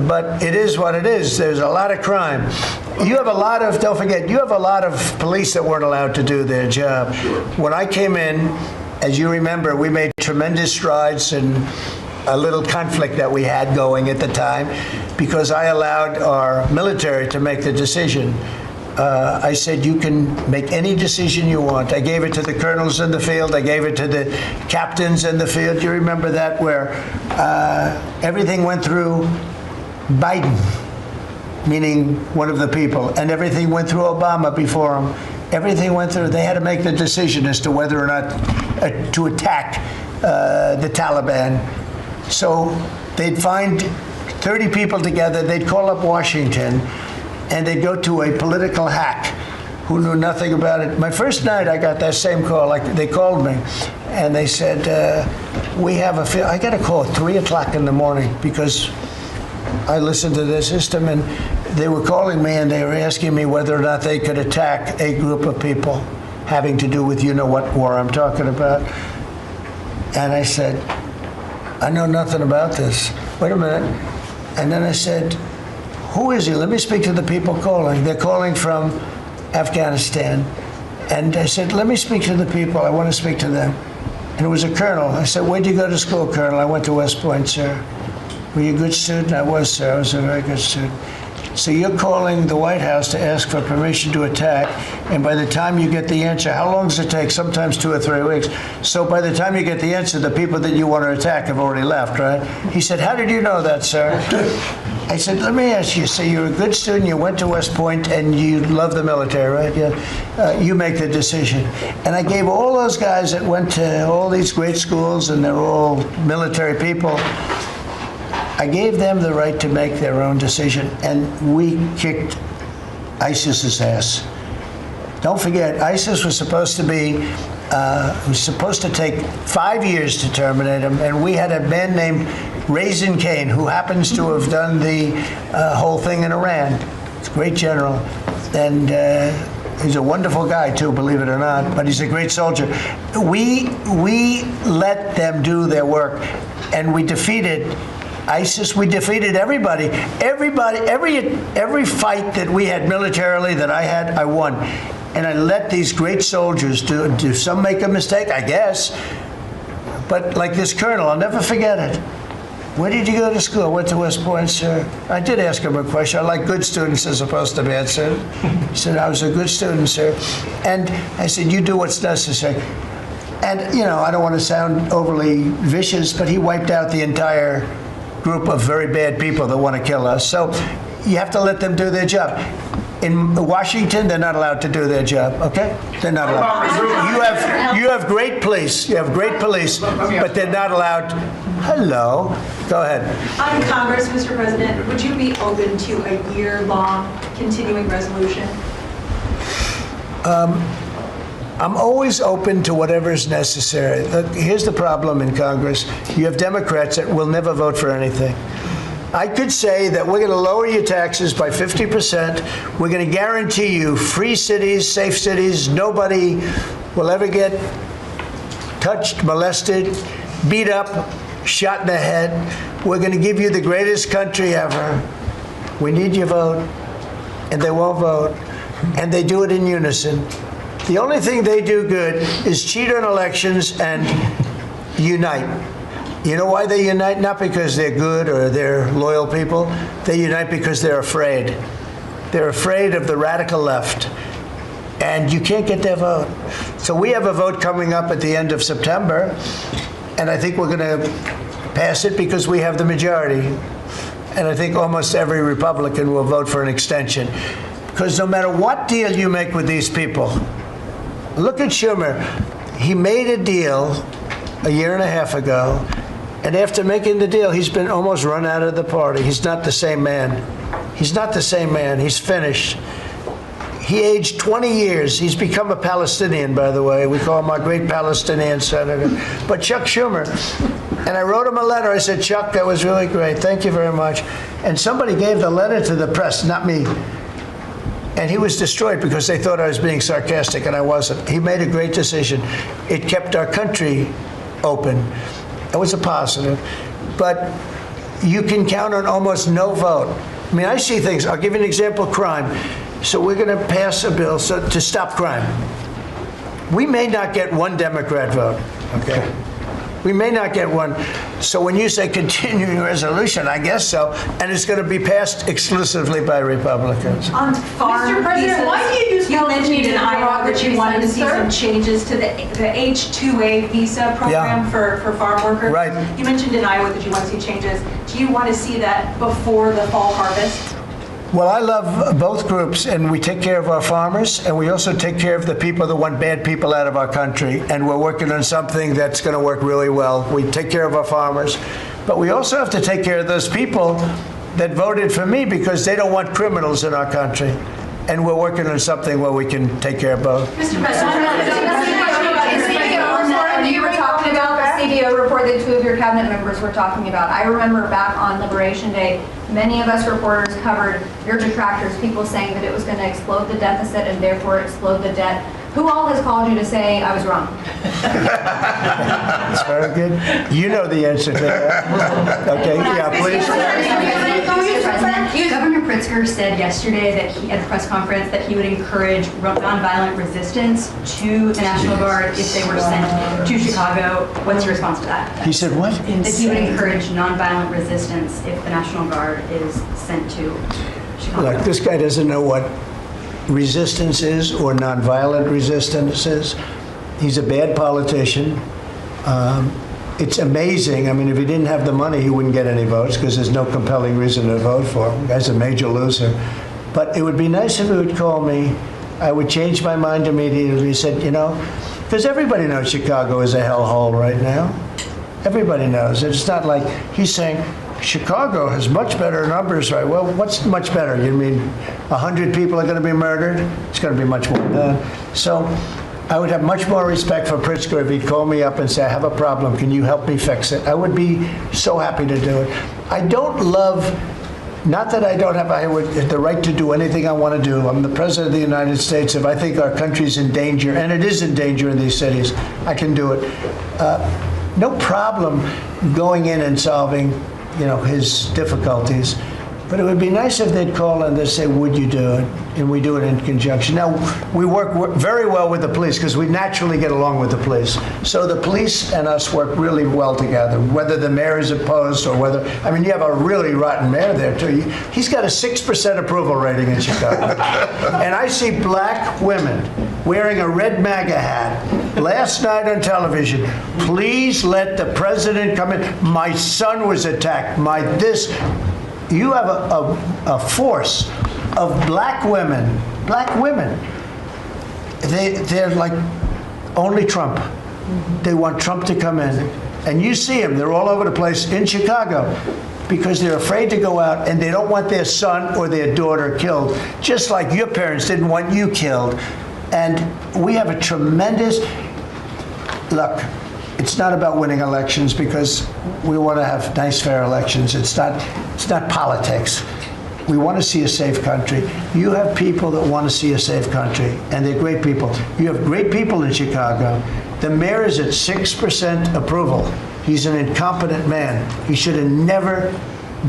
but it is what it is. There's a lot of crime. You have don't forget, you have a lot of police that weren't allowed to do their job. When I came in, as you remember, we made tremendous strides in a little conflict that we had going at the time because I allowed our military to make the decision. I said, you can make any decision you want. I gave it to the colonels in the field. I gave it to the captains in the field. You remember that, where everything went through Biden, meaning one of the people, and everything went through Obama before him. Everything went through. They had to make the decision as to whether or not to attack the Taliban. So they'd find 30 people together. They'd call up Washington. And they'd go to a political hack who knew nothing about it. My first night, I got that same call. They called me, and they said, I got a call at 3 o'clock in the morning because I listened to their system, and they were calling me, and they were asking me whether or not they could attack a group of people having to do with what war I'm talking about. And I said, I know nothing about this. Wait a minute. And then I said, who is he? Let me speak to the people calling. They're calling from Afghanistan. And I said, let me speak to the people. I want to speak to them. And it was a colonel. I said, where'd you go to school, Colonel? I went to West Point, sir. Were you a good student? I was, sir. I was a very good student. So you're calling the White House to ask for permission to attack, and by the time you get the answer, how long does it take? Sometimes 2 or 3 weeks. So by the time you get the answer, the people that you want to attack have already left, right? He said, how did you know that, sir? I said, let me ask you, so you're a good student, you went to West Point, and you love the military, right? Yeah. You make the decision. And I gave all those guys that went to all these great schools, and they're all military people, I gave them the right to make their own decision, and we kicked ISIS's ass. Don't forget, ISIS was supposed to take 5 years to terminate them, and we had a man named Raisin Kane, who happens to have done the whole thing in Iran. He's a great general, and he's a wonderful guy too, believe it or not, but he's a great soldier. We let them do their work, and we defeated ISIS. We defeated everybody. Every fight that we had militarily that I had, I won. and I let these great soldiers do some make a mistake, I guess, but like this colonel, I'll never forget it. Where did you go to school? I went to West Point, sir. I did ask him a question. I like good students as opposed to bad students. He said, I was a good student, sir. And I said, you do what's necessary. And, I don't want to sound overly vicious, but he wiped out the entire group of very bad people that want to kill us. So you have to let them do their job. In Washington, they're not allowed to do their job, okay? They're not allowed. You have great police. You have great police, but they're not allowed. Hello. Go ahead. On Congress, Mr. President, would you be open to a year-long continuing resolution? I'm always open to whatever is necessary. Look, here's the problem in Congress. You have Democrats that will never vote for anything. I could say that we're going to lower your taxes by 50%. We're going to guarantee you free cities, safe cities. Nobody will ever get touched, molested, beat up, shot in the head. We're going to give you the greatest country ever. We need your vote. And they won't vote. And they do it in unison. The only thing they do good is cheat on elections and unite. You know why they unite? Not because they're good or they're loyal people. They unite because they're afraid. They're afraid of the radical left. And you can't get their vote. So we have a vote coming up at the end of September, and I think we're going to pass it because we have the majority. And I think almost every Republican will vote for an extension. Because no matter what deal you make with these people, look at Schumer. He made a deal a year and a half ago, and after making the deal, he's been almost run out of the party. He's not the same man. He's not the same man. He's finished. He aged 20 years. He's become a Palestinian, by the way. We call him our great Palestinian senator. But Chuck Schumer, and I wrote him a letter. I said, Chuck, that was really great. Thank you very much. And somebody gave the letter to the press, not me. And he was destroyed because they thought I was being sarcastic, and I wasn't. He made a great decision. It kept our country open. It was a positive. But you can count on almost no vote. I mean, I see things. I'll give you an example, crime. So we're going to pass a bill to stop crime. We may not get one Democrat vote, okay? We may not get one. So when you say continuing resolution, I guess so, and it's going to be passed exclusively by Republicans. On farm Mr. President, visas, why do you use you mentioned in Iowa that you wanted to see sir? some changes to the H-2A visa program for farm workers. Right. You mentioned in Iowa that you want to see changes. Do you want to see that before the fall harvest? Well, I love both groups, and we take care of our farmers, and we also take care of the people that want bad people out of our country, and we're working on something that's going to work really well. We take care of our farmers, but we also have to take care of those people that voted for me because they don't want criminals in our country, and we're working on something where we can take care of both. Mr. President, you were talking about the CBO report that two of your cabinet members were talking about. I remember back on Liberation Day, many of us reporters covered your detractors, people saying that it was going to explode the deficit and therefore explode the debt. Who all has called you to say I was wrong? That's very good. You know the answer to that. Okay, yeah, please. Governor Pritzker said yesterday that he, at the press conference, that he would encourage nonviolent resistance to the National Guard if they were sent to Chicago. What's your response to that? He said what? That he would encourage nonviolent resistance if the National Guard is sent to Chicago. Look, this guy doesn't know what resistance is or nonviolent resistance is. He's a bad politician. It's amazing. I mean, if he didn't have the money, he wouldn't get any votes because there's no compelling reason to vote for him. The guy's a major loser. But it would be nice if he would call me. I would change my mind immediately. He said, because everybody knows Chicago is a hellhole right now. Everybody knows. It's not like he's saying, Chicago has much better numbers, right? Well, what's much better? You mean 100 people are going to be murdered? It's going to be much more than that. So I would have much more respect for Pritzker if he'd call me up and say, I have a problem. Can you help me fix it? I would be so happy to do it. I don't love, not that I don't have the right to do anything I want to do. I'm the President of the United States. If I think our country's in danger, and it is in danger in these cities, I can do it. No problem going in and solving his difficulties. But it would be nice if they'd call and they'd say, would you do it? And we do it in conjunction. Now, we work very well with the police because we naturally get along with the police. So the police and us work really well together, whether the mayor is opposed or whether, I mean, you have a really rotten mayor there too. He's got a 6% approval rating in Chicago. And I see black women wearing a red MAGA hat last night on television. Please let the president come in. My son was attacked. You have a force of black women. They're like only Trump. They want Trump to come in. And you see them, they're all over the place in Chicago because they're afraid to go out and they don't want their son or their daughter killed, just like your parents didn't want you killed. And we have a tremendous, look, it's not about winning elections because we want to have nice, fair elections. It's not politics. We want to see a safe country. You have people that want to see a safe country, and they're great people. You have great people in Chicago. The mayor is at 6% approval. He's an incompetent man. He should have never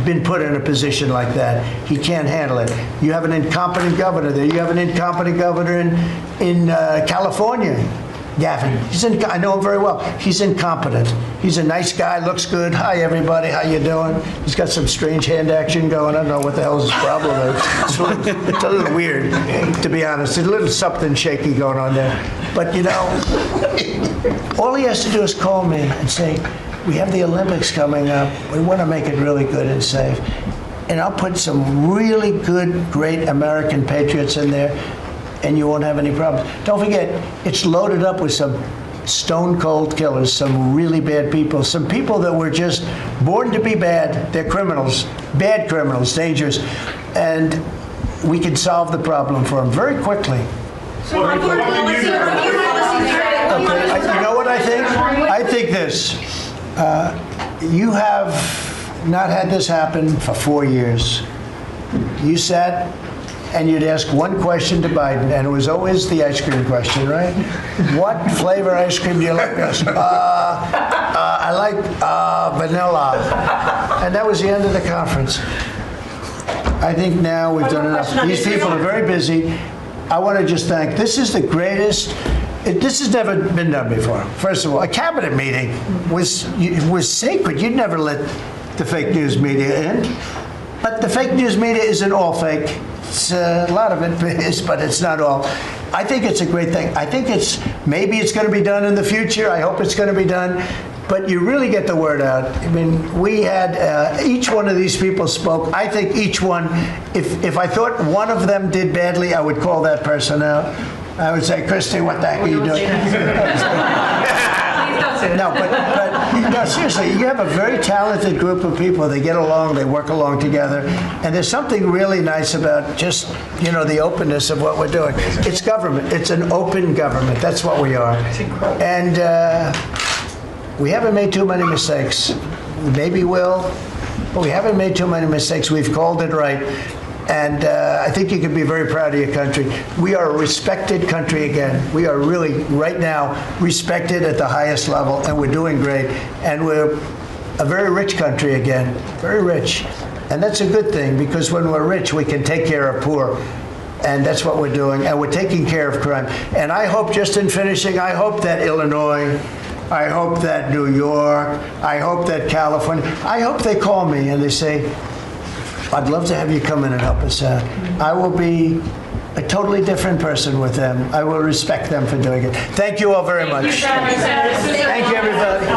been put in a position like that. He can't handle it. You have an incompetent governor there. You have an incompetent governor in California. Gavin, I know him very well. He's incompetent. He's a nice guy, looks good. Hi, everybody. How you doing? He's got some strange hand action going. I don't know what the hell his problem is. It's a little weird, to be honest. There's a little something shaky going on there. But, you know, all he has to do is call me and say, we have the Olympics coming up. We want to make it really good and safe. And I'll put some really good, great American patriots in there, and you won't have any problems. Don't forget, it's loaded up with some stone cold killers, some really bad people, some people that were just born to be bad. They're criminals, bad criminals, dangerous. And we can solve the problem for them very quickly. So on foreign policy, You know what I think? I think this. You have not had this happen for 4 years. You sat and you'd ask one question to Biden, and it was always the ice cream question, right? What flavor ice cream do you like best? I like vanilla. And that was the end of the conference. I think now we've done enough. These people are very busy. I want to just thank, this is the greatest, this has never been done before. First of all, a cabinet meeting was sacred. You'd never let the fake news media in. But the fake news media isn't all fake. A lot of it is, but it's not all. I think it's a great thing. I think maybe it's going to be done in the future. I hope it's going to be done. But you really get the word out. I mean, we had, each one of these people spoke. I think each one, if I thought one of them did badly, I would call that person out. I would say, Christy, what the heck are you doing? No, but no, seriously, you have a very talented group of people. They get along, they work along together, and there's something really nice about just, the openness of what we're doing. It's government. It's an open government. That's what we are. And we haven't made too many mistakes. Maybe we'll, but we haven't made too many mistakes. We've called it right. And I think you can be very proud of your country. We are a respected country again. We are really, right now, respected at the highest level, and we're doing great. And we're a very rich country again, very rich. And that's a good thing, because when we're rich, we can take care of poor. And that's what we're doing. And we're taking care of crime. And I hope, just in finishing, I hope that Illinois, I hope that New York, I hope that California, I hope they call me and they say, I'd love to have you come in and help us out. I will be a totally different person with them. I will respect them for doing it. Thank you all very much. Thank you, everybody.